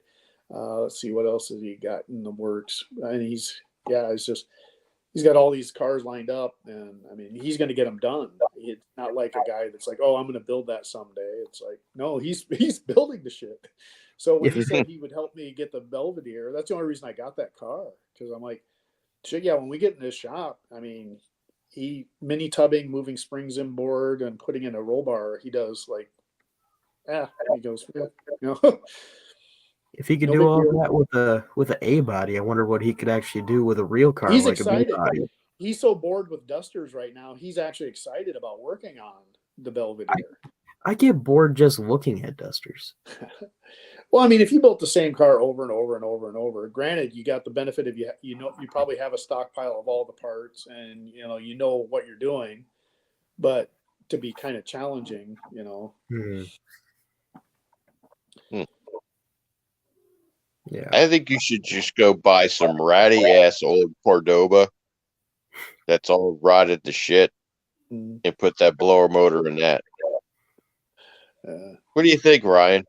Let's see, what else has he got in the works? And he's got all these cars lined up, and I mean, he's going to get them done. It's not like a guy that's like, oh, I'm going to build that someday. It's like, no, he's building the shit. So when he said he would help me get the Belvedere, that's the only reason I got that car, because I'm like, shit, yeah, when we get in this shop, I mean, he mini tubbing, moving springs inboard, and putting in a roll bar. He does like, he goes, If he could do all that with an A body, I wonder what he could actually do with a real car. He's like excited. A B body. He's so bored with Dusters right now. He's actually excited about working on the Belvedere. I get bored just looking at Dusters. Well, I mean, if you built the same car over and over and over and over, granted, you got the benefit of you probably have a stockpile of all the parts, and you know what you're doing, but to be kind of challenging, Yeah, I think you should just go buy some ratty ass old Cordoba that's all rotted to shit and put that blower motor in that. What do you think, Ryan?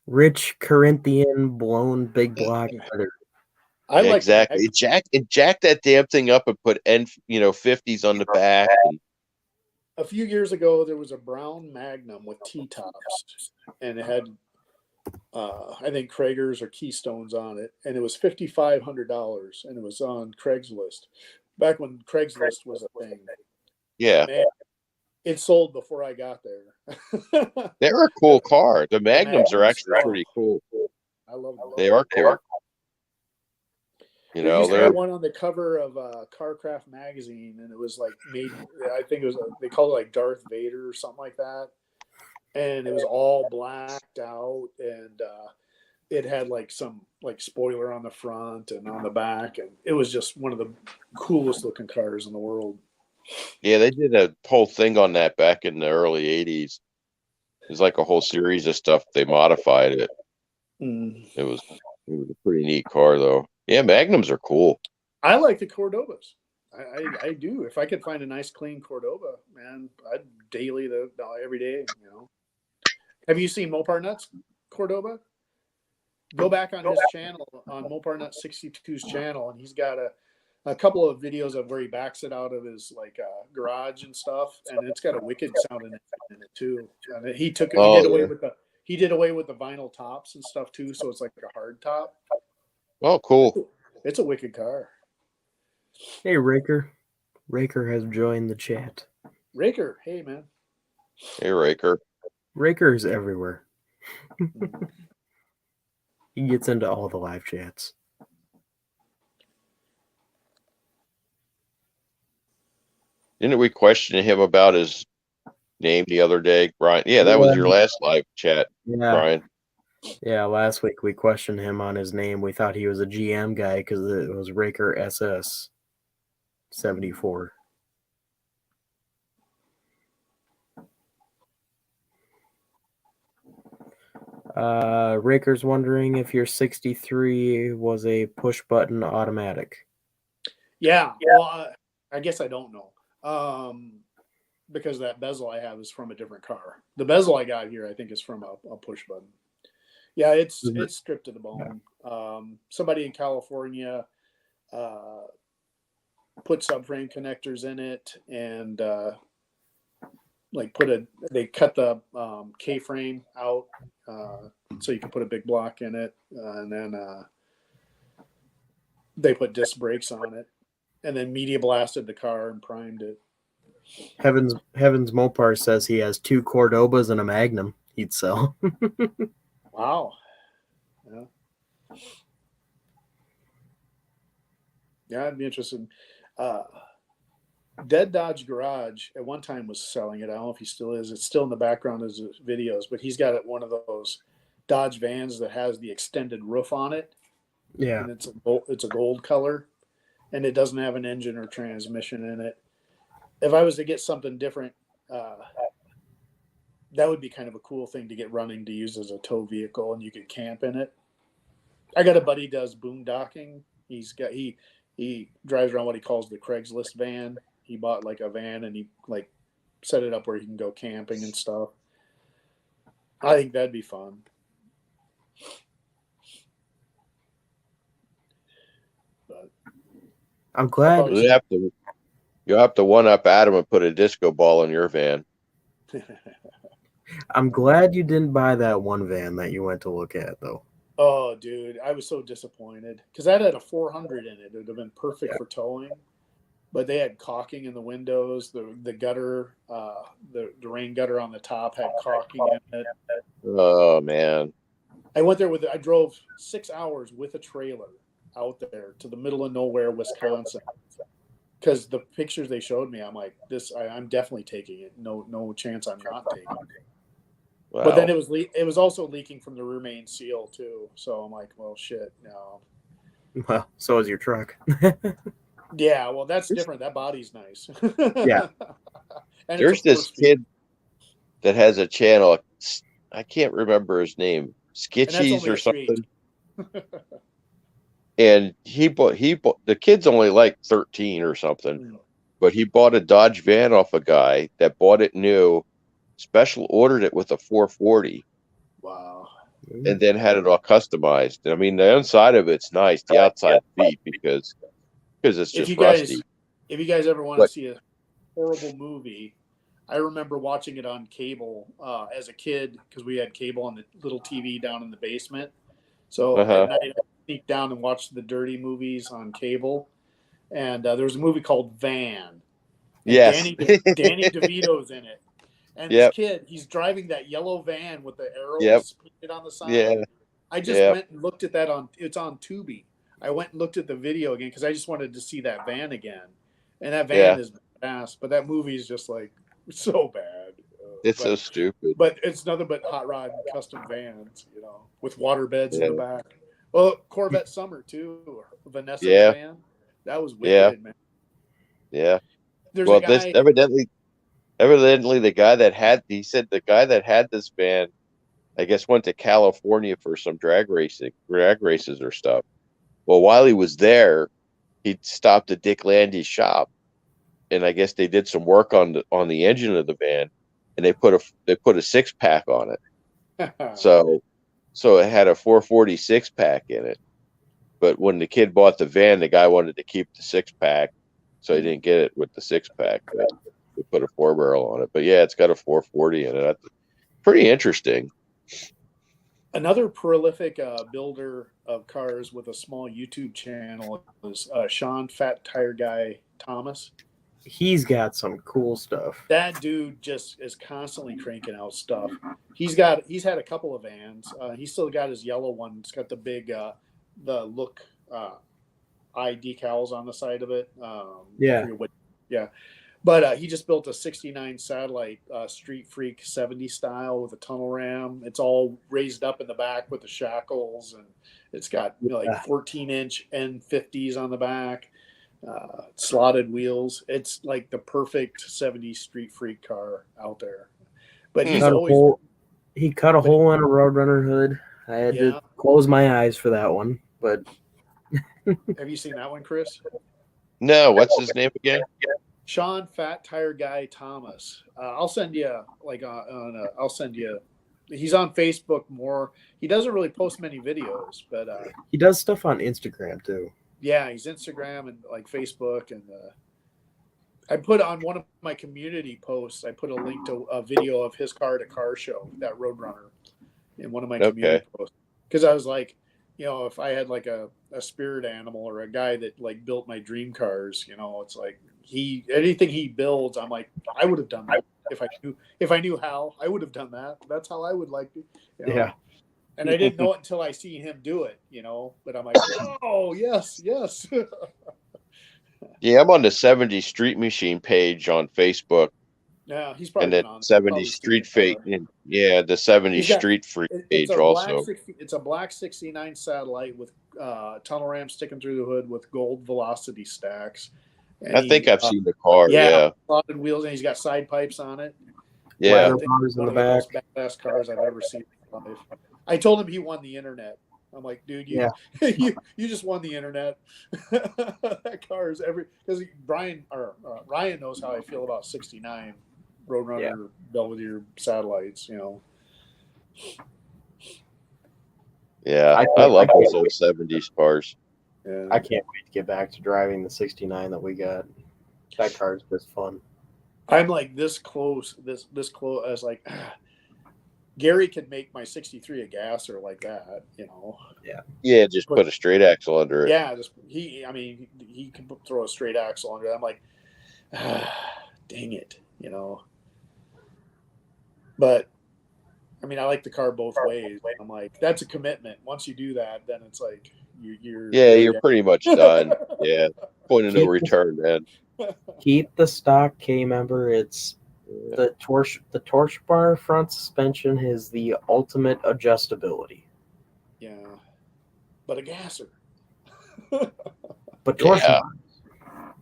Rich Corinthian blown big block. I like exactly. Jack that damn thing up and put 50s on the back. A few years ago, there was a brown Magnum with T-tops, and it had I think Kragers or Keystones on it, and it was $5,500, and it was on Craigslist back when Craigslist was a thing. Yeah, man, it sold before I got there. They're a cool car. The Magnums are actually pretty cool. I love them. They are cool. You They know, used to they're have one on the cover of Carcraft magazine, and it was like made. I think it was they called it like Darth Vader or something like that, and it was all blacked out, and it had like some like spoiler on the front and on the back, and it was just one of the coolest looking cars in the world. yeah, they did a whole thing on that back in the early '80s. There's like a whole series of stuff. They modified it. Mm. It was a pretty neat car though. Yeah, Magnums are cool. I like the Cordobas. I do. If I could find a nice clean Cordoba, man, I'd daily every day. You know. Have you seen Mopar Nuts Cordoba? Go back on his channel on Mopar Nuts 62's channel, and he's got a couple of videos of where he backs it out of his like garage and stuff, and it's got a wicked sound in it too. And he Oh, did away with the vinyl tops and stuff too, so it's like a hard top. oh, cool. It's a wicked car. Hey, Raker. Raker has joined the chat. Raker, hey man. Hey, Raker. Raker is everywhere. He gets into all the live chats. Didn't we question him about his name the other day, Brian? Yeah, that was your last live chat, Yeah. Brian. Yeah, last week we questioned him on his name. We thought he was a GM guy because it was Raker SS 74. Raker's wondering if your 63 was a push button automatic. Yeah. Well, I guess I don't know. Because that bezel I have is from a different car. The bezel I got here, I think, is from a push button. Yeah, it's stripped to the bone. Somebody in California put subframe connectors in it, and they cut the K-frame out so you can put a big block in it, and then they put disc brakes on it, and then media blasted the car and primed it. Heavens Mopar says he has 2 Cordobas and a Magnum he'd sell. Wow. Yeah, I'd be interested. Dead Dodge Garage at one time was selling it. I don't know if he still is. It's still in the background of his videos, but he's got one of those Dodge vans that has the extended roof on it. Yeah. And it's a gold color, and it doesn't have an engine or transmission in it. If I was to get something different, that would be kind of a cool thing to get running to use as a tow vehicle, and you could camp in it. I got a buddy who does boondocking. He drives around what he calls the Craigslist van. He bought like a van and he like set it up where he can go camping and stuff. I think that'd be fun. But I'm glad. You'll have to one up Adam and put a disco ball in your van. I'm glad you didn't buy that one van that you went to look at, though. Oh, dude, I was so disappointed because that had a 400 in it. It would have been perfect for towing, but they had caulking in the windows. The gutter, the rain gutter on the top had caulking in it. Oh man! I drove 6 hours with a trailer out there to the middle of nowhere, Wisconsin, because the pictures they showed me, I'm like, I'm definitely taking it. No chance I'm not taking it. Wow. But then it was also leaking from the rear main seal too. So I'm like, well, shit, no. Well, so is your truck. Yeah, well, that's different. That body's nice. Yeah. And There's this kid that has a channel. I can't remember his name, Skitchies or something. And he bought the kid's only like 13 or something, but he bought a Dodge van off a guy that bought it new. Special ordered it with a 440. Wow. And then had it all customized. I mean, the inside of it's nice, the outside beat because it's just rusty. If you guys ever want to see a horrible movie, I remember watching it on cable as a kid because we had cable on the little TV down in the basement. So at night I sneak down and watch the dirty movies on cable. And there was a movie called Van. Yes. Danny DeVito's in it. And this kid, he's driving that yellow van with the arrows painted on the side. Yeah. I just went and looked at that it's on Tubi. I went and looked at the video again because I just wanted to see that van again, and that Yeah. van is badass. But that movie is just like so bad. It's so stupid. But it's nothing but hot rod custom vans, you know, with water beds in Yeah. the back. Well, Corvette Summer too, Vanessa's Yeah. van. That was Yeah. wicked, man. Yeah. There's Well, a guy. this evidently the guy that had this van, I guess, went to California for some drag races or stuff. Well, while he was there, he stopped at Dick Landy's shop, and I guess they did some work on the engine of the van, and they put a 6-pack on it. So it had a 440 6-pack in it. But when the kid bought the van, the guy wanted to keep the 6-pack, so he didn't get it with the 6-pack. They put a 4-barrel on it. But yeah, it's got a 440 in it. That's pretty interesting. Another prolific builder of cars with a small YouTube channel is Sean Fat Tire Guy Thomas. He's got some cool stuff. That dude just is constantly cranking out stuff. He's had a couple of vans. He's still got his yellow one. It's got the big the look eye decals on the side of it. Yeah. Yeah. But he just built a 69 Satellite Street Freak 70 style with a tunnel ram. It's all raised up in the back with the shackles, and it's got 14-inch N50s on the back, slotted wheels. It's like the perfect 70s Street Freak car out there. But he cut a hole in a Roadrunner hood. I had to close my eyes for that one. But have you seen that one, Chris? No. What's his name again? Sean Fat Tire Guy Thomas. I'll send you I'll send you. He's on Facebook more. He doesn't really post many videos, but he does stuff on Instagram too. Yeah, he's Instagram and like Facebook, and I put on one of my community posts. I put a link to a video of his car at a car show, that Roadrunner, in one of my community posts, because I was like, you know, if I had like a spirit animal or a guy that like built my dream cars, you know, it's like anything he builds, I'm like, I would have done that if I knew how. I would have done that. That's how I would like to. You know? Yeah. And I didn't know it until I see him do it, you know. But I'm like, oh yes. Yeah, I'm on the 70 Street Machine page on Facebook. Yeah, he's probably and then 70 Street Freak. Yeah, the 70 Street Freak page also. It's a black 69 Satellite with tunnel ram sticking through the hood with gold Velocity stacks. And I think I've seen the car. Yeah, slotted wheels, and he's got side pipes on it. Yeah, bars in the back. One of the most badass cars I've ever seen in my life. I told him he won the internet. I'm like, dude, you just won the internet. That car is because Ryan knows how I feel about 69 Roadrunner Belvedere satellites, you know. Yeah, I love those old 70s cars. Yeah. I can't wait to get back to driving the 69 that we got. That car's just fun. I'm like this close. This close. I was like, Gary could make my 63 a gasser like that, you know. Yeah, just put a straight axle under it. Yeah, he can throw a straight axle under it. I'm like, dang it, you know. But I mean, I like the car both ways. I'm like, that's a commitment. Once you do that, then it's like you're pretty much done. Yeah, point of no return, man. Keep the stock K member. It's the torch bar front suspension has the ultimate adjustability. Yeah, but a gasser. But torch bar.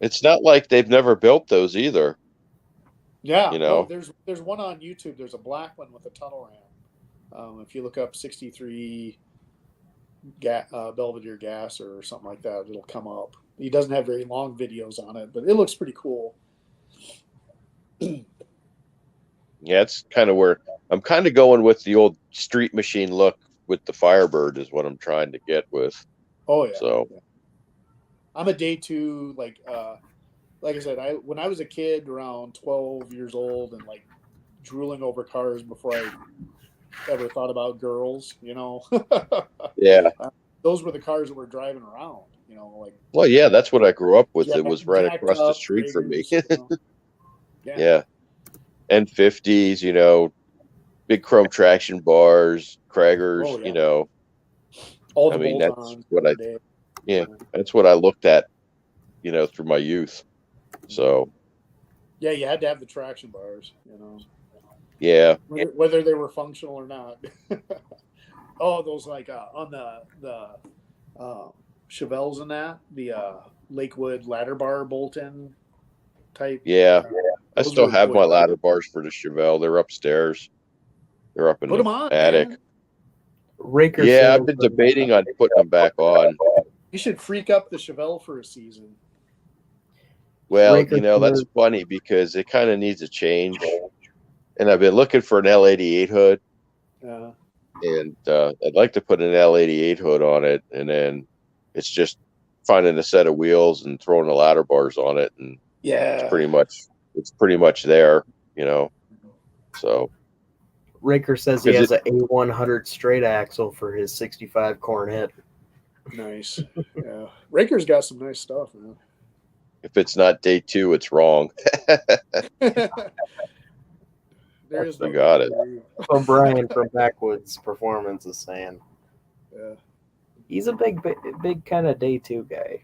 It's not like they've never built those either. Yeah, you know, there's one on YouTube. There's a black one with a tunnel ram. If you look up 63 Belvedere gasser or something like that, it'll come up. He doesn't have very long videos on it, but it looks pretty cool. Yeah, it's kind of where I'm kind of going with the old Street Machine look with the Firebird is what I'm trying to get with. Oh yeah. So I'm a day two, like I said, when I was a kid around 12 years old and like drooling over cars before I ever thought about girls, you know. Yeah. Those were the cars that were driving around, you know, like. Well, yeah, that's what I grew up with. It was right across the street from me. You know? Yeah. N50s, you know, big chrome traction bars, Kragers, you know. All the bolt-ons. that's what Yeah, that's what I looked at, through my youth. So Yeah, you had to have the traction bars, yeah, whether they were functional or not. Oh, those like on the Chevelles and that, the Lakewood ladder bar bolt-in type. yeah. I Those still were have my quick. ladder bars for the Chevelle. They're upstairs. They're up in Put the them on, attic. man. Raker Yeah, says, I've been debating on putting them back on. You should freak up the Chevelle for a season. Well, Raker that's says- funny because it kind of needs a change. And I've been looking for an L88 hood, and I'd like to put an L88 hood on it, and then it's just finding a set of wheels and throwing the ladder bars on it, and Yeah. it's pretty much there, So Raker says he 'Cause has a A100 straight axle for his 65 Cornet. Nice. Yeah. Raker's got some nice stuff, man. if it's not day 2, it's wrong. There is You got it. So Brian from Backwoods Performance is saying Yeah. he's a big kind of day 2 guy.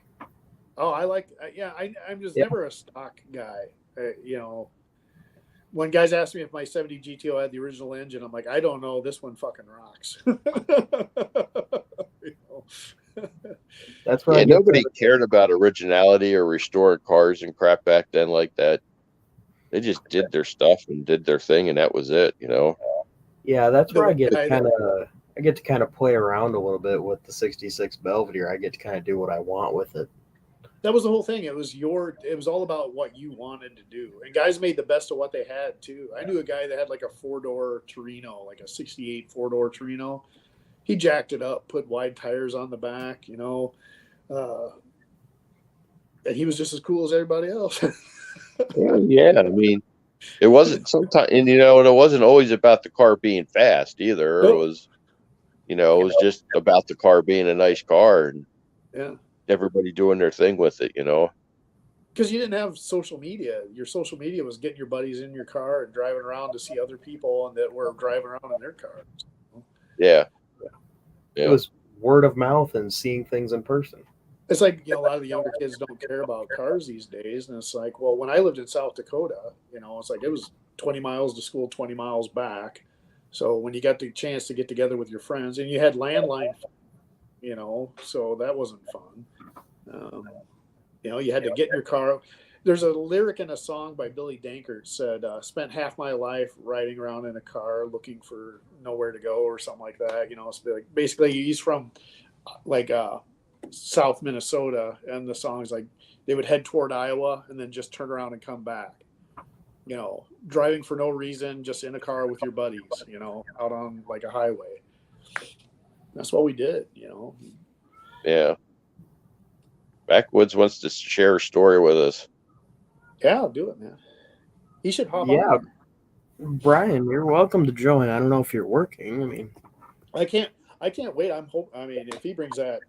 Oh, I like. Yeah, I'm just Yeah. never a stock guy. When guys ask me if my 70 GTO had the original engine, I'm like, I don't know. This one fucking rocks. That's what Yeah, I get nobody cared about originality or restoring cars and crap back then like that. They just did their stuff and did their thing, and that was it. Yeah, that's where I get guy to kind of play around a little bit with the 66 Belvedere. I get to kind of do what I want with it. That was the whole thing. It was all about what you wanted to do. And guys made the best of what they had too. I knew a guy that had like a 4-door Torino, like a 68 4-door Torino. He jacked it up, put wide tires on the back, and he was just as cool as everybody else. Yeah, I mean, it wasn't sometimes, and it wasn't always about the car being fast either. Nope. It was, it was just about the car being a nice car and Yeah. everybody doing their thing with it. Because you didn't have social media. Your social media was getting your buddies in your car and driving around to see other people and that were driving around in their cars. Yeah. It was word of mouth and seeing things in person. It's like, a lot of the younger kids don't care about cars these days. And it's like, well, when I lived in South Dakota, it's like it was 20 miles to school, 20 miles back. So when you got the chance to get together with your friends and you had landline, so that wasn't fun. You had to get in your car. There's a lyric in a song by Billy Dankert said, spent half my life riding around in a car looking for nowhere to go or something like that. It's like, basically he's from like South Minnesota, and the song's like they would head toward Iowa and then just turn around and come back. Driving for no reason, just in a car with your buddies, out on like a highway. That's what we did, Yeah. Backwoods wants to share a story with us. Yeah, I'll do it, man. He should hop Yeah. on. Brian, you're welcome to join. I don't know if you're working. I mean, I can't wait. If he brings that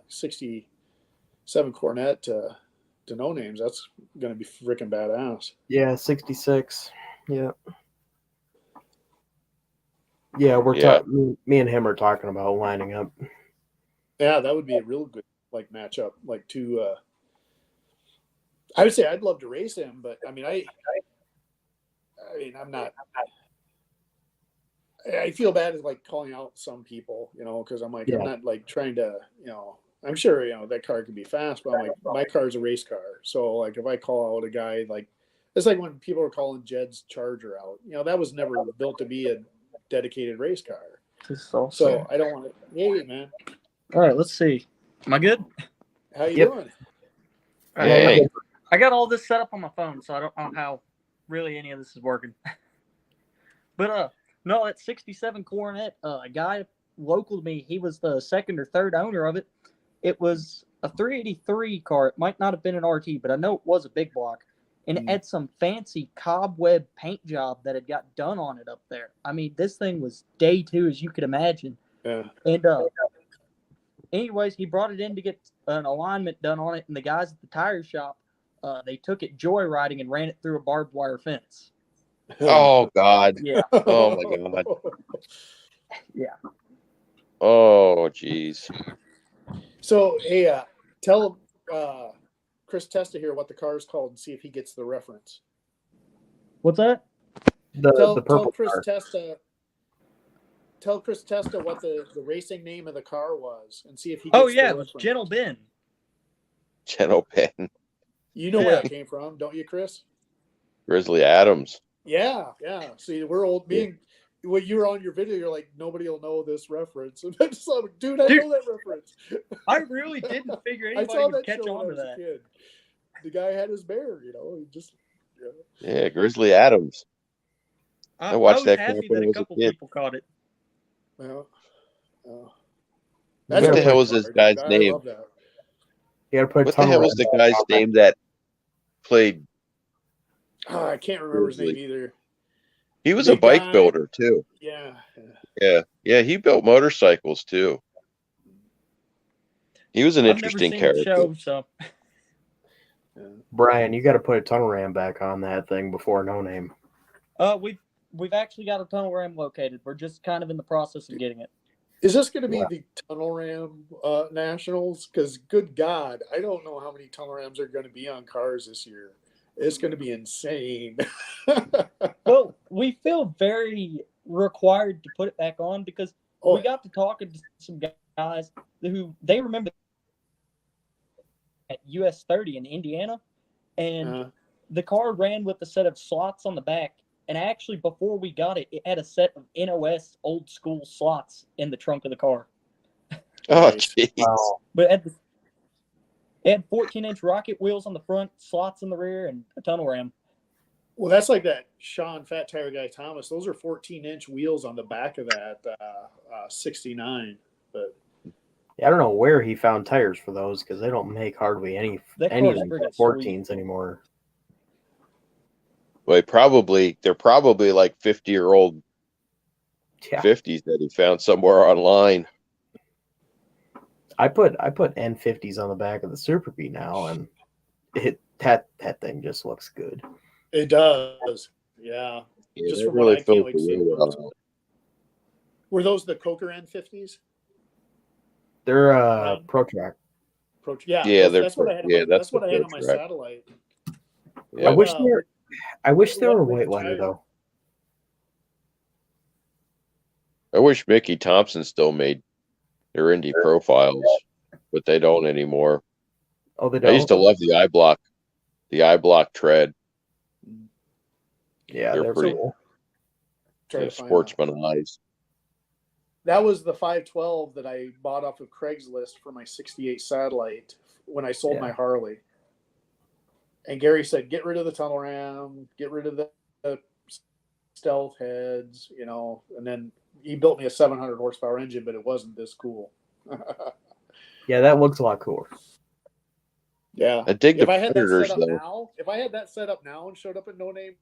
67 Cornet to No Names, that's going to be freaking badass. yeah, 66. Yeah. Yeah, we're Yeah. talking. Me and him are talking about lining up. Yeah, that would be a real good matchup. Like two. I would say I'd love to race him, but I'm not. I feel bad as like calling out some people, because I'm like, Yeah. I'm not like trying to, I'm sure, that car could be fast, but I'm like, my car's a race car. So like, if I call out a guy, like, it's like when people were calling Jed's Charger out, that was never built to be a dedicated race car. So I don't want to, hey man, All right, let's see. Am I good? how you Yep. doing? All right. Hey. I got all this set up on my phone, so I don't know how really any of this is working. But no, that 67 Coronet, a guy local to me, he was the second or third owner of it. It was a 383 car. It might not have been an RT, but I know it was a big block. And it had some fancy cobweb paint job that had got done on it up there. I mean, this thing was day 2, as you could imagine. Yeah. And anyways, he brought it in to get an alignment done on it, and the guys at the tire shop, they took it joyriding and ran it through a barbed wire fence. Oh God. Yeah. Oh my God. Yeah. Oh geez. So, hey, Tell Chris Testa here what the car is called and see if he gets the reference. What's that? The Tell purple Chris car. Testa. Tell Chris Testa what the racing name of the car was and see if he gets Oh the yeah, it was reference. Gentle Ben. Channel Pen, You know where Yeah. that came from, don't you, Chris? Grizzly Adams. Yeah. See, we're old. Me and when you were on your video, you're like, nobody will know this reference. And I'm just like, dude, I know that reference. I really didn't figure I anybody saw would that catch show when on I to was a that. kid. The guy had his bear, he just. Yeah, Grizzly Adams. I watched was that happy crap when that I a was a couple kid. people caught it. Well, What the a hell great was this car, guy's dude. name? I love that. You gotta put a What the tunnel hell was ram the back guy's on that. name that played? Oh, I can't remember his name Grizzly. either. He was a Big bike guy. builder too. Yeah. Yeah, he built motorcycles too. He was an I've never interesting seen character. the show, so Brian, you got to put a tunnel ram back on that thing before No Name. we've actually got a tunnel ram located. We're just kind of in the process of getting it. Is this going to be the Tunnel Ram Nationals? Because, good God, I don't know how many Tunnel Rams are going to be on cars this year. It's going to be insane. Well, we feel very required to put it back on because we got to talking to some guys who they remember at US 30 in Indiana, and the car ran with a set of slots on the back. And actually, before we got it, it had a set of NOS old school slots in the trunk of the car. Oh, Nice. jeez. Wow. But it had 14-inch rocket wheels on the front, slots in the rear, and a tunnel ram. Well, that's like that Sean Fat Tire Guy Thomas. Those are 14-inch wheels on the back of that 69. But Yeah, I don't know where he found tires for those because they don't make hardly anything friggin' for sweet. 14s anymore. Well, they're probably like 50-year-old Yeah, 50s that he found somewhere online. I put N50s on the back of the Super Bee now, and that thing just looks good. it does. Yeah. Yeah, Just they from really what I filled can't wait to the see. wheel out. Were those the Coker N50s? They're Right. Pro Track. Yeah, that's what I had. That's what I had on my Pro Track. satellite. Yeah. I wish they were with white the liner tire. though. I wish Mickey Thompson still made their Indy profiles, but they don't anymore. Oh, they I don't. used to love the iBlock tread. Yeah, they're they're pretty- cool. Try to find Sportsmanized. that was the 512 that I bought off of Craigslist for my 68 satellite when I sold Yeah. my Harley. And Gary said, get rid of the tunnel ram, get rid of the stealth heads, and then he built me a 700 horsepower engine, but it wasn't this cool. Yeah, that looks a lot cooler. Yeah. I dig If the I had that Predators set up though. now, and showed up at No Name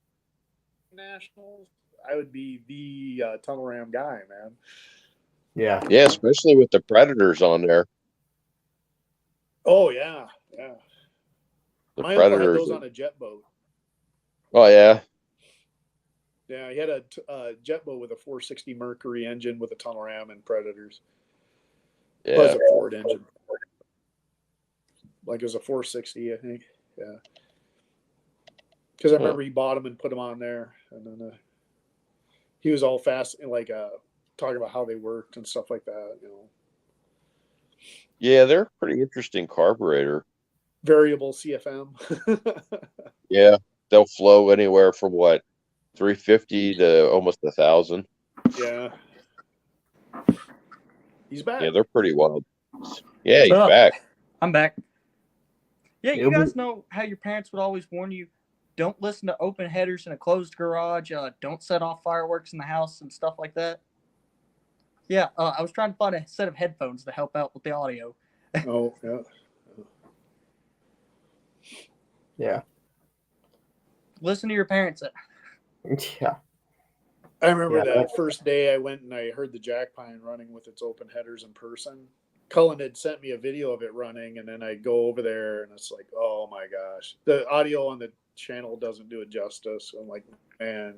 Nationals, I would be the tunnel ram guy, man. Yeah, Yeah, especially with the Predators on there. Oh yeah. The My uncle had Predators. those on a jet boat. Oh yeah. Yeah, he had a jet boat with a 460 Mercury engine with a tunnel ram and Predators. It was Yeah. a Ford engine. Like it was a 460, I think. Yeah. Because I remember he bought them and put them on there, and then he was all fast and talking about how they worked and stuff like that. Yeah, they're a pretty interesting carburetor. Variable CFM. Yeah. They'll flow anywhere from 350 to almost 1,000. Yeah. He's back. Yeah, they're pretty wild. Yeah, he's What's up? back. I'm back. Yeah, you It'll be- guys know how your parents would always warn you, don't listen to open headers in a closed garage, don't set off fireworks in the house and stuff like that. Yeah, I was trying to find a set of headphones to help out with the audio. Oh, yeah. yeah, Listen to your parents. yeah. I remember Yeah, that first day I went and I heard the Jack Pine running with its open headers in person. Cullen had sent me a video of it running, and then I go over there and it's like, oh my gosh. The audio on the channel doesn't do it justice. I'm like, man.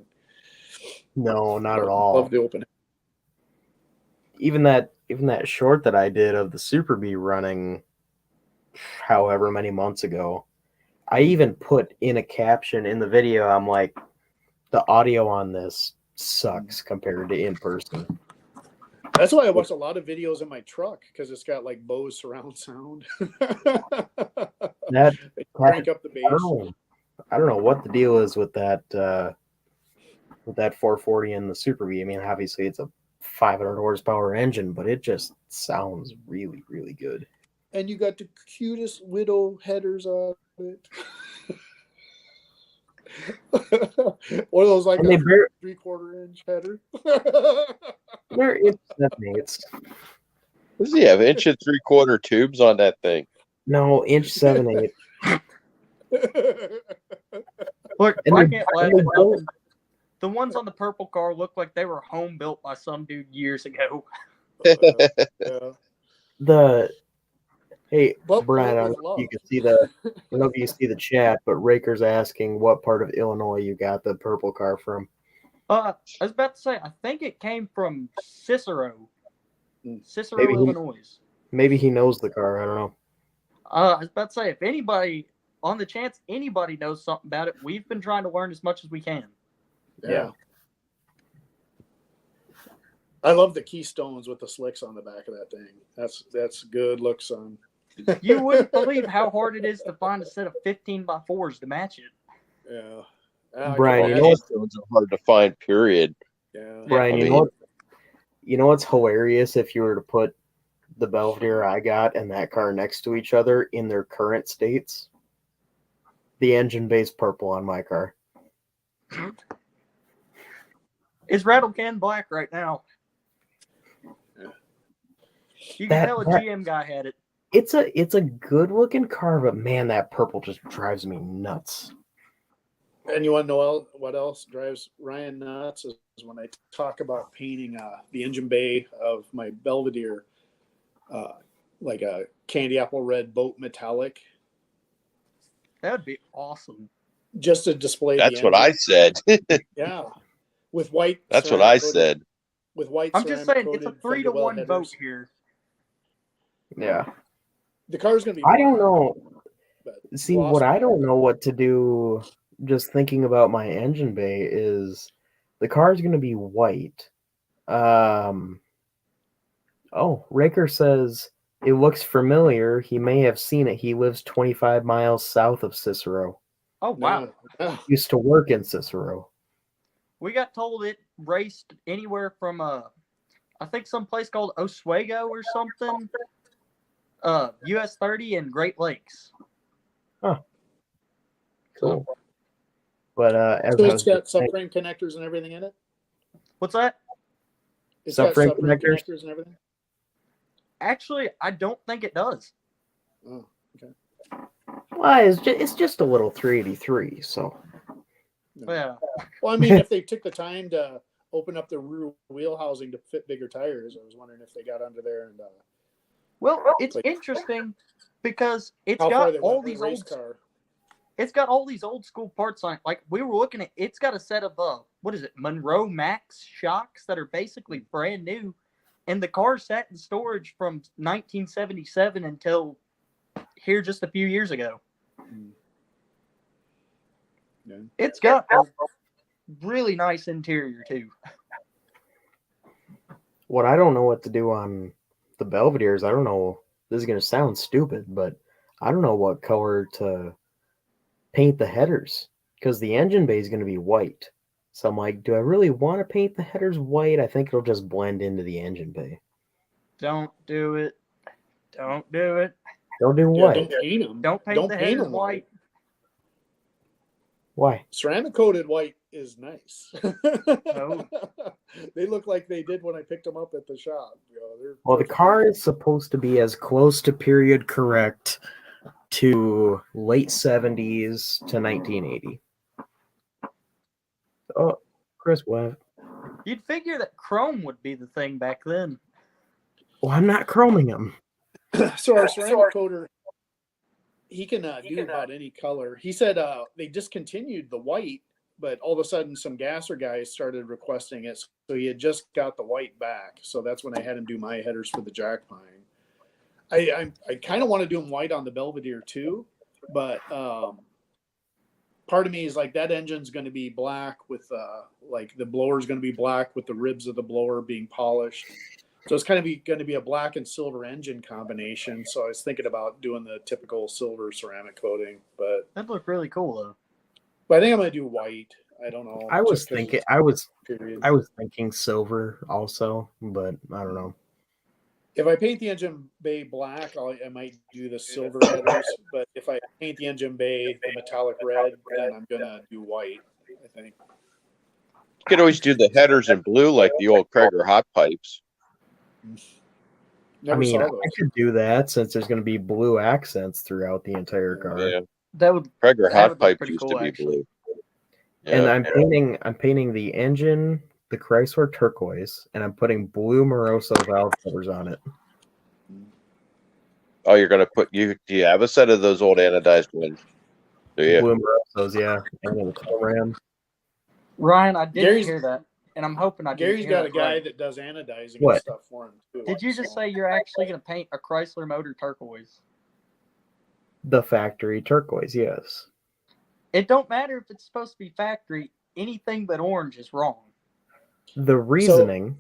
No, not at all. Love the open. Even that short that I did of the Super Bee running, however many months ago. I even put in a caption in the video, I'm like, the audio on this sucks compared to in person. That's why I watch a lot of videos in my truck because it's got like Bose surround sound. That Crank up the I bass. don't know what the deal is with that 440 and the Super V. I mean, obviously it's a 500 horsepower engine, but it just sounds really, really good. And you got the cutest widow headers on it. One of those like And they a bear, 3/4 inch header. they're inch 7/8. Does he have 1 3/4 tubes on that thing? No, inch 7/8. Look, And I they- can't laugh and they at don't- nothing. The ones on the purple car look like they were home built by some dude years ago. Yeah. Hey, But Brian, I with don't know if you love. can see I don't know if you see the chat, but Raker's asking what part of Illinois you got the purple car from. I was about to say, I think it came from Cicero, Cicero, Maybe he- Illinois. Maybe he knows the car. I don't know. I was about to say, if anybody, on the chance anybody knows something about it, we've been trying to learn as much as we can. Yeah. I love the keystones with the slicks on the back of that thing. That's good look, son. You wouldn't believe how hard it is to find a set of 15x4s to match it. Yeah. I Brian, can you All know these imagine. stones are hard to find, period. Yeah. Brian, I you mean- know what's hilarious if you were to put the Belvedere I got and that car next to each other in their current states? The engine bay's purple on my car. It's rattle can black right now. You can That- tell a that- GM guy had it. It's a good looking car, but man, that purple just drives me nuts. And you want to know what else drives Ryan nuts is when I talk about painting the engine bay of my Belvedere like a candy apple red boat metallic, That would be awesome. just to display. That's the what I engine. said. Yeah, with white. That's what ceramic I coated- said. With white. I'm just ceramic saying, it's a coated 3-to-1 Thunderwell vote headers. here. Yeah. The car's gonna be. I don't know. but See, gloss what I black. don't know what to do, just thinking about my engine bay, is the car's going to be white. Oh, Raker says it looks familiar. He may have seen it. He lives 25 miles south of Cicero. Oh, wow. Yeah. Used to work in Cicero. We got told it raced anywhere from, I think some place called Oswego or something. US 30 and Great Lakes. Cool. But as So I it's was got saying, subframe connectors and everything in it. What's that? It's got Subframe subframe connectors? connectors and everything. Actually, I don't think it does. Oh, okay. well, it's just a little 383. So Yeah. Well, I mean, if they took the time to open up the rear wheel housing to fit bigger tires, I was wondering if they got under there and Well, it's Like- interesting because it's how far got they all went with these a race old car. it's got all these old school parts on it. Like we were looking at, it's got a set of what is it, Monroe Max shocks that are basically brand new, and the car sat in storage from 1977 until here just a few years ago. Yeah. It's got a really nice interior too. what I don't know what to do on the Belvederes, I don't know. This is gonna sound stupid, but I don't know what color to paint the headers because the engine bay is gonna be white. So I'm like, do I really want to paint the headers white? I think it'll just blend into the engine bay. Don't do it. Don't do it. Don't do Yeah, what? don't paint them. Don't paint the headers white. Why? Ceramic coated white is nice. No. They look like they did when I picked them up at the shop. You know, Well, the car is supposed to be as close to period correct to late 70s to 1980. Oh, Chris Webb. You'd figure that chrome would be the thing back then. Well, I'm not chroming them. So our ceramic coater, he can do about any color. He said they discontinued the white, but all of a sudden some gasser guys started requesting it. So he had just got the white back. So that's when I had him do my headers for the Jack Pine. I kind of want to do them white on the Belvedere too, but part of me is like that engine's going to be black with like the blower's going to be black with the ribs of the blower being polished. So it's kind of going to be a black and silver engine combination. So I was thinking about doing the typical silver ceramic coating, but That'd look really cool though. I think I'm going to do white. I don't know. I was just 'cause thinking, it's period. I was thinking silver also, but I don't know. If I paint the engine bay black, I might do the silver headers. But if I paint the engine bay the metallic red, then I'm gonna do white. I think. You could always do the headers in blue like the old Krager hot pipes. Never I mean, saw I those. could do that since there's going to be blue accents throughout the entire car. Yeah, That would Krager That hot would look pipes pretty used cool, to be actually. blue. And Yeah. I'm painting the engine, the Chrysler turquoise, and I'm putting blue Moroso valve covers on it. Oh, you're gonna put do you have a set of those old anodized ones? Do you? Blue Morosos, yeah. And then the Ram. Ryan, I didn't Gary's- hear that, and I'm hoping I didn't Gary's hear got that a guy right. that does anodizing and What? stuff for him too. Did you just say you're actually going to paint a Chrysler motor turquoise? The factory turquoise, yes. It don't matter if it's supposed to be factory. Anything but orange is wrong. The reasoning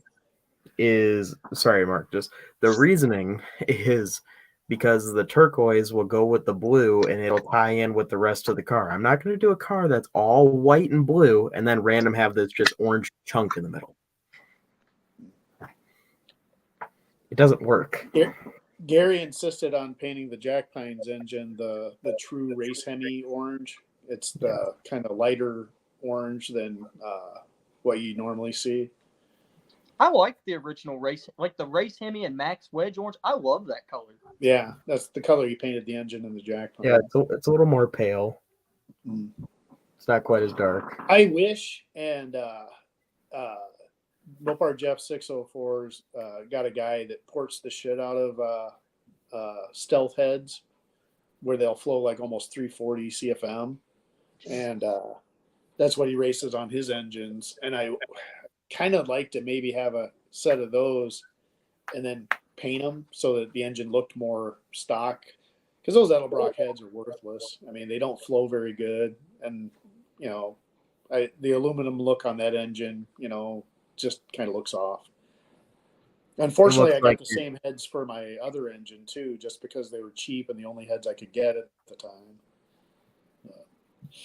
is sorry, Mark, just the reasoning is because the turquoise will go with the blue and it'll tie in with the rest of the car. I'm not going to do a car that's all white and blue and then random have this just orange chunk in the middle. It doesn't work. Gary insisted on painting the Jack Pines engine the true race Hemi orange. It's the kind of lighter orange than what you normally see. I like the original race, like the race Hemi and Max Wedge orange. I love that color. Yeah, that's the color he painted the engine in the Jack Pine. Yeah, it's a little more pale. Mm. It's not quite as dark. I wish, and Mopar Jeff 604's got a guy that ports the shit out of stealth heads where they'll flow like almost 340 CFM. And that's what he races on his engines. And I kind of like to maybe have a set of those and then paint them so that the engine looked more stock. Because those Edelbrock heads are worthless. I mean, they don't flow very good. And, you know, the aluminum look on that engine, you know, just kind of looks off. Unfortunately, I got the same heads for my other engine too, just because they were cheap and the only heads I could get at the time.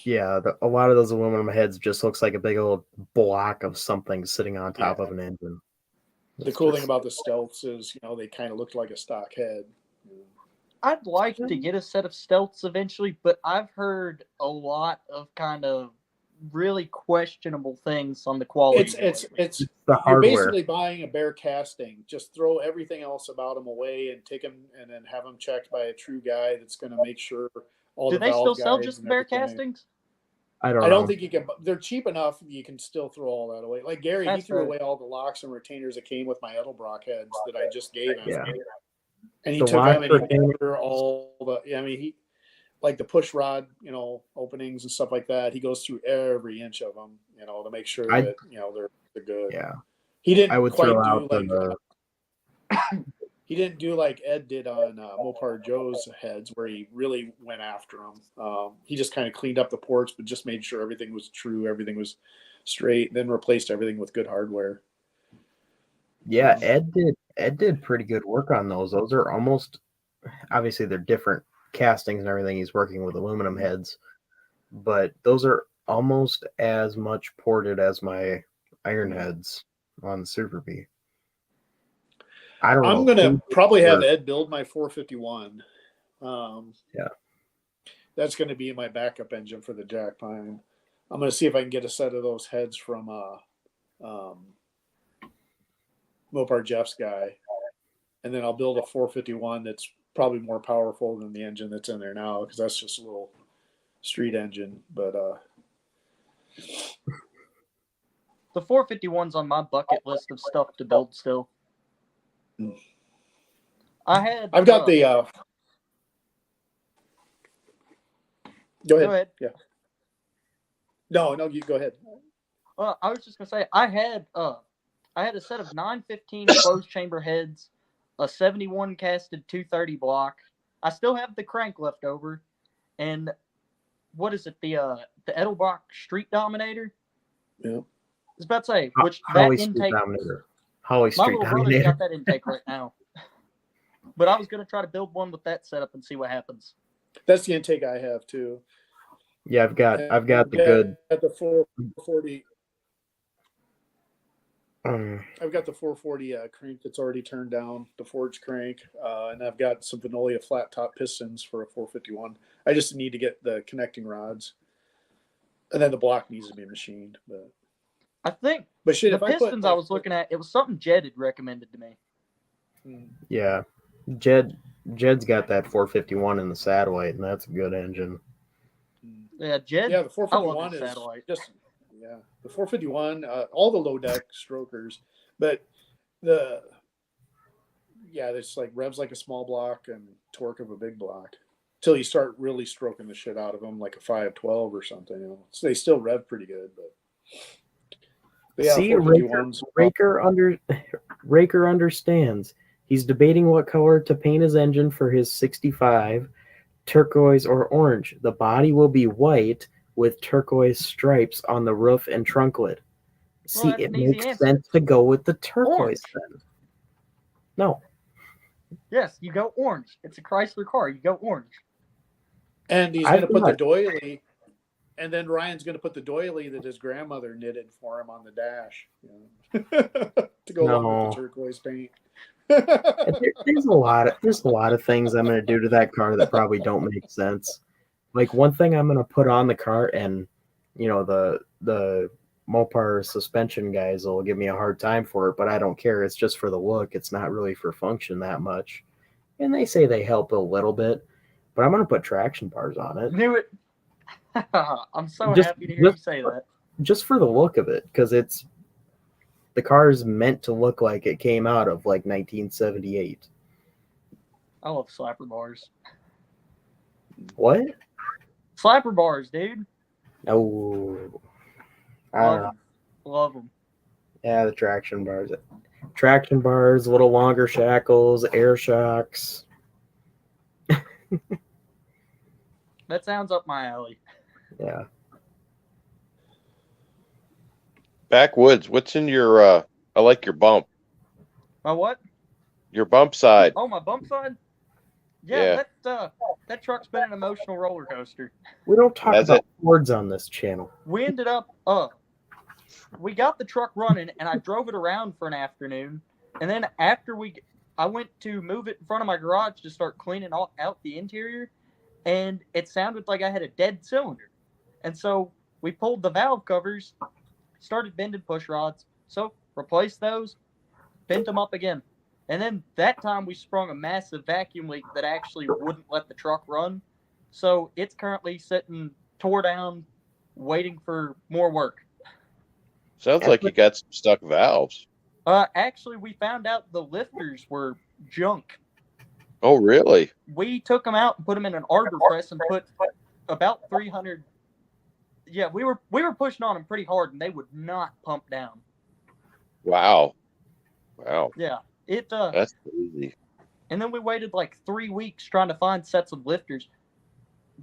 Yeah, a lot of those aluminum heads just looks like a big old block of something sitting on top of an engine. The cool thing about the Stealths is, you know, they kind of looked like a stock head. I'd like to get a set of Stealths eventually, but I've heard a lot of kind of really questionable things on the quality. It's the you're hardware. basically buying a bare casting. Just throw everything else about them away and take them and then have them checked by a true guy that's going to make sure all Do the they valve still sell guides just and bare everything. castings? I don't I know. don't think you can. They're cheap enough. You can still throw all that away. Like Gary, he That's threw right. away all the locks and retainers that came with my Edelbrock heads that I just gave him. Yeah. And he The took lock them and he retainer- made sure all the. I mean, he like the push rod, you know, openings and stuff like that. He goes through every inch of them, you know, to make sure that you know they're good. Yeah, He didn't I would quite throw do out like he didn't do like Ed did on Mopar Joe's heads, where he really went after them. He just kind of cleaned up the ports, but just made sure everything was true, everything was straight, then replaced everything with good hardware. Yeah, Ed did pretty good work on those. Those are almost obviously they're different castings and everything. He's working with aluminum heads, but those are almost as much ported as my iron heads on the Super B. I don't know. I'm gonna probably have Ed build my 451. Yeah, that's going to be my backup engine for the Jack Pine. I'm going to see if I can get a set of those heads from Mopar Jeff's guy, and then I'll build a 451 that's probably more powerful than the engine that's in there now, because that's just a little street engine. But the 451's on my bucket list of stuff to build still. I've got the. Go ahead. Yeah. No, you go ahead. I was just gonna say I had a set of 915 closed chamber heads a 71 casted 230 block. I still have the crank left over, and what is it? The Edelbrock Street Dominator. Yeah. I was about to say, which Holly that Street intake. Dominator. Holly My Street little brother's Dominator. got that intake right now. But I was gonna try to build one with that setup and see what happens. That's the intake I have too. Yeah, I've got the good. At the 440. um, I've got the 440 crank that's already turned down, the forged crank, and I've got some Venolia flat top pistons for a 451. I just need to get the connecting rods, and then the block needs to be machined. I think But shit, the if I put, pistons I was looking at, it was something Jed had recommended to me. yeah, Jed's got that 451 in the satellite, and that's a good engine. Yeah, Jed. Yeah, the I 451 love is the satellite. just the 451. All the low deck strokers, but it's like revs like a small block and torque of a big block till you start really stroking the shit out of them, like a 512 or something. You know, so they still rev pretty good, but yeah, See, 451s. Raker understands. He's debating what color to paint his engine for his 65, turquoise or orange. The body will be white with turquoise stripes on the roof and trunk lid. See, that's it an easy makes answer. sense to go with the turquoise Orange. then. No. Yes, you go orange. It's a Chrysler car. You go orange. And he's I've going to put the got- doily, and then Ryan's going to put the doily that his grandmother knitted for him on the dash, you know, to go along No. with the turquoise paint. There's a lot of things I'm going to do to that car that probably don't make sense. Like one thing I'm going to put on the car, and you know the Mopar suspension guys will give me a hard time for it, but I don't care. It's just for the look. It's not really for function that much. And they say they help a little bit, but I'm going to put traction bars on it Knew it. I'm so Just- happy to hear you just- say that. just for the look of it, because the car is meant to look like it came out of like 1978. I love slapper bars. What? Slapper bars, dude. Oh, I don't Love know. them. Love them. Yeah, the traction bars. Traction bars, a little longer shackles, air shocks. That sounds up my alley. Yeah. Backwoods, what's in your I like your bump. My what? Your bump side. Oh, my bump side? Yeah. That truck's been an emotional roller coaster. We don't talk That's about it. Fords on this channel. We ended up we got the truck running and I drove it around for an afternoon, and then after I went to move it in front of my garage to start cleaning out the interior, and it sounded like I had a dead cylinder. And so we pulled the valve covers, started bending push rods, so replaced those, bent them up again. And then that time we sprung a massive vacuum leak that actually wouldn't let the truck run. So it's currently sitting tore down, waiting for more work. Sounds like you got some stuck valves. Actually, we found out the lifters were junk. Oh, really? We took them out and put them in an arbor press and put about 300. Yeah, we were pushing on them pretty hard, and they would not pump down. Wow. Yeah, That's crazy. and then we waited like 3 weeks trying to find sets of lifters.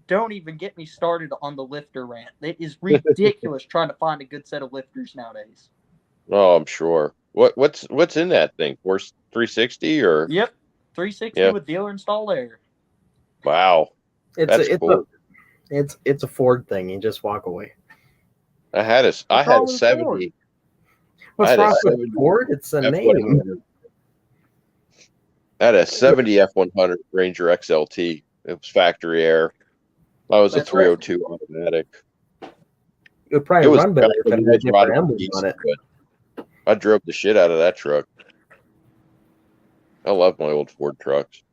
Don't even get me started on the lifter rant. It is ridiculous trying to find a good set of lifters nowadays. Oh, I'm sure. What's in that thing? 360 or? Yep, 360 Yeah. with dealer installed air. Wow. That's cool. It's a Ford thing. You just walk away. I had a wrong with 70. What's I had a wrong with 70 Ford? It's a name. F100. I had a 70 F100 Ranger XLT. It was factory air. I was a That's right. 302 automatic. It would probably It was run better if it better had than different riding emblems geese, on it. but I drove the shit out of that truck. I love my old Ford trucks.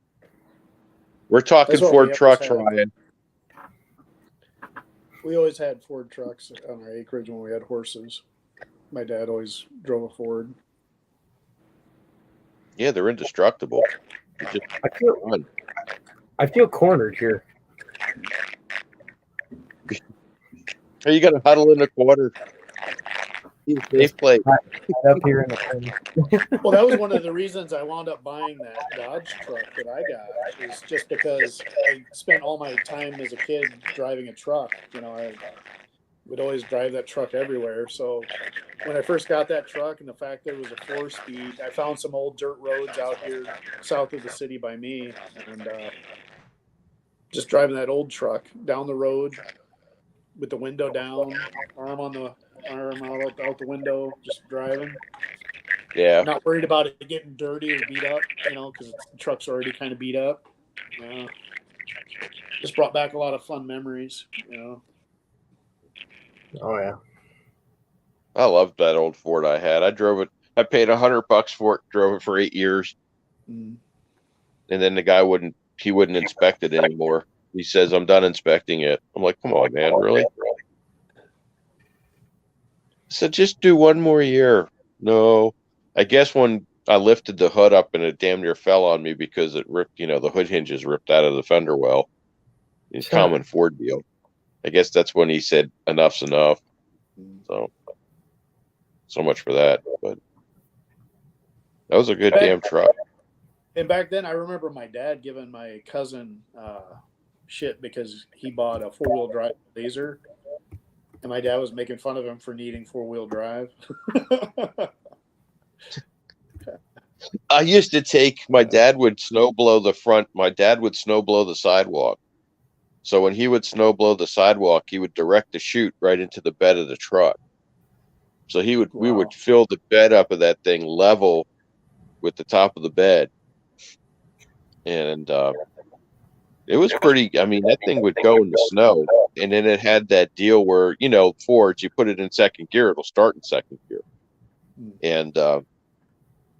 We're talking That's what Ford we trucks, always had. Ryan. We always had Ford trucks on our acreage when we had horses. My dad always drove a Ford. Yeah, they're indestructible. You just run. I feel cornered here. Are you gonna huddle in the corner? Safe place. Right up here in the corner. Well, that was one of the reasons I wound up buying that Dodge truck that I got, is just because I spent all my time as a kid driving a truck. You know, I would always drive that truck everywhere. So when I first got that truck and the fact that it was a 4-speed, I found some old dirt roads out here south of the city by me, and just driving that old truck down the road with the window down, arm out the window, just driving. Yeah. Not worried about it getting dirty or beat up, you know, because the truck's already kind of beat up. Just brought back a lot of fun memories, you know. Oh yeah. I loved that old Ford I had. I drove it. I paid $100 for it. Drove it for 8 years, Mm. and then the guy wouldn't inspect it anymore. He says, "I'm done inspecting it." I'm like, "Come on, man, really?" So just do one more year. No, I guess when I lifted the hood up and it damn near fell on me because it ripped. You know, the hood hinges ripped out of the fender well. It's a common Ford deal. I guess that's when he said enough's enough. So much for that. But that was a good damn truck. And back then, I remember my dad giving my cousin shit because he bought a 4-wheel drive Laser, and my dad was making fun of him for needing 4-wheel drive. I used to take, my dad would snow blow the front. My dad would snow blow the sidewalk. So when he would snow blow the sidewalk, he would direct the chute right into the bed of the truck. So we would fill the bed up of that thing level with the top of the bed. And it was pretty, I mean, that thing would go in the snow. And then it had that deal where, you know, Fords, you put it in second gear, it'll start in second gear. And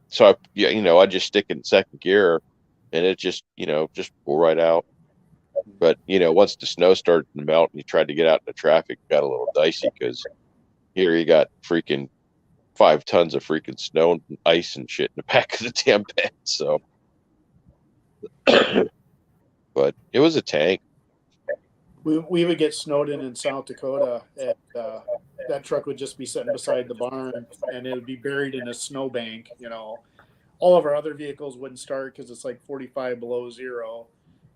so I just stick it in second gear and it just pull right out. But, once the snow started to melt and you tried to get out in the traffic, it got a little dicey because here you got freaking 5 tons of freaking snow and ice and shit in the back of the damn bed. So, but it was a tank. We would get snowed in South Dakota, and that truck would just be sitting beside the barn, and it would be buried in a snowbank. You know, all of our other vehicles wouldn't start because it's like 45 below zero.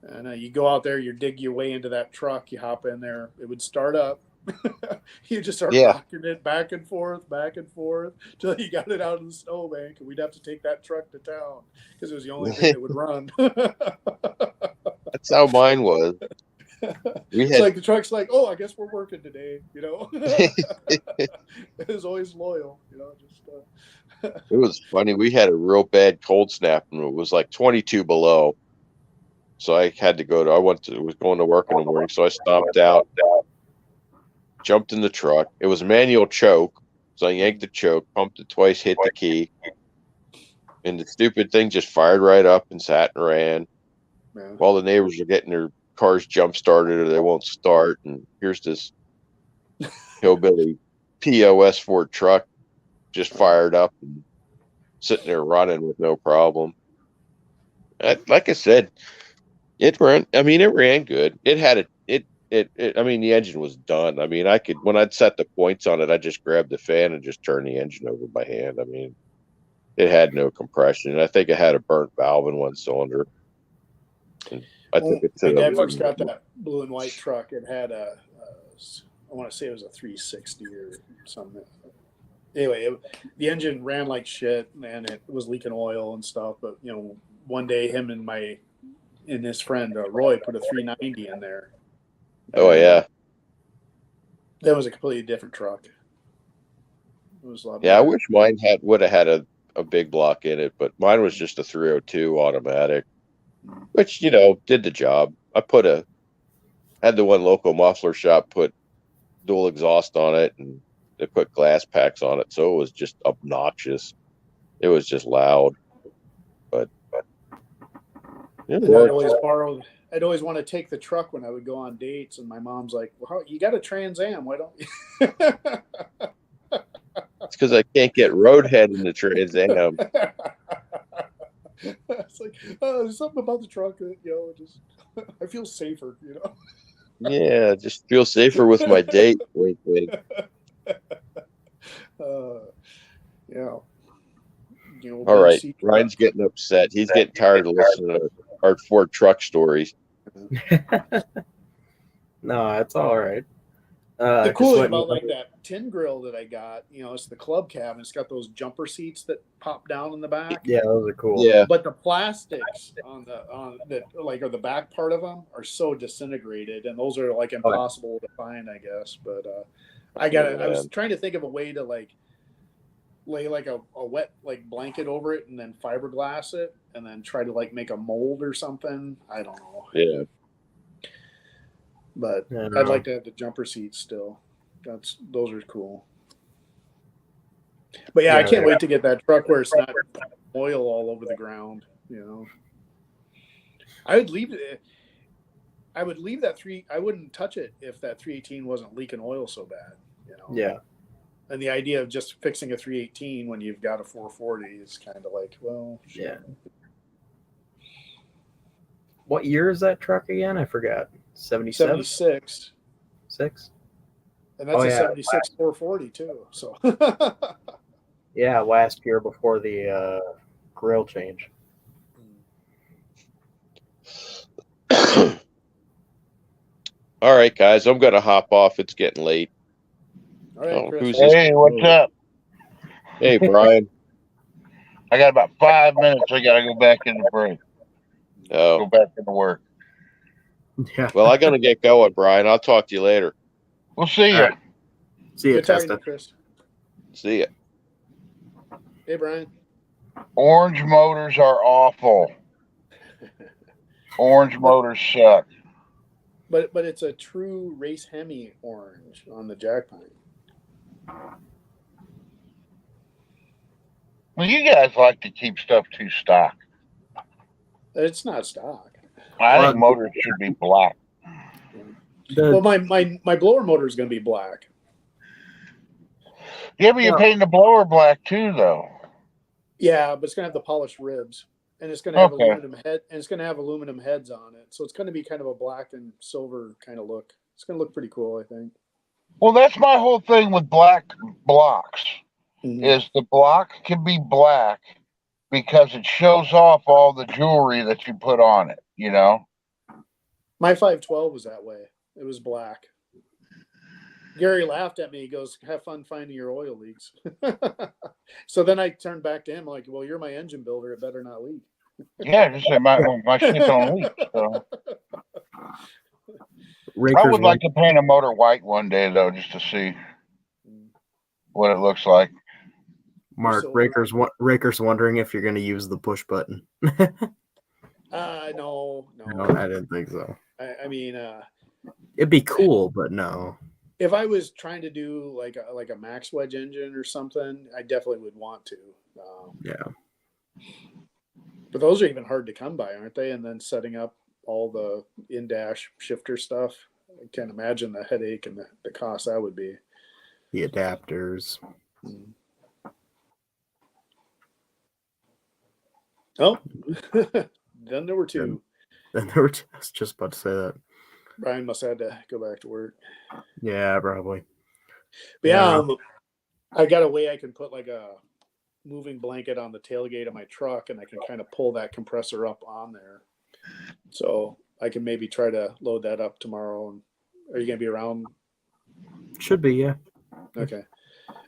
And you go out there, you dig your way into that truck, you hop in there, it would start up. You just start rocking it back and forth till you got it out of the snowbank, and we'd have to take that truck to town because it was the only thing that would run. That's how mine was. It's like the truck's like, oh, I guess we're working today, you know. It was always loyal, you know. It was funny. We had a real bad cold snap, and it was like 22 below. So I had to was going to work in the morning, so I stomped out, jumped in the truck. It was a manual choke, so I yanked the choke, pumped it twice, hit the key, and the stupid thing just fired right up and sat and ran. Man. While the neighbors are getting their cars jump started or they won't start, and here's this hillbilly POS Ford truck just fired up and sitting there running with no problem. Like I said, it ran. I mean, it ran good. It had I mean, the engine was done. I mean, when I'd set the points on it, I just grabbed the fan and just turned the engine over by hand. I mean, it had no compression. I think it had a burnt valve in one cylinder. And I took it to my dad first got that blue and white truck. It had I want to say it was a 360 or something. Anyway, the engine ran like shit, and it was leaking oil and stuff. But one day, him and his friend Roy put a 390 in there. Oh yeah, that was a completely different truck. It was a lot better. I wish mine would have had a big block in it, but mine was just a 302 automatic, which did the job. I had the one local muffler shop put dual exhaust on it, and they put glass packs on it, so it was just obnoxious. It was just loud, but I'd always want to take the truck when I would go on dates, and my mom's like, "Well, you got a Trans Am? Why don't you?" It's because I can't get roadhead in the Trans Am. It's like there's something about the truck that just I feel safer, Yeah, just feel safer with my date. Wink, wink. Yeah. You know, All right. BC Ryan's getting upset. He's getting tired of listening to our Ford truck stories. No, it's all right. The Just cool thing letting you about like that tin grill that I got, you know, it's the club cab and it's got those jumper seats that pop down in the back. Yeah, those are cool. Yeah. But the plastics on the like or the back part of them are so disintegrated, and those are like impossible to find, I guess. But I was trying to think of a way to like lay like a wet like blanket over it and then fiberglass it and then try to like make a mold or something. I don't know. Yeah. But I'd like to have the jumper seats still. Those are cool. But yeah, I can't wait to get that truck where it's not oil all over the ground. You know, I would leave it. I would leave that I wouldn't touch it if that 318 wasn't leaking oil so bad. You know. Yeah. And the idea of just fixing a 318 when you've got a 440 is kind of like, well, yeah. What year is that truck again? I forgot. 77? 76. 6? And that's a 76 440 too. So yeah, last year before the grill change. All right, guys, I'm gonna hop off. It's getting late. All right, Chris. Who's this? Hey, what's up? Hey, Brian. I got about 5 minutes. I gotta go back into break. Go Oh, back into work. Yeah. well, I'm gonna get going, Brian. I'll talk to you later. We'll see you. All right. See you, Good talking to Testa. you, Chris. See ya. Hey, Brian. Orange motors are awful. Orange motors suck. But it's a true race Hemi orange on the Jack Pine. Well, you guys like to keep stuff too stock. It's not stock. I think motors should be black. Well, my blower motor is going to be black. Yeah, but you're painting the blower black too, though. Yeah, but it's going to have the polished ribs, and it's going to have aluminum head, and it's going to have aluminum heads on it. So it's going to be kind of a black and silver kind of look. It's going to look pretty cool, I think. Well, that's my whole thing with black blocks. Is the block can be black because it shows off all the jewelry that you put on it, you know? My 512 was that way. It was black. Gary laughed at me. He goes, have fun finding your oil leaks. So then I turned back to him like, well, you're my engine builder. It better not leak. Yeah, just say my shit don't leak. So. Rakers I would like to paint a motor white one day, though, just to see what it looks like. Mark, Raker's wondering if you're going to use the push button. No, I didn't think so. I mean, it'd be cool, but no. If I was trying to do like a max wedge engine or something, I definitely would want to. Yeah. But those are even hard to come by, aren't they? And then setting up all the in-dash shifter stuff. I can't imagine the headache and the cost that would be. The adapters. Oh, then there were two. Then there were two. I was just about to say that. Brian must have had to go back to work. Yeah, probably. But yeah, I got a way I can put like a moving blanket on the tailgate of my truck, and I can kind of pull that compressor up on there. So I can maybe try to load that up tomorrow. And are you going to be around? Should be, yeah. Okay.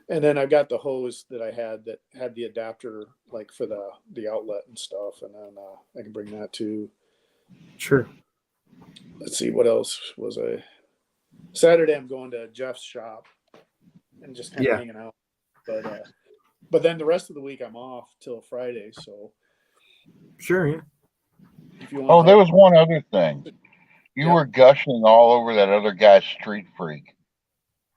And then I've got the hose that I had that had the adapter like for the outlet and stuff, and then I can bring that too. Sure. Let's see, what else was I? Saturday I'm going to Jeff's shop and just kind of hanging out. But then the rest of the week I'm off till Friday, so sure, yeah. If you want there was one other thing. You were gushing all over that other guy's Street Freak.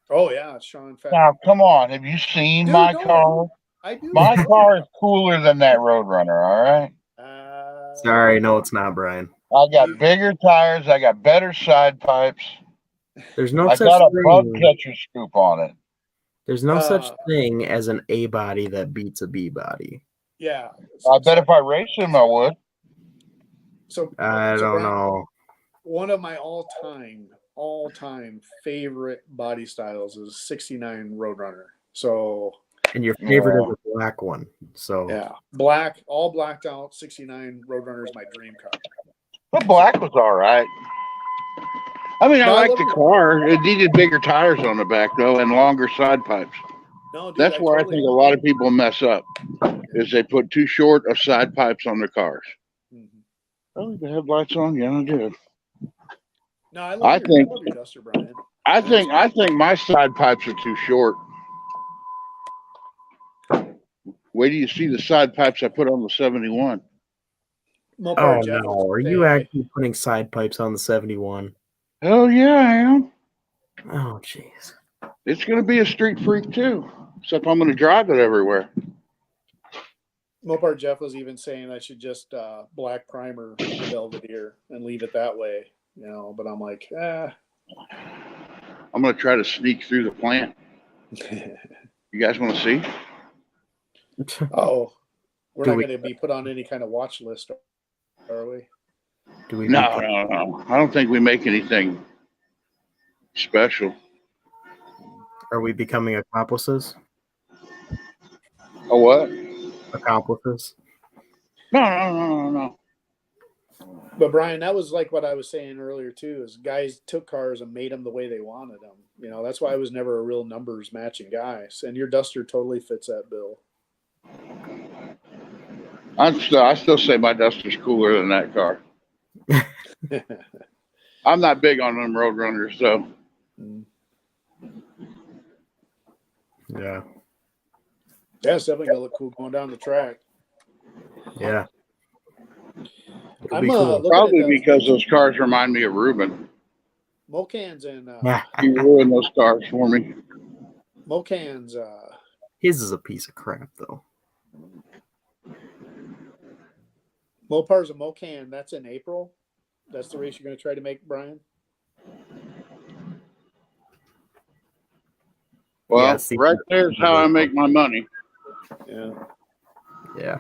Oh yeah, Sean Fat. Now come on, have you seen my car? I do. My car is cooler than that Roadrunner, all right? Sorry, no, it's not, Brian. I got bigger tires. I got better side pipes. There's no I such got a thing. bug catcher scoop on it. There's no such thing as an A body that beats a B body. Yeah. I bet if I raced him, I would. So I don't know. One of my all-time favorite body styles is 69 Roadrunner. So And your favorite is a black one. So Yeah, black, all blacked out. 69 Roadrunner is my dream car. The black was all right. I mean, I No, I like love the it. car. It needed bigger tires on the back, though, and longer side pipes. No, dude, That's where I totally think a lot of people mess up, is they put too short of side pipes on their cars. Mhm. Oh, the headlights on? Yeah, I do. No, I I love think- your Duster, Brian. I think my side pipes are too short. Wait till you see the side pipes I put on the 71. Mopar oh Jeff no, was are you saying, actually putting side pipes on the 71? Hell yeah, I am. Oh jeez. It's going to be a street freak too, except I'm going to drive it everywhere. Mopar Jeff was even saying I should just black primer the Belvedere and leave it that way, you know. But I'm like, I'm going to try to sneak through the plant. You guys want to see? oh, we're Do not we- going to be put on any kind of watch list, are we? Do we No. I don't think we make anything special. Are we becoming accomplices? Oh, what? Accomplices? No. But Brian, that was like what I was saying earlier too. Is guys took cars and made them the way they wanted them. You know, that's why I was never a real numbers matching guy. And your Duster totally fits that bill. I still say my Duster's cooler than that car. I'm not big on them Roadrunners, so. Yeah. Yeah, it's definitely gonna look cool going down the track. Yeah. It'll I'm be cool. looking Probably at because those cars remind me of Ruben. Mocans and He ruined those cars for me. Mocans. His is a piece of crap though. Mopar's a Mocan. That's in April. That's the race you're going to try to make, Brian. Well, Yeah, see- right there's how I make my money. Yeah. Yeah.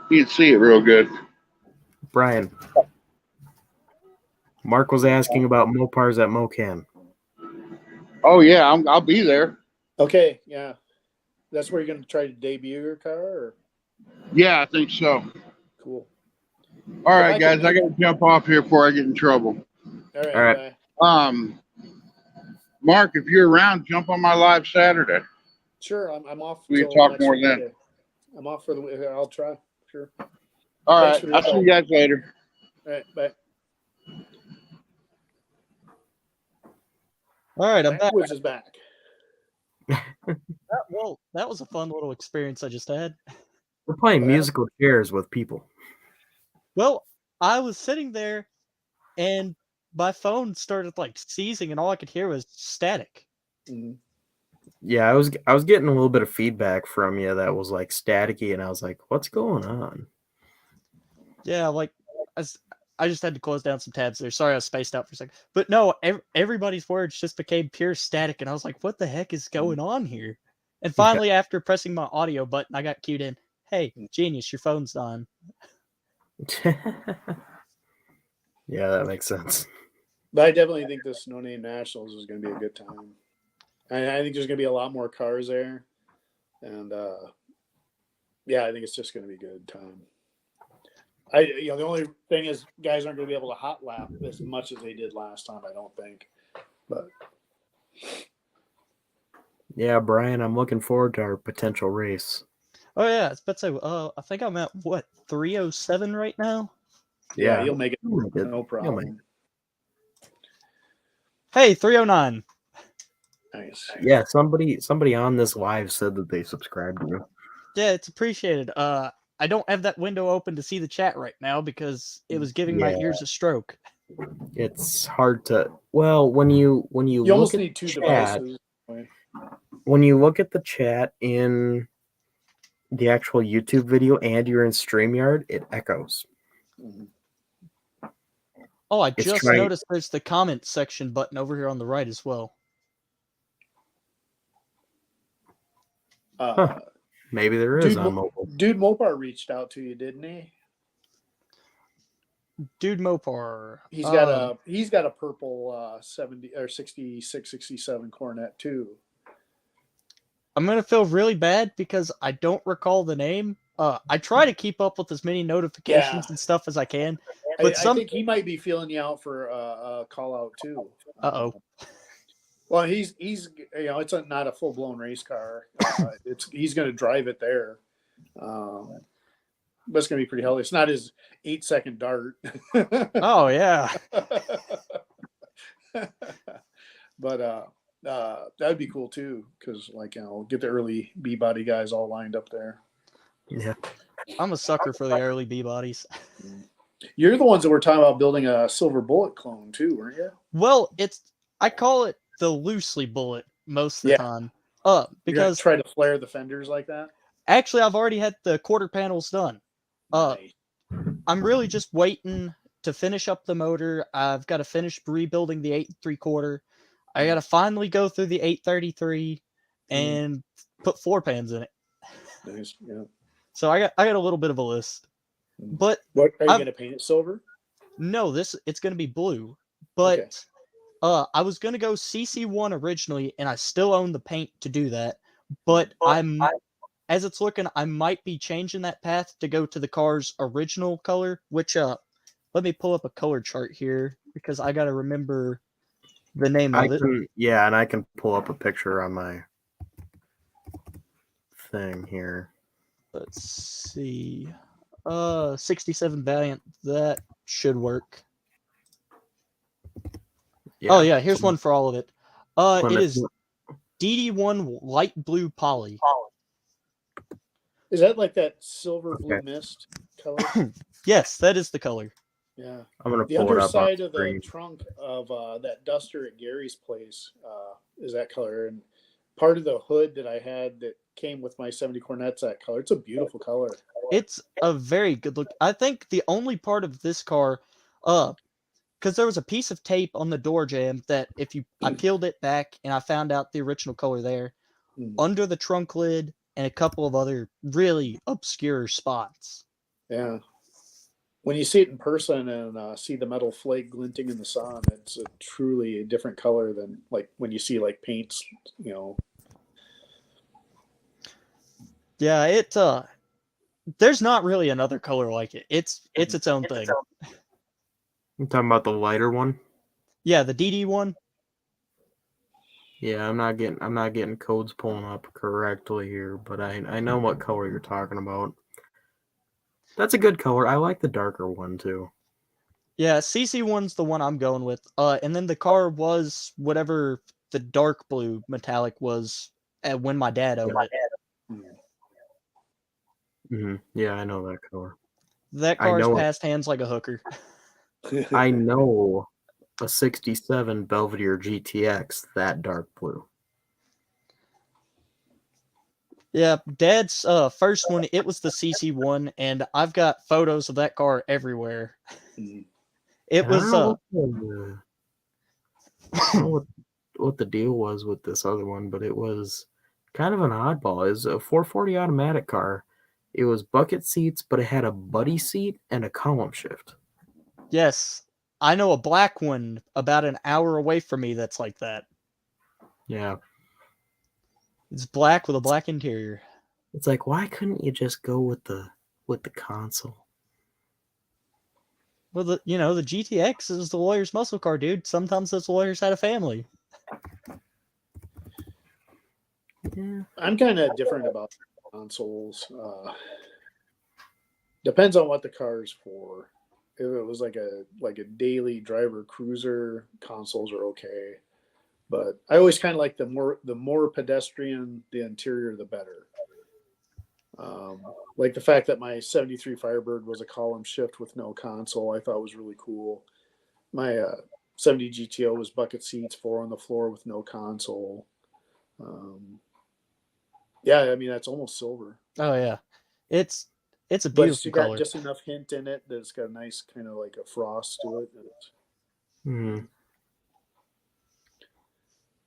You can see it real good. Brian. Mark was asking about Mopars at Mocan. Oh yeah, I'll be there. Okay. Yeah. That's where you're going to try to debut your car. Or? Yeah, I think so. Cool. All right, guys, I got to jump off here before I get in trouble. All right. All right. Bye. Mark, if you're around, jump on my live Saturday. Sure. I'm off. We can till talk next more then. Friday. I'm off for the. I'll try. Sure. All Thanks right, for your I'll see call. you guys later. All right. Bye. All right, I'm back. Backwoods is back. That was a fun little experience I just had. We're playing Well- musical chairs with people. Well, I was sitting there and my phone started like seizing and all I could hear was static. Mhm. Yeah, I was getting a little bit of feedback from you that was like staticky, and I was like, "What's going on?" Yeah, like I just had to close down some tabs there. Sorry, I was spaced out for a second. But no, everybody's words just became pure static, and I was like, "What the heck is going on here?" And finally, after pressing my audio button, I got cued in. Hey, genius, your phone's on. Yeah, that makes sense. But I definitely think this No Name Nationals is going to be a good time. I think there's going to be a lot more cars there, and yeah, I think it's just going to be a good time. The only thing is, guys aren't going to be able to hot lap as much as they did last time. I don't think, but Yeah, Brian, I'm looking forward to our potential race. Oh yeah, I was about to say. I think I'm at what 307 right now. yeah, you'll make it You'll make it. no You'll problem. make it. Hey, 309. Nice. Yeah, somebody on this live said that they subscribed to you. Yeah, it's appreciated. I don't have that window open to see the chat right now because it was giving my Yeah. ears a stroke. It's hard to when you You look almost at need two the chat, devices. when you look at the chat in the actual YouTube video and you're in StreamYard, it echoes. Mhm. Oh, I It's just trying- noticed there's the comment section button over here on the right as well. Huh. Maybe there is Dude, on mobile. Dude Mopar reached out to you, didn't he? Dude Mopar. He's got a purple 70 or 66, 67 Cornet too. I'm gonna feel really bad because I don't recall the name. I try to keep up with as many notifications and stuff as I can, but I think he might be feeling you out for a call out too. Uh-oh. Well, he's it's not a full blown race car. He's going to drive it there. But it's going to be pretty healthy. It's not his 8-second dart. Oh yeah. But that'd be cool too, because get the early B body guys all lined up there. Yeah. I'm a sucker for the early B bodies. You're the ones that were talking about building a Silver Bullet clone too, weren't you? Well, I call it the loosely bullet most of the time. Because try to flare the fenders like that. Actually, I've already had the quarter panels done. Nice. I'm really just waiting to finish up the motor. I've got to finish rebuilding the 8 3/4. I got to finally go through the 833 and put floor pans in it. Nice. Yeah. So I got a little bit of a list. But what are you going to paint it silver? No, it's going to be blue. But I was going to go CC1 originally, and I still own the paint to do that. But as it's looking, I might be changing that path to go to the car's original color, which let me pull up a color chart here because I got to remember the name of it. Yeah, and I can pull up a picture on my thing here. Let's see. 67 Valiant. That should work. Yeah. Oh yeah, here's one for all of it. It is DD1 light blue poly. Is that like that silver blue mist color? Yes, that is the color. Yeah. I'm gonna the pull it up underside of the trunk of that Duster at Gary's place is that color, and part of the hood that I had that came with my 70 Cornette's that color. It's a beautiful color. It's a very good look. I think the only part of this car, because there was a piece of tape on the door jamb that I peeled it back and I found out the original color there, under the trunk lid and a couple of other really obscure spots. Yeah. When you see it in person and see the metal flake glinting in the sun, it's a truly different color than like when you see like paints, Yeah, there's not really another color like it. It's its own thing. I'm talking about the lighter one. Yeah, the DD one. Yeah, I'm not getting codes pulling up correctly here, but I know what color you're talking about. That's a good color. I like the darker one too. Yeah, CC1's the one I'm going with. And then the car was whatever the dark blue metallic was when my dad owned it. Mm-hmm. Yeah, I know that color. That car's passed hands like a hooker. I know a 67 Belvedere GTX, that dark blue. Yeah, Dad's first one, it was the CC1, and I've got photos of that car everywhere. It was I don't know what the deal was with this other one, but it was kind of an oddball. It was a 440 automatic car. It was bucket seats, but it had a buddy seat and a column shift. Yes, I know a black one about an hour away from me that's like that. Yeah. It's black with a black interior. It's like, why couldn't you just go with the console? Well, the GTX is the lawyer's muscle car, dude. Sometimes those lawyers had a family. Yeah. I'm kind of different about consoles. Depends on what the car's for. If it was like a daily driver cruiser, consoles are okay. But I always kind of like the more pedestrian the interior, the better. Like the fact that my 73 Firebird was a column shift with no console, I thought was really cool. My 70 GTO was bucket seats, 4 on the floor with no console. Yeah, I mean that's almost silver. Oh yeah, it's a beautiful color. Got just enough hint in it that it's got a nice kind of like a frost to it.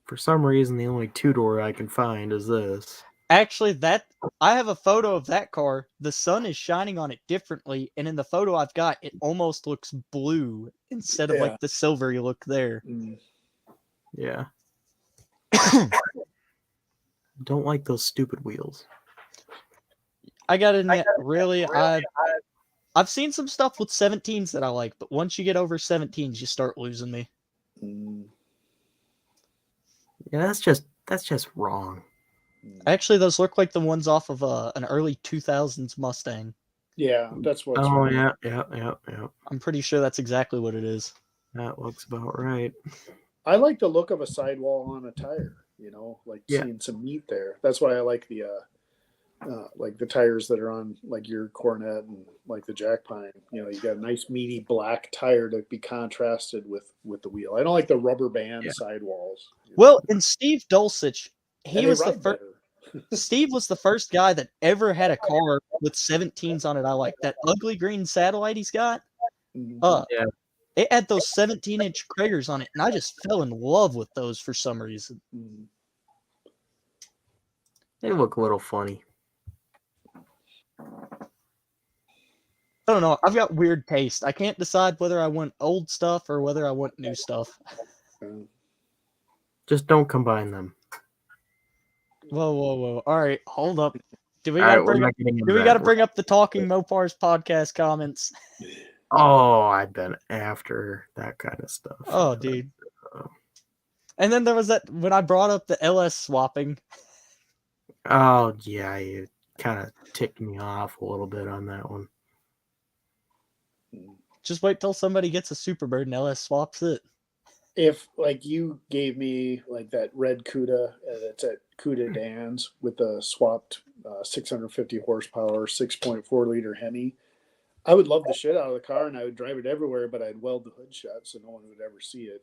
For some reason, the only two-door I can find is this. Actually, I have a photo of that car. The sun is shining on it differently, and in the photo I've got, it almost looks blue instead of like the silvery look there. Yeah. don't like those stupid wheels. I gotta admit, really, I've seen some stuff with 17s that I like, but once you get over 17s, you start losing me. Yeah, that's just wrong. Actually, those look like the ones off of an early 2000s Mustang. Yeah, that's what's Oh wrong. yeah. I'm pretty sure that's exactly what it is. That looks about right. I like the look of a sidewall on a tire. Like Yeah. seeing some meat there. That's why I like the tires that are on like your Cornet and like the Jack Pine. You got a nice meaty black tire to be contrasted with the wheel. I don't like the rubber band sidewalls. Well, and Steve Dulcich, And he they was the ride first. better. Steve was the first guy that ever had a car with 17s on it. I like that ugly green satellite he's got. Yeah. It had those 17-inch Kragers on it, and I just fell in love with those for some reason. They look a little funny. I don't know. I've got weird taste. I can't decide whether I want old stuff or whether I want new stuff. Just don't combine them. Whoa. All right, hold up. Do we All gotta right, we're bring not up? getting into Do we that. gotta bring up the Talking Mopars podcast comments? Oh, I've been after that kind of stuff. Oh, dude. And then there was that when I brought up the LS swapping. Oh yeah, you kind of ticked me off a little bit on that one. Just wait till somebody gets a Superbird and LS swaps it. If like you gave me like that red Cuda that's at Cuda Dan's with the swapped 650 horsepower 6.4 liter Hemi, I would love the shit out of the car and I would drive it everywhere, but I'd weld the hood shut so no one would ever see it.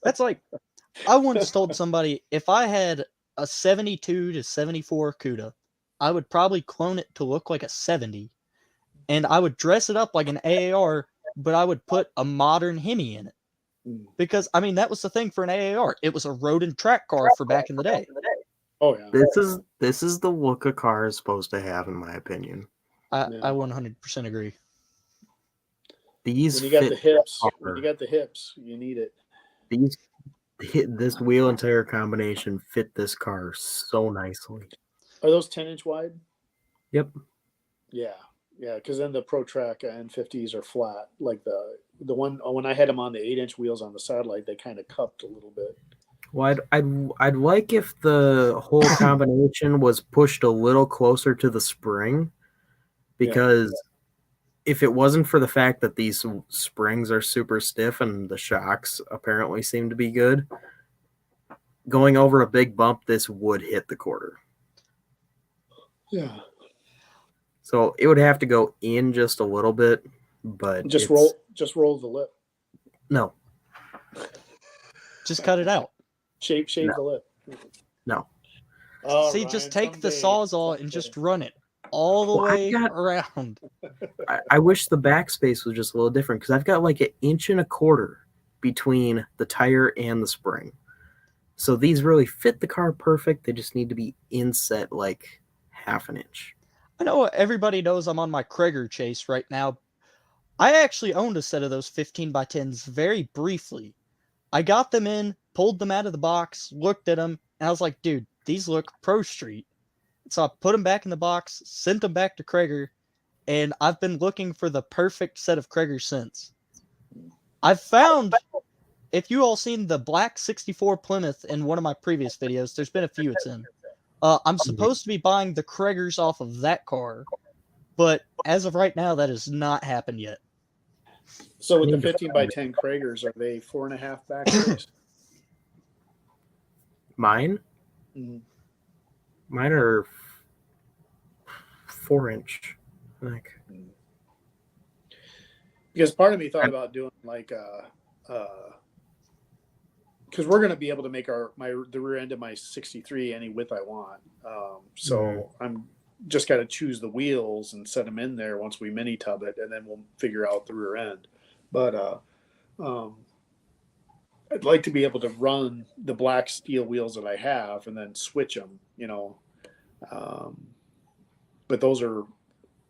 That's like, I once told somebody if I had a 72 to 74 Cuda, I would probably clone it to look like a 70, and I would dress it up like an AAR, but I would put a modern Hemi in it. Because, I mean, that was the thing for an AAR. It was a road and track car for back in the day. Oh, yeah. This is the look a car is supposed to have, in my opinion. I 100% agree. These when you got fit the hips, the when car. you got the hips, you need it. This wheel and tire combination fit this car so nicely. Are those 10-inch wide? Yep. Yeah, because then the ProTrack N50s are flat. Like the one when I had them on the 8-inch wheels on the satellite, they kind of cupped a little bit. Well, I'd like if the whole combination was pushed a little closer to the spring, because if it wasn't for the fact that these springs are super stiff and the shocks apparently seem to be good, going over a big bump, this would hit the quarter. Yeah. So it would have to go in just a little bit, but Just roll the lip. No. Just cut it out. Shave the lip. No. Oh, See, Ryan, just take the someday. Sawzall and just run it all the way around. I wish the backspace was just a little different, because I've got like 1.25 inches between the tire and the spring. So these really fit the car perfect. They just need to be inset like 1/2 inch. I know everybody knows I'm on my Krager chase right now. I actually owned a set of those 15x10s very briefly. I got them in, pulled them out of the box, looked at them, and I was like, dude, these look Pro Street. So I put them back in the box, sent them back to Krager, and I've been looking for the perfect set of Kragers since. I've found, if you all seen the black 64 Plymouth in one of my previous videos, there's been a few it's in. I'm supposed to be buying the Kragers off of that car, but as of right now, that has not happened yet. So with the 15x10 Kragers, are they 4.5 backspace? Mine? Mm-hmm. Mine are 4-inch. Like, because part of me thought about doing like because we're going to be able to make the rear end of my 63 any width I want. So I'm just got to choose the wheels and set them in there once we mini tub it, and then we'll figure out the rear end. But I'd like to be able to run the black steel wheels that I have and then switch them, but those are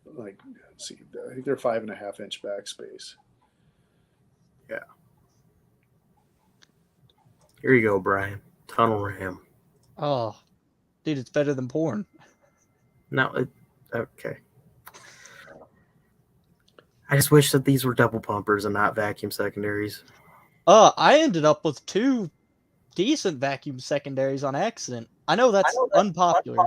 like, let's see, I think they're 5.5 inch backspace. Here you go, Brian. Tunnel ram. Oh, dude, it's better than porn. No, okay. I just wish that these were double pumpers and not vacuum secondaries. I ended up with 2 decent vacuum secondaries on accident. I know that's unpopular,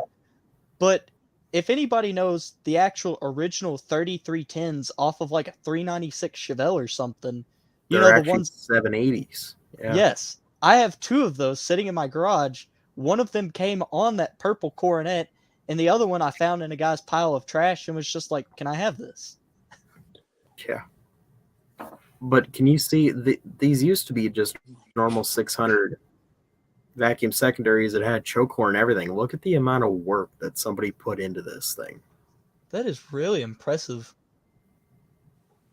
but if anybody knows the actual original 3310s off of like a 396 Chevelle or something, you They're know, the actually ones. 780s. Yeah. Yes, I have 2 of those sitting in my garage. One of them came on that purple Coronet, and the other one I found in a guy's pile of trash and was just like, "Can I have this?" Yeah. But can you see these used to be just normal 600 vacuum secondaries that had choke horn and everything. Look at the amount of work that somebody put into this thing. That is really impressive.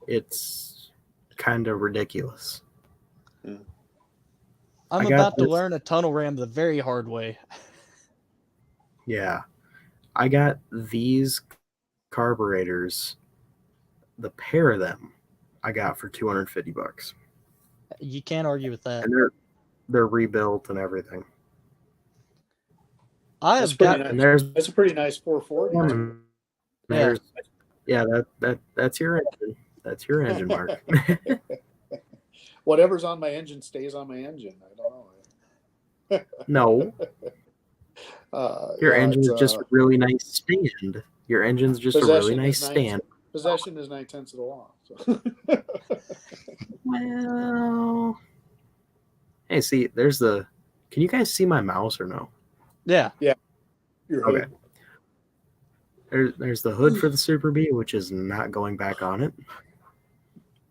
It's kind of ridiculous. I'm about to learn a tunnel ram the very hard way. Yeah. I got these carburetors, the pair of them, I got for $250. You can't argue with that. And they're rebuilt and everything. I have got, nice. And there's That's a pretty nice 440. there's that's your engine. That's your engine, Mark. Whatever's on my engine stays on my engine. I don't know. No. Your engine's just a really nice stand. Your engine's just a really nice stand. Possession is 9/10 of the law. So. Well, hey, see, there's the. Can you guys see my mouse or no? Yeah. Okay. There's the hood for the Super Bee, which is not going back on it.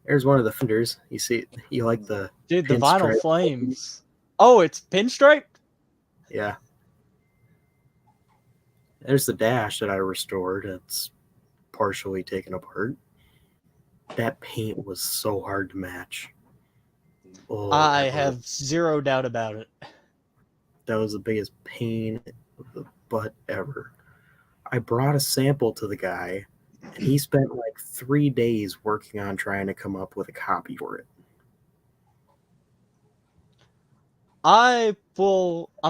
There's one of the fenders. You see, you like the dude, the vinyl flames. Oh, it's pinstriped? Yeah. There's the dash that I restored. It's partially taken apart. That paint was so hard to match. Oh, I have zero doubt about it. That was the biggest pain of the butt ever. I brought a sample to the guy, and he spent like 3 days working on trying to come up with a copy for it. I'm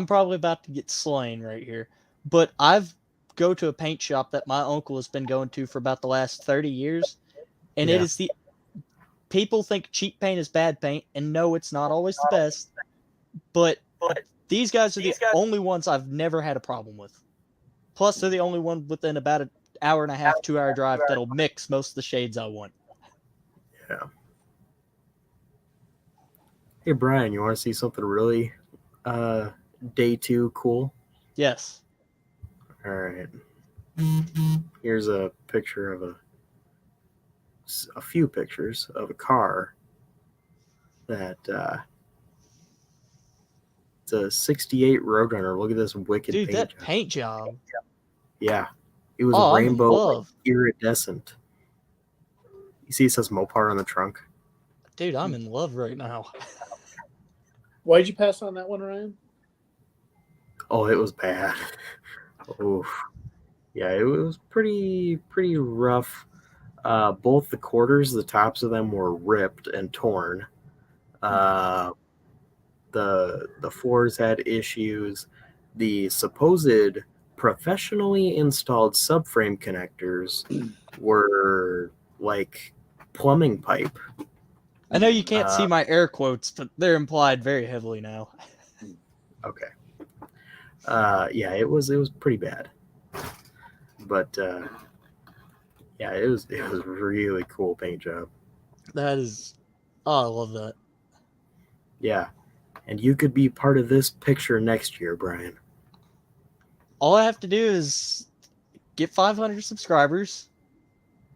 probably about to get slain right here, but I've go to a paint shop that my uncle has been going to for about the last 30 years, and it is people think cheap paint is bad paint, and no, it's not always the best, but these guys are the only ones I've never had a problem with. Plus, they're the only one within about an hour and a half, 2 hour drive that'll mix most of the shades I want. Yeah. Hey, Brian, you want to see something really day 2 cool? Yes. All right. Here's a picture of a few pictures of a car that it's a 68 Roadrunner. Look at this wicked dude, paint that paint job. Yeah. It was rainbow, like, iridescent. You see it says Mopar on the trunk? Dude, I'm in love right now. Why'd you pass on that one, Ryan? Oh, it was bad. Oof. Yeah, it was pretty rough. Both the quarters, the tops of them were ripped and torn. The floors had issues. The supposed professionally installed subframe connectors were like plumbing pipe. I know you can't see my air quotes, but they're implied very heavily now. Okay. Yeah, it was pretty bad. But yeah, it was a really cool paint job. That is, I love that. Yeah, and you could be part of this picture next year, Brian. All I have to do is get 500 subscribers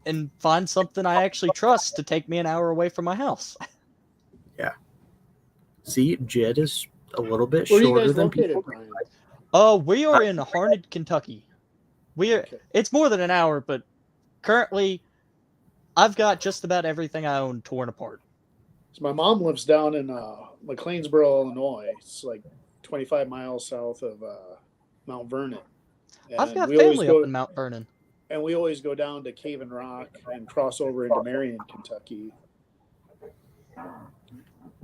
and find something I actually trust to take me an hour away from my house. Yeah. See, Jed is a little bit Where are shorter you guys than located, people. Brian? We are in Harned, Kentucky. It's more than an hour, but currently I've got just about everything I own torn apart. So my mom lives down in McLeansboro, Illinois. It's like 25 miles south of Mount Vernon. And I've got family up in Mount Vernon. And we always go down to Cave and Rock and cross over into Marion, Kentucky.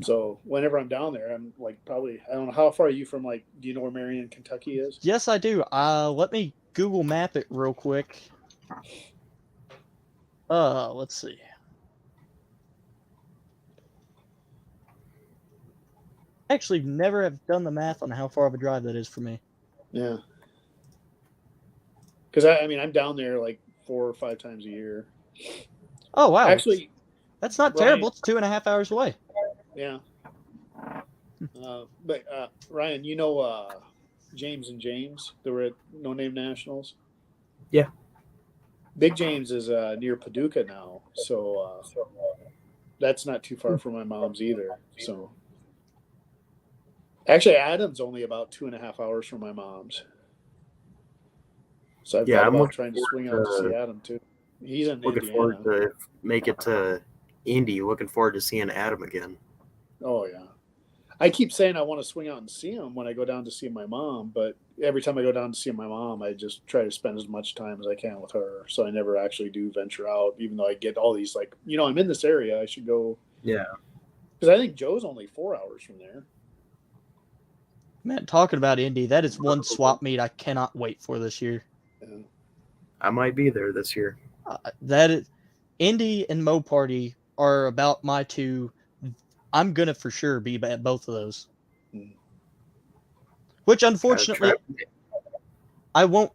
So whenever I'm down there, I'm like probably, I don't know, how far are you from, like, do you know where Marion, Kentucky is? Yes, I do. Let me Google map it real quick. Let's see. Actually, never have done the math on how far of a drive that is for me. Yeah. Because I mean, I'm down there like 4 or 5 times a year. Oh wow! Actually, that's not Ryan, terrible. It's 2.5 hours away. Yeah. But Ryan, you know James and James? They were at No Name Nationals. Yeah. Big James is near Paducah now, so that's not too far from my mom's either. So actually, Adam's only about 2.5 hours from my mom's. So I've thought I'm about looking trying to swing out forward to see to Adam too. He's in looking Indiana. forward to make it to Indy. Looking forward to seeing Adam again. Oh yeah. I keep saying I want to swing out and see him when I go down to see my mom, but every time I go down to see my mom, I just try to spend as much time as I can with her. So I never actually do venture out, even though I get all these, like, I'm in this area. I should go. Yeah. Because I think Joe's only 4 hours from there. Man, talking about Indy, that is one swap meet I cannot wait for this year. Yeah. I might be there this year. That is, Indy and Mo Party are about my two. I'm gonna for sure be at both of those. Which unfortunately, I won't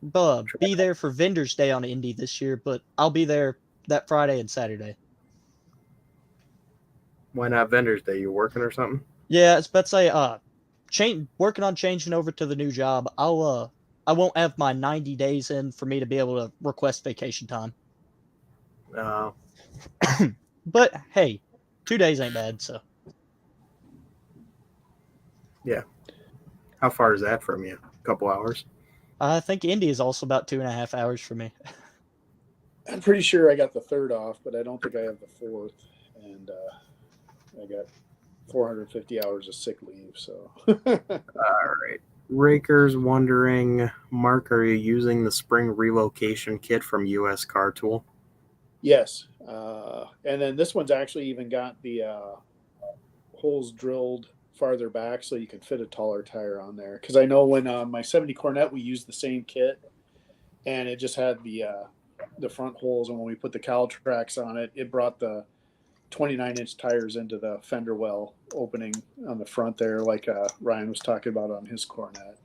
be there for Vendors Day on Indy this year, but I'll be there that Friday and Saturday. Why not Vendors Day? You working or something? Yeah, it's about to say working on changing over to the new job. I won't have my 90 days in for me to be able to request vacation time. But hey, 2 days ain't bad, so. Yeah. How far is that from you? A couple hours? I think Indy is also about 2.5 hours for me. I'm pretty sure I got the 3rd off, but I don't think I have the 4th. And I got 450 hours of sick leave. So. All right. Raker's wondering, Mark, are you using the spring relocation kit from US Car Tool? Yes. And then this one's actually even got the holes drilled farther back so you can fit a taller tire on there. Because I know when my 70 Cornet, we used the same kit, and it just had the front holes. And when we put the Caltrax on it, it brought the 29-inch tires into the fender well opening on the front there, like Ryan was talking about on his Cornet.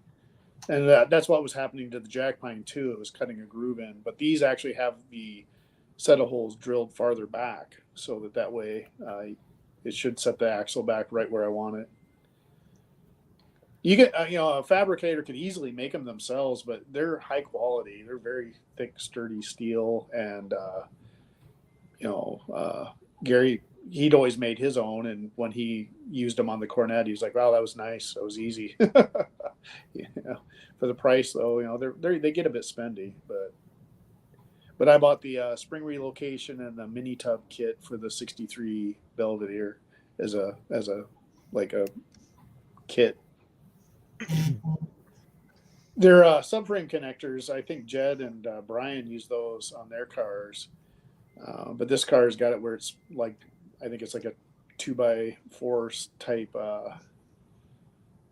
And that's what was happening to the Jack Pine too. It was cutting a groove in, but these actually have the set of holes drilled farther back so that way it should set the axle back right where I want it. You get, a fabricator could easily make them themselves, but they're high quality. They're very thick, sturdy steel, and Gary, he'd always made his own, and when he used them on the Cornet, he was like, "Wow, that was nice. That was easy." For the price, though, they get a bit spendy, but I bought the spring relocation and the mini tub kit for the '63 Belvedere as a kit. They're subframe connectors. I think Jed and Brian use those on their cars. But this car's got it where it's like, I think it's like a 2x4 type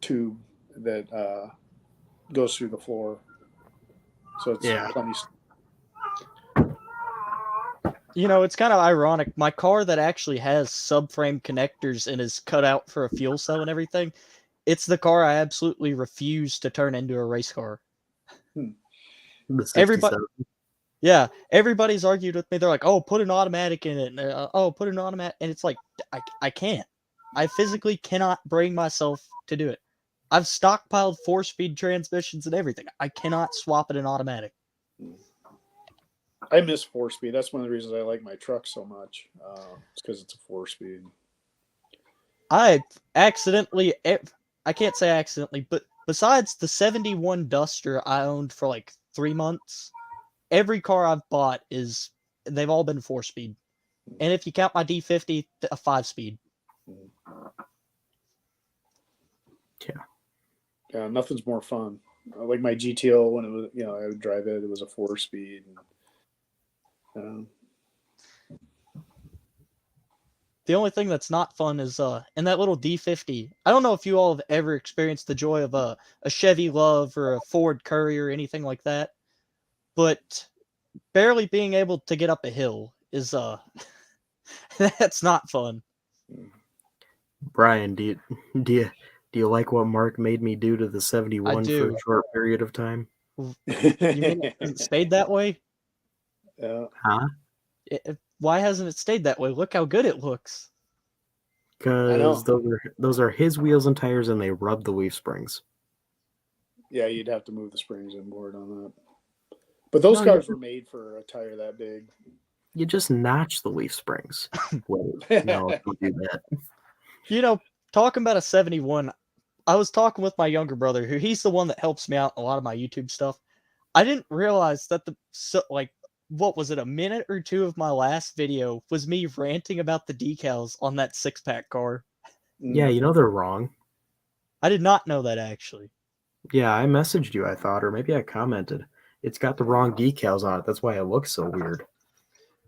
tube that goes through the floor. So it's plenty. It's kind of ironic. My car that actually has subframe connectors and is cut out for a fuel cell and everything, it's the car I absolutely refuse to turn into a race car. Everybody's argued with me. They're like, "Oh, put an automatic in it." And, put an automatic. And it's like, I can't. I physically cannot bring myself to do it. I've stockpiled 4-speed transmissions and everything. I cannot swap it in automatic. I miss 4-speed. That's one of the reasons I like my truck so much. It's because it's a 4-speed. I can't say accidentally, but besides the 71 Duster I owned for like 3 months, every car I've bought they've all been 4-speed. And if you count my D50, a 5-speed. Yeah, nothing's more fun. Like my GTO, when it was, I would drive it. It was a 4-speed. The only thing that's not fun is in that little D50. I don't know if you all have ever experienced the joy of a Chevy Love or a Ford Courier or anything like that, but barely being able to get up a hill is that's not fun. Brian, do you like what Mark made me do to the 71 for do. a short period of time? You mean it hasn't stayed that way? Yeah. Huh? Why hasn't it stayed that way? Look how good it looks. Because those are his wheels and tires, and they rub the leaf springs. Yeah, you'd have to move the springs and board on that. But those cars were made for a tire that big. You just notch the leaf springs. Wait, no, don't do that. You know, talking about a 71, I was talking with my younger brother, who he's the one that helps me out in a lot of my YouTube stuff. I didn't realize that what was it, a minute or two of my last video was me ranting about the decals on that 6-pack car. Yeah, you know they're wrong. I did not know that, actually. Yeah, I messaged you, I thought, or maybe I commented. It's got the wrong decals on it. That's why it looks so weird.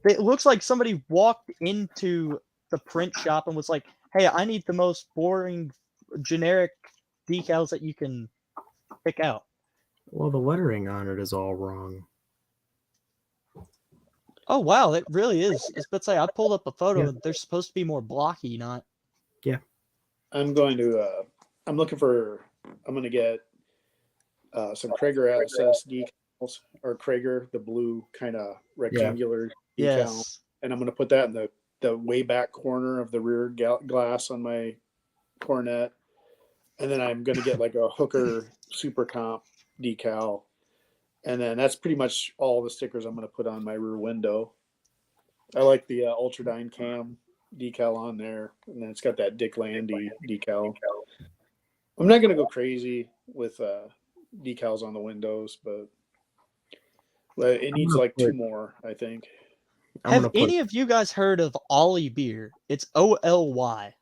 It looks like somebody walked into the print shop and was like, hey, I need the most boring, generic decals that you can pick out. Well, the lettering on it is all wrong. Oh, wow, it really is. I was about to say, I pulled up a photo, and they're supposed to be more blocky, not... Yeah. I'm going to get some Krager SS decals, or Krager, the blue kind of rectangular decal. Yes. And I'm going to put that in the way back corner of the rear glass on my Cornet. And then I'm going to get like a Hooker Super Comp decal. And then that's pretty much all the stickers I'm going to put on my rear window. I like the Ultradyne Cam decal on there. And then it's got that Dick Landy decal. I'm not going to go crazy with decals on the windows, but it needs like 2 more, I think. Have any of you guys heard of Ollie Beer? It's OLY.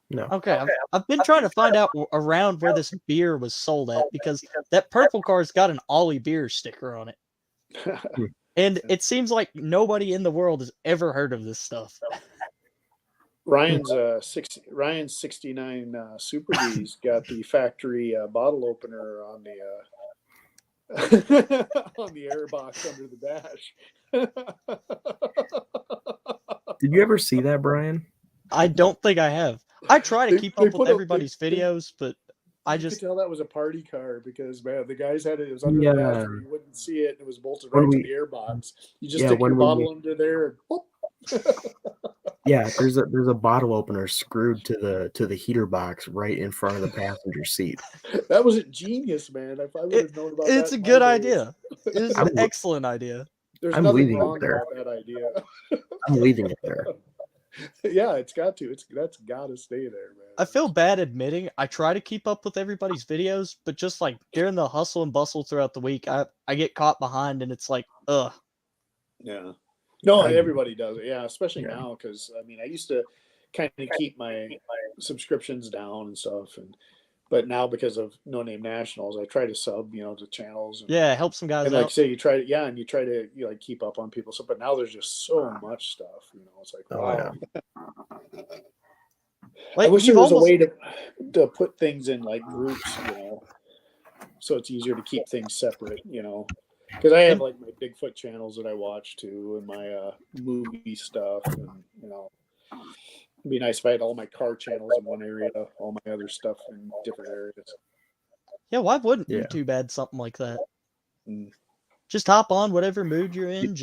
No. Okay, I've been trying to find out around where this beer was sold at, because that purple car's got an Ollie Beer sticker on it. And it seems like nobody in the world has ever heard of this stuff. Ryan's 69 Super D's got the factory bottle opener on the on the air box under the dash. Did you ever see that, Brian? I don't think I have. I try to keep up with everybody's videos, but I just could tell that was a party car, because man, the guys had it. It was under the dash, where you wouldn't see it. And it was bolted right to the air box. You just stick your bottle under there, and whoop. Yeah, there's a bottle opener screwed to the heater box right in front of the passenger seat. That was genius, man. If I would have known about it's that, a good idea. It's an excellent idea. There's I'm nothing leaving wrong it there. about that idea. I'm leaving it there. Yeah, it's got to. That's got to stay there, man. I feel bad admitting I try to keep up with everybody's videos, but just like during the hustle and bustle throughout the week, I get caught behind, and it's like, ugh. Yeah. No, everybody does it. Yeah, especially now, because I mean, I used to kind of keep my subscriptions down and stuff, but now because of No Name Nationals, I try to sub, to channels. And, help some guys and out. like say you try to, and you try to like keep up on people. So, but now there's just so much stuff. It's like, wow. Like, I wish there was a way to put things in like groups, so it's easier to keep things separate, because I have like my Bigfoot channels that I watch too, and my movie stuff, and it'd be nice if I had all my car channels in one area, all my other stuff in different areas. Yeah, why wouldn't YouTube add something like that? Just hop on whatever mood you're in.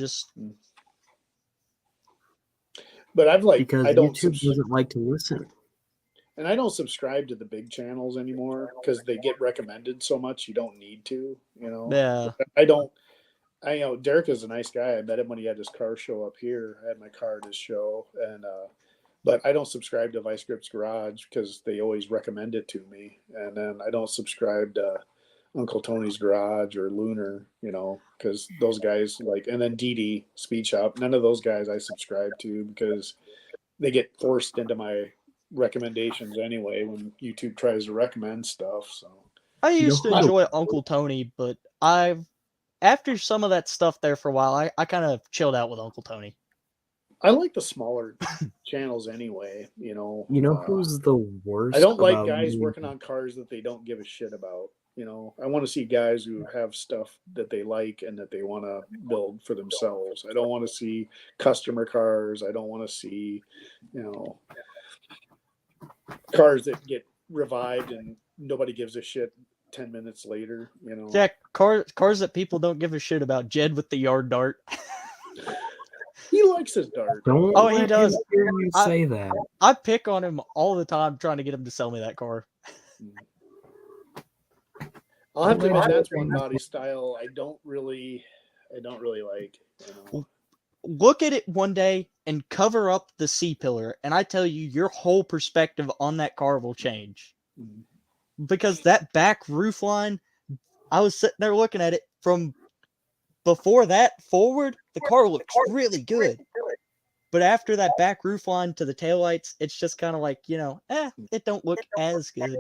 But because YouTube doesn't like to listen. And I don't subscribe to the big channels anymore because they get recommended so much. You don't need to, Yeah. Derek is a nice guy. I met him when he had his car show up here. I had my car at his show, and but I don't subscribe to Vice Grips Garage because they always recommend it to me. And then I don't subscribe to Uncle Tony's Garage or Lunar, because those guys and then DD Speed Shop. None of those guys I subscribe to because they get forced into my recommendations anyway when YouTube tries to recommend stuff. So I used to enjoy Uncle Tony, but after some of that stuff there for a while, I kind of chilled out with Uncle Tony. I like the smaller channels anyway. You know who's the worst? I don't like about guys me? working on cars that they don't give a shit about. I want to see guys who have stuff that they like and that they want to build for themselves. I don't want to see customer cars. I don't want to see, cars that get revived and nobody gives a shit 10 minutes later. Yeah, cars that people don't give a shit about. Jed with the yard dart. He likes his dart. Don't Oh, he let does. him hear you say that. I pick on him all the time trying to get him to sell me that car. I'll have to admit that's one body style I don't really like. Look at it one day and cover up the C-pillar, and I tell you, your whole perspective on that car will change. Because that back roof line, I was sitting there looking at it from before that forward, the car looks really good. But after that back roof line to the taillights, it's just kind of like, it don't look as good.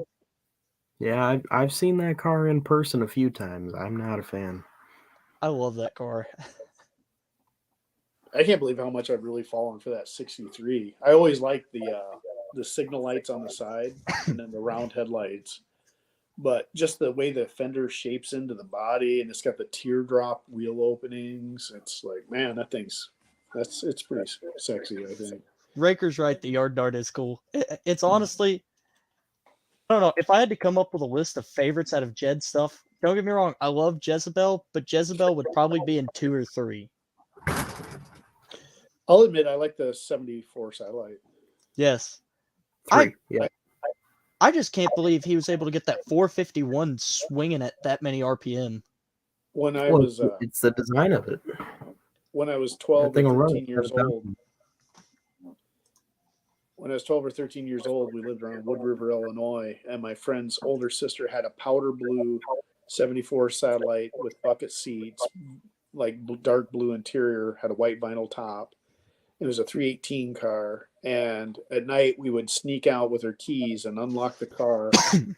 Yeah, I've seen that car in person a few times. I'm not a fan. I love that car. I can't believe how much I've really fallen for that 63. I always liked the signal lights on the side and then the round headlights. But just the way the fender shapes into the body and it's got the teardrop wheel openings, it's like, man, it's pretty sexy, I think. Raker's right, the yard dart is cool. It's honestly, I don't know, if I had to come up with a list of favorites out of Jed's stuff, don't get me wrong, I love Jezebel, but Jezebel would probably be in 2 or 3. I'll admit I like the 74 satellite. Yes. 3, yeah. I just can't believe he was able to get that 451 swinging at that many RPM. When I was it's the design of it. when I was 12 That thing will or run 13 years at 1,000. old. When I was 12 or 13 years old, we lived around Wood River, Illinois, and my friend's older sister had a powder blue 74 satellite with bucket seats, like dark blue interior, had a white vinyl top. It was a 318 car, and at night we would sneak out with her keys and unlock the car,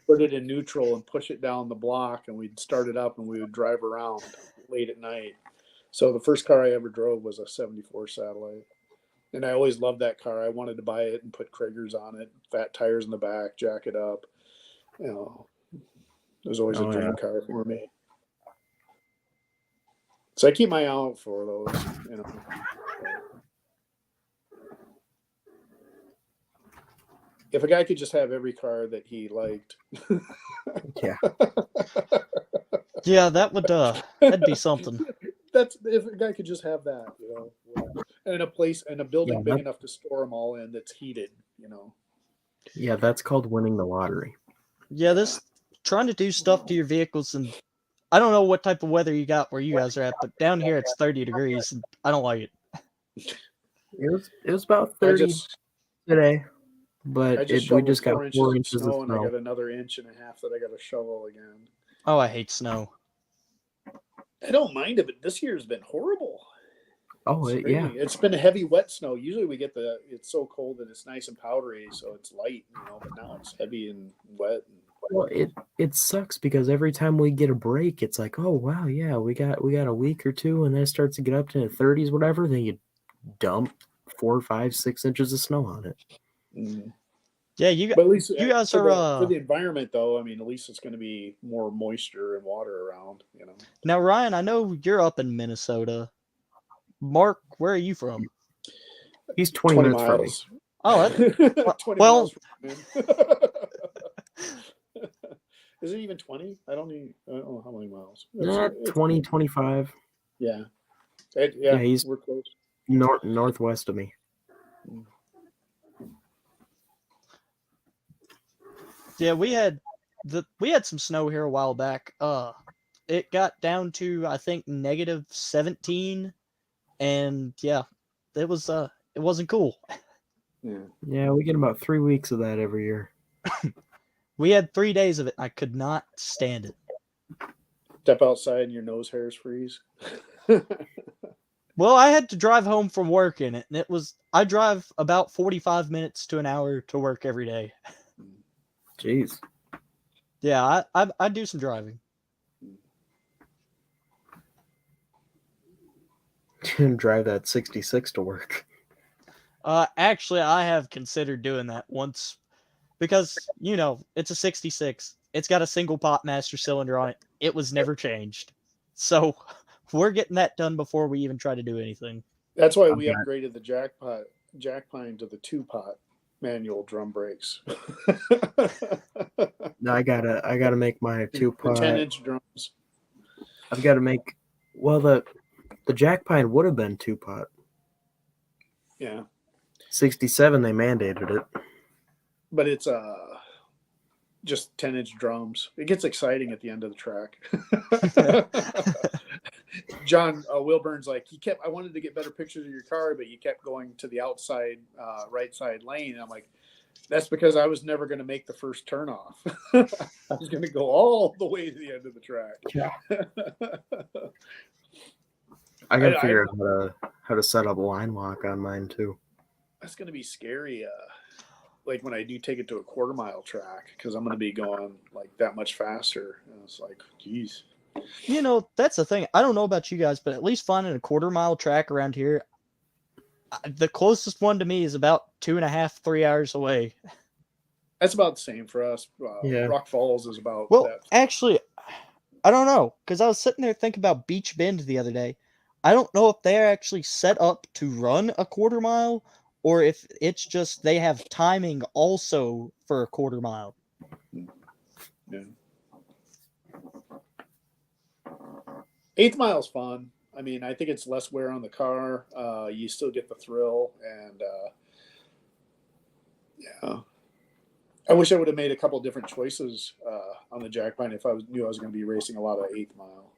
put it in neutral, and push it down the block, and we'd start it up, and we would drive around late at night. So the first car I ever drove was a 74 satellite. And I always loved that car. I wanted to buy it and put Kragers on it, fat tires in the back, jack it up. It was always a dream car for me. So I keep my eye out for those. If a guy could just have every car that he liked. Yeah. Yeah, that'd be something. That's if a guy could just have that, and a place and a building big enough to store them all in that's heated, Yeah, that's called winning the lottery. Yeah, this trying to do stuff to your vehicles, and I don't know what type of weather you got where you guys are at, but down here it's 30 degrees, and I don't like it. It was about 30 today, but we just got 4 inches of snow. And I got another 1.5 inches that I got to shovel again. Oh, I hate snow. I don't mind it, but this year's been horrible. Oh, yeah. It's been a heavy, wet snow. Usually we get it's so cold that it's nice and powdery, so it's light, but now it's heavy and wet. Well, it sucks because every time we get a break, it's like, oh wow, yeah, we got a week or two, and then it starts to get up to the 30s, whatever. Then you dump 4, 5, 6 inches of snow on it. Mm-hmm. Yeah, but at least you guys are for the environment, though. I mean, at least it's going to be more moisture and water around. Now, Ryan, I know you're up in Minnesota. Mark, where are you from? He's 20 minutes miles. from me. Oh, 20 well. Miles Is it even 20? I don't know how many miles. It's 20, 25. Yeah. We're close. Northwest of me. Yeah, we had some snow here a while back. It got down to I think -17, and yeah, it wasn't cool. Yeah, we get about 3 weeks of that every year. We had 3 days of it. I could not stand it. Step outside and your nose hairs freeze. Well, I had to drive home from work in it, and I drive about 45 minutes to an hour to work every day. Jeez. Yeah, I do some driving. And drive that 66 to work. Actually, I have considered doing that once because, it's a 66. It's got a single pot master cylinder on it. It was never changed. So we're getting that done before we even try to do anything. That's why I've we got- upgraded the jack pine to the 2-pot manual drum brakes. I gotta make my The 2-pot. 10-inch drums. I've got to make. Well, the jack pine would have been 2-pot. Yeah, 67, they mandated it. but it's just 10-inch drums. It gets exciting at the end of the track. John Wilburn's like, I wanted to get better pictures of your car, but you kept going to the outside right side lane. And I'm like, that's because I was never going to make the first turn off. I was going to go all the way to the end of the track. Yeah. I gotta figure out how to set up line lock on mine too. That's going to be scary. Like when I do take it to a quarter-mile track, because I'm going to be going like that much faster. And it's like, geez. That's the thing. I don't know about you guys, but at least finding a quarter-mile track around here, the closest one to me is about 2.5, 3 hours away. That's about the same for us. Yeah. Rock Falls is about Well, that. actually, I don't know, because I was sitting there thinking about Beach Bend the other day. I don't know if they're actually set up to run a quarter mile, or if it's just they have timing also for a quarter mile. Yeah. 8th mile's fun. I mean, I think it's less wear on the car. You still get the thrill, and yeah. I wish I would have made a couple different choices on the jack pine if I knew I was going to be racing a lot of 8th mile.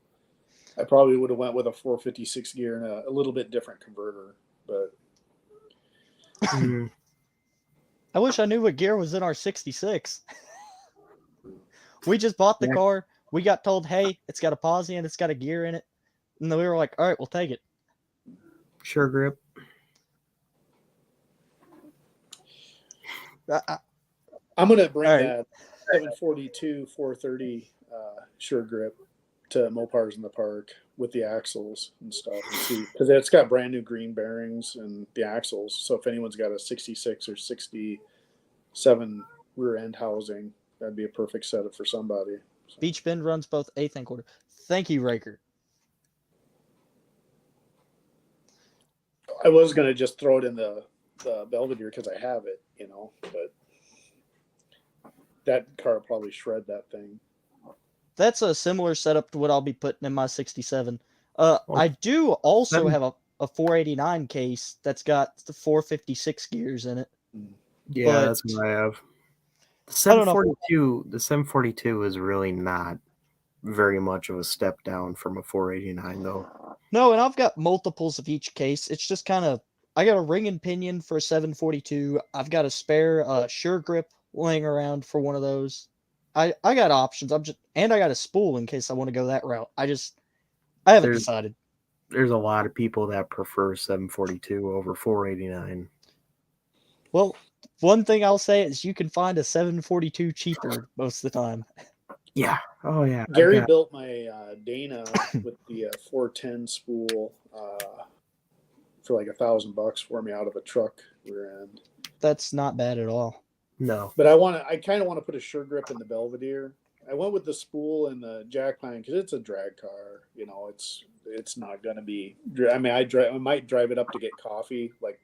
I probably would have went with a 456 gear and a little bit different converter, but I wish I knew what gear was in our 66. We just bought the car. We got told, hey, it's got a posi and it's got a gear in it. And then we were like, all right, we'll take it. Sure grip. I'm going to bring All right. that 742 430 Sure Grip to Mopars in the Park with the axles and stuff, and see, because it's got brand new green bearings and the axles. So if anyone's got a 66 or 67 rear end housing, that'd be a perfect setup for somebody. Beach Bend runs both 8th and quarter. Thank you, Raker. I was going to just throw it in the Belvedere because I have it, but that car will probably shred that thing. That's a similar setup to what I'll be putting in my 67. I do also have a 489 case that's got the 456 gears in it. Yeah, that's what I have. The 742 is really not very much of a step down from a 489 though. No, and I've got multiples of each case. It's just kind of, I got a ring and pinion for a 742. I've got a spare Sure Grip laying around for one of those. I got options. And I got a spool in case I want to go that route. I haven't decided. There's a lot of people that prefer 742 over 489. Well, one thing I'll say is you can find a 742 cheaper most of the time. Yeah. Oh yeah. Gary built my Dana with the 410 spool for like $1,000 for me out of a truck rear end. That's not bad at all. No. But I kind of want to put a Sure Grip in the Belvedere. I went with the spool and the jack pine because it's a drag car. It's not going to be. I mean, I might drive it up to get coffee, like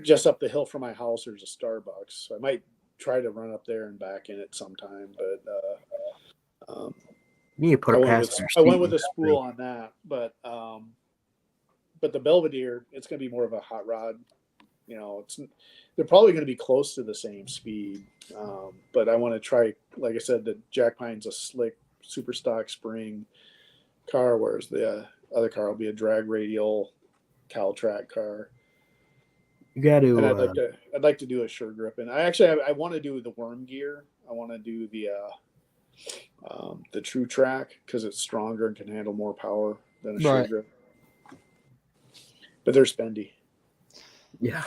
just up the hill from my house. There's a Starbucks, so I might try to run up there and back in it sometime. But you put I went with a spool on that, but the Belvedere, it's going to be more of a hot rod. They're probably going to be close to the same speed, but I want to try. Like I said, the jack pine's a slick, super stock spring car, whereas the other car will be a drag radial Caltrac car. You got to. And I'd like to do a Sure Grip, and I want to do the worm gear. I want to do the True Track because it's stronger and can handle more power than a Sure Grip. But they're spendy. Yeah.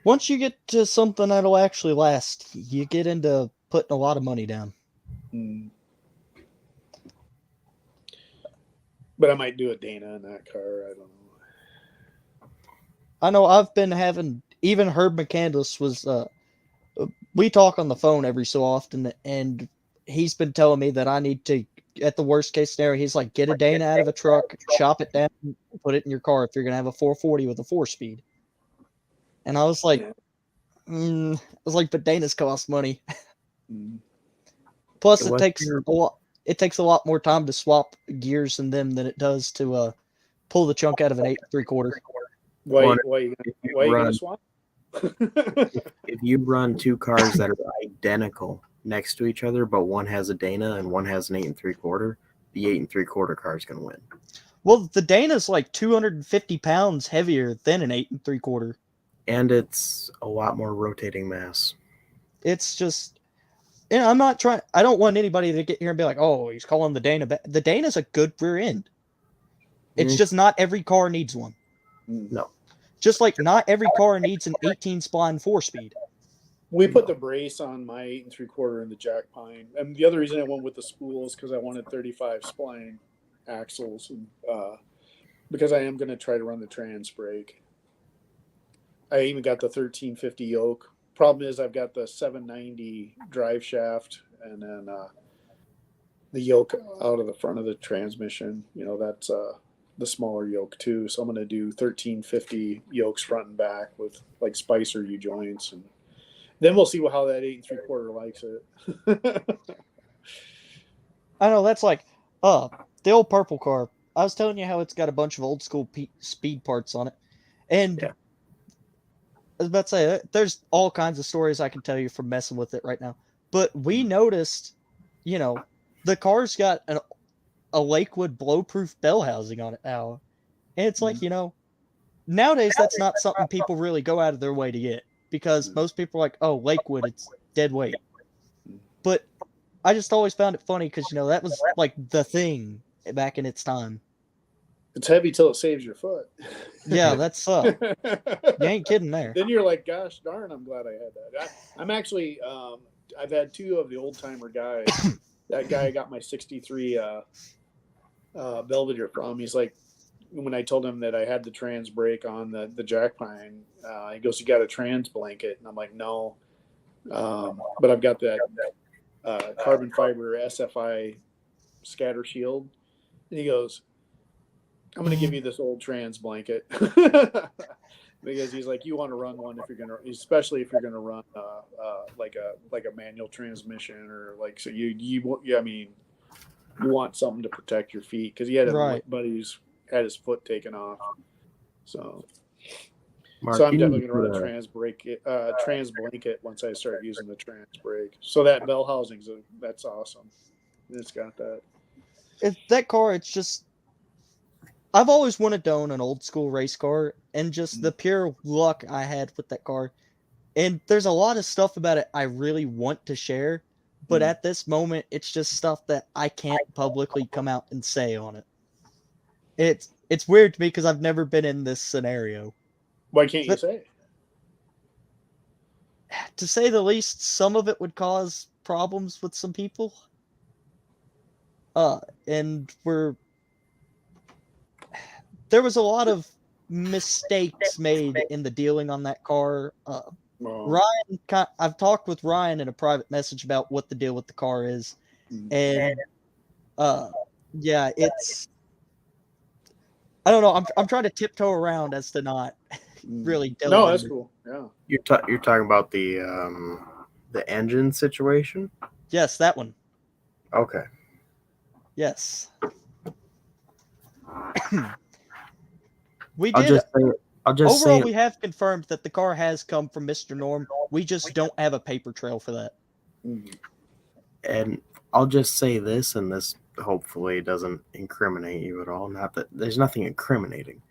Once you get to something that'll actually last, you get into putting a lot of money down. But I might do a Dana in that car. I don't know. I know I've been having, even Herb McCandless was, we talk on the phone every so often, and he's been telling me that I need to, at the worst case scenario, he's like, get a Dana out of a truck, chop it down, put it in your car if you're going to have a 440 with a 4-speed. And I was like, I was like, but Dana's cost money. Plus, it takes a lot. It takes a lot more time to swap gears in them than it does to pull the chunk out of an 8 3/4. Why you gonna swap? If you run two cars that are identical next to each other, but one has a Dana and one has an 8 3/4, the 8 3/4 car is going to win. Well, the Dana's like 250 pounds heavier than an 8 3/4. And it's a lot more rotating mass. It's just, I'm not trying. I don't want anybody to get here and be like, "Oh, he's calling the Dana." The Dana's a good rear end. It's just not every car needs one. No. Just like not every car needs an 18 spline 4-speed. We put the brace on my 8 3/4 in the Jack Pine, and the other reason I went with the spool is because I wanted 35 spline axles, and because I am going to try to run the trans brake. I even got the 1350 yoke. Problem is, I've got the 790 drive shaft, and then the yoke out of the front of the transmission. That's the smaller yoke too. So I'm going to do 1350 yokes front and back with like Spicer U joints, and then we'll see how that 8 3/4 likes it. I know that's like the old purple car. I was telling you how it's got a bunch of old school speed parts on it, and I was about to say there's all kinds of stories I can tell you from messing with it right now. But we noticed, the car's got a Lakewood blow-proof bell housing on it now. And it's like, nowadays that's not something people really go out of their way to get, because most people are like, oh, Lakewood, it's dead weight. But I just always found it funny because, that was like the thing back in its time. It's heavy till it saves your foot. Yeah, that's you ain't kidding there. Then you're like, gosh darn, I'm glad I had that. I'm actually, I've had two of the old timer guys. That guy got my 63 Belvedere from. He's like, when I told him that I had the trans brake on the Jack Pine, he goes, you got a trans blanket? And I'm like, no. But I've got that carbon fiber SFI scatter shield. And he goes, I'm going to give you this old trans blanket. Because he's like, you want to run one if you're going to, especially if you're going to run like a manual transmission, or like, so you want something to protect your feet, because he had a buddy who's had his foot taken off. So, Mark, I'm definitely going to run a trans blanket once I start using the trans brake. So that bell housing's that's awesome. It's got that. That car, it's just, I've always wanted to own an old school race car, and just the pure luck I had with that car. And there's a lot of stuff about it I really want to share, but at this moment, it's just stuff that I can't publicly come out and say on it. It's weird to me because I've never been in this scenario. Why can't you say? To say the least, some of it would cause problems with some people. And there was a lot of mistakes made in the dealing on that car. Ryan, I've talked with Ryan in a private message about what the deal with the car is, and it's, I don't know. I'm trying to tiptoe around as to not really. No, that's cool. Yeah, you're talking about the engine situation. Yes, that one. Okay. Yes. We did. Overall, we have confirmed that the car has come from Mr. Norm. We just don't have a paper trail for that. And I'll just say this, and this hopefully doesn't incriminate you at all. Not that there's nothing incriminating.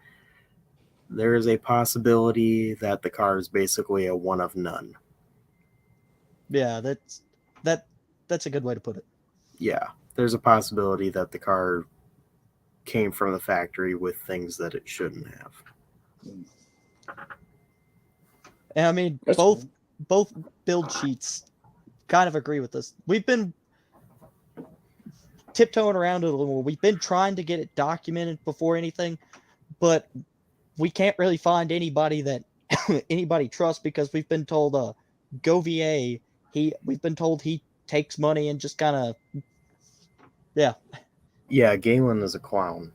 There is a possibility that the car is basically a one of none. Yeah, that's a good way to put it. Yeah, there's a possibility that the car came from the factory with things that it shouldn't have. And I mean, both build sheets kind of agree with us. We've been tiptoeing around it a little. We've been trying to get it documented before anything, but we can't really find anybody that anybody trusts because we've been told Govier, we've been told he takes money and just kind of Yeah, Galen is a clown.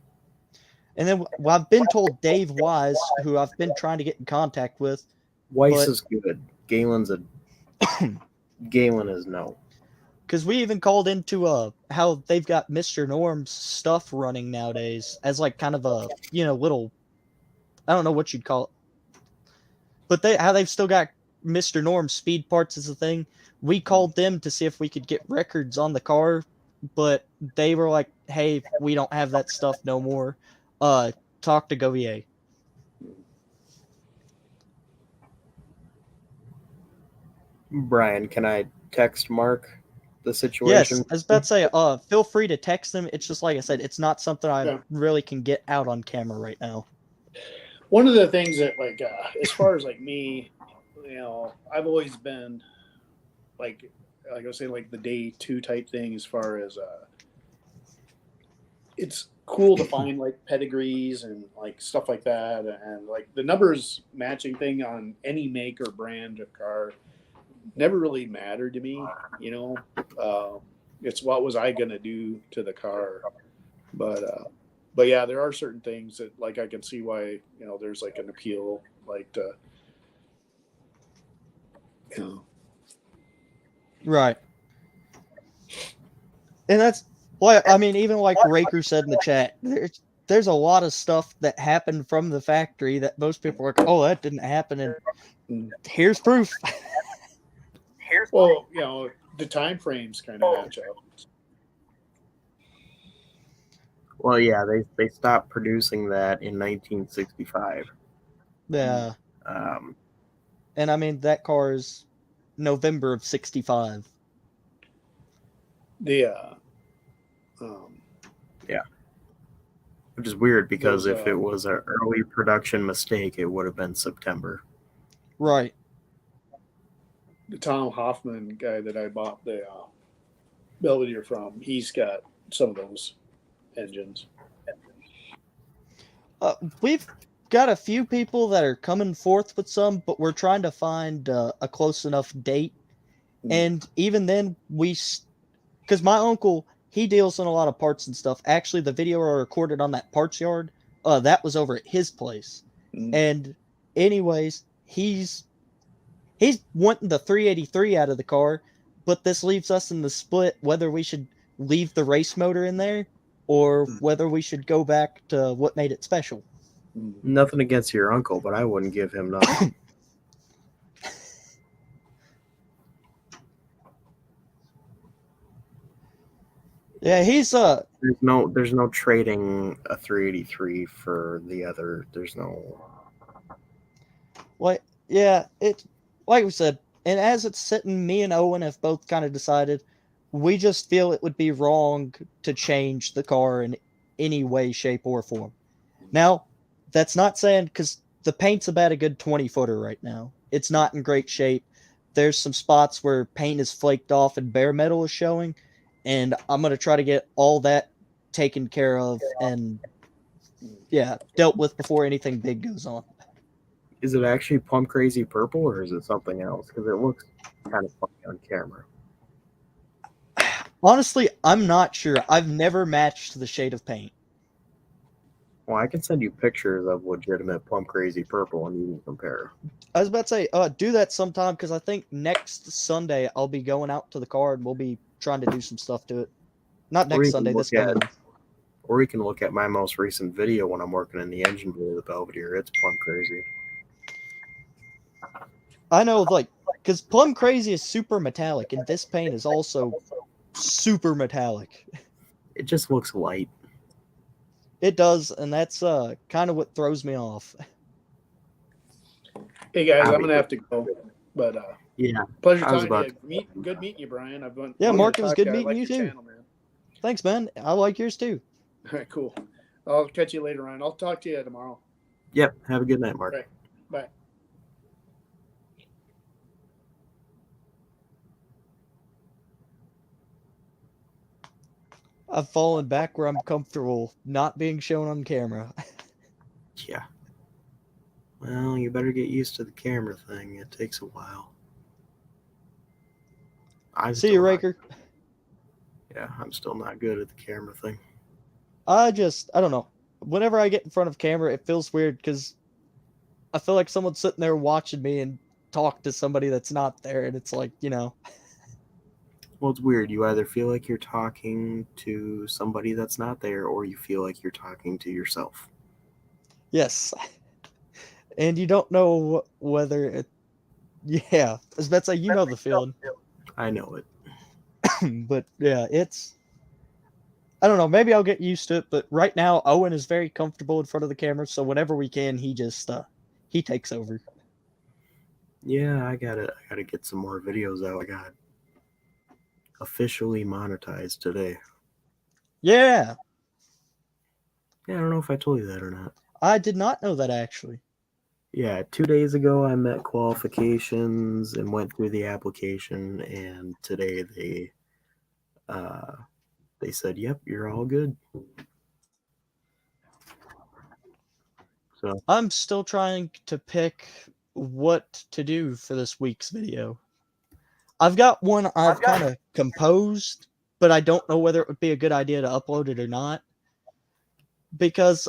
And then I've been told Dave Wise, who I've been trying to get in contact with, Weiss But- is good. Galen's a Galen is no. because we even called into how they've got Mr. Norm's stuff running nowadays as like kind of a little, I don't know what you'd call it, but how they've still got Mr. Norm's speed parts is a thing. We called them to see if we could get records on the car, but they were like, "Hey, we don't have that stuff no more. Talk to Govier." Brian, can I text Mark the Yes, situation? I was about to say, feel free to text them. It's just like I said, it's not something I Yeah. really can get out on camera right now. One of the things that, like, as far as like me, I've always been like I was saying, like the day two type thing. As far as it's cool to find like pedigrees and like stuff like that, and like the numbers matching thing on any make or brand of car never really mattered to me. It's what was I gonna do to the car, but yeah, there are certain things that like I can see why there's like an appeal, like to Right. And that's why, I mean, even like Raker said in the chat, there's a lot of stuff that happened from the factory that most people are like, oh, that didn't happen. And here's proof. Well, the time frames kind of match up. Well, yeah, they stopped producing that in 1965. Yeah. And I mean, that car is November of 65. Which is weird because Those, if it was an early production mistake, it would have been September. Right. The Tom Hoffman guy that I bought the Belvedere from, he's got some of those engines. We've got a few people that are coming forth with some, but we're trying to find a close enough date. And even then, because my uncle, he deals in a lot of parts and stuff. Actually, the video I recorded on that parts yard, that was over at his place. And anyways, he's wanting the 383 out of the car, but this leaves us in the split whether we should leave the race motor in there or whether we should go back to what made it special. Nothing against your uncle, but I wouldn't give him nothing. Yeah, he's There's no trading a 383 for the other. There's no. like, yeah, it like we said, and as it's sitting, me and Owen have both kind of decided we just feel it would be wrong to change the car in any way, shape, or form. Now, that's not saying, because the paint's about a good 20-footer right now. It's not in great shape. There's some spots where paint is flaked off and bare metal is showing, and I'm going to try to get all that taken care of and, yeah, dealt with before anything big goes on. Is it actually Plum Crazy Purple or is it something else? Because it looks kind of funny on camera. Honestly, I'm not sure. I've never matched the shade of paint. Well, I can send you pictures of legitimate Plum Crazy Purple and you can compare. I was about to say, do that sometime, because I think next Sunday I'll be going out to the car and we'll be trying to do some stuff to it. Not Or you next can Sunday, look this coming. Or you can look at my most recent video when I'm working in the engine bay of the Belvedere. It's Plum Crazy. I know, like, because Plum Crazy is super metallic, and this paint is also super metallic. It just looks light. It does, and that's kind of what throws me off. Hey guys, I'm gonna have to go, but Yeah, pleasure I was talking to about you. Good meeting you, Brian. Yeah, wanted Mark, to it was talk good to you. I meeting like you your too. channel, man. Thanks, man. I like yours too. All right, cool. I'll catch you later on. I'll talk to you tomorrow. Yep. Have a good night, Mark. Right. Bye. I've fallen back where I'm comfortable not being shown on camera. Yeah. Well, you better get used to the camera thing. It takes a while. See you, Raker. Yeah, I'm still not good at the camera thing. I don't know. Whenever I get in front of camera, it feels weird because I feel like someone's sitting there watching me and talk to somebody that's not there, and it's like, Well, it's weird. You either feel like you're talking to somebody that's not there, or you feel like you're talking to yourself. yes. And you don't know whether it, yeah, as Beth say, you know the feeling. I know it. But yeah, I don't know, maybe I'll get used to it, but right now Owen is very comfortable in front of the camera, so whenever we can, he just he takes over. Yeah, I gotta get some more videos out. I got officially monetized today. Yeah, Yeah, I don't know if I told you that or not. I did not know that actually. Yeah, 2 days ago I met qualifications and went through the application, and today they said, "Yep, you're all good." So I'm still trying to pick what to do for this week's video. I've got one I've kind of composed, but I don't know whether it would be a good idea to upload it or not. Because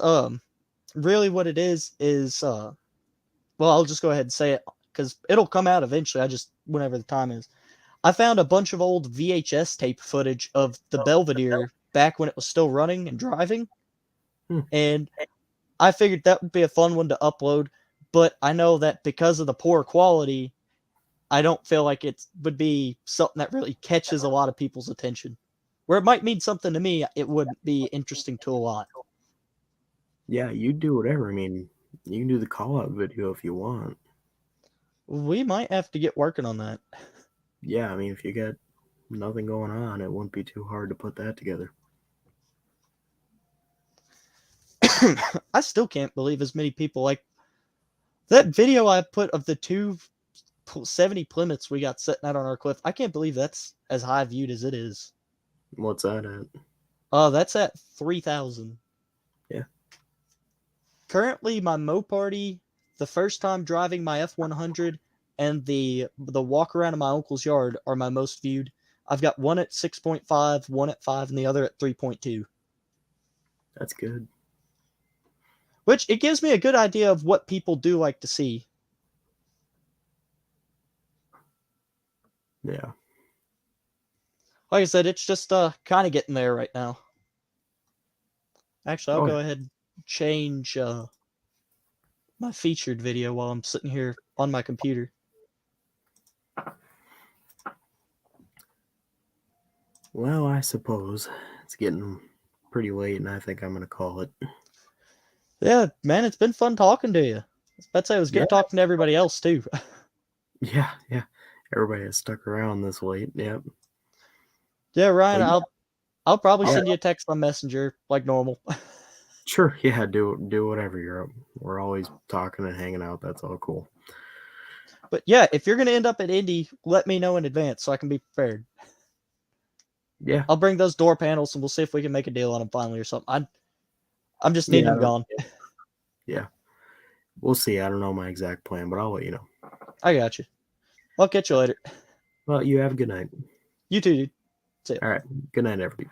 really what it is well, I'll just go ahead and say it because it'll come out eventually. Whenever the time is. I found a bunch of old VHS tape footage of the Belvedere back when it was still running and driving. And I figured that would be a fun one to upload, but I know that because of the poor quality, I don't feel like it would be something that really catches a lot of people's attention. Where it might mean something to me, it wouldn't be interesting to a lot. yeah, you do whatever. I mean, you can do the call out video if you want. We might have to get working on that. Yeah, I mean, if you got nothing going on, it wouldn't be too hard to put that together. I still can't believe as many people like that video I put of the 270 Plymouths we got sitting out on our cliff. I can't believe that's as high viewed as it is. What's that at? That's at 3,000. Yeah. Currently, my Moparty, the first time driving my F100, and the walk around in my uncle's yard are my most viewed. I've got one at 6.5, one at 5, and the other at 3.2. That's good. Which, it gives me a good idea of what people do like to see. Yeah. Like I said, it's just kind of getting there right now. Actually, I'll go ahead and change my featured video while I'm sitting here on my computer. Well, I suppose it's getting pretty late, and I think I'm going to call it. Yeah, man, it's been fun talking to you. I'd say it was good talking to everybody else, too. Yeah. Everybody has stuck around this late. Yep. Yeah, Ryan, I'll probably send you a text on Messenger like normal. Sure. Yeah, do whatever. We're always talking and hanging out. That's all cool. But yeah, if you're going to end up at Indy, let me know in advance so I can be prepared. Yeah. I'll bring those door panels and we'll see if we can make a deal on them finally or something. I'm just needing them gone. Yeah. We'll see. I don't know my exact plan, but I'll let you know. I got you. I'll catch you later. Well, you have a good night. You too, dude. See ya. All right. Good night, everybody.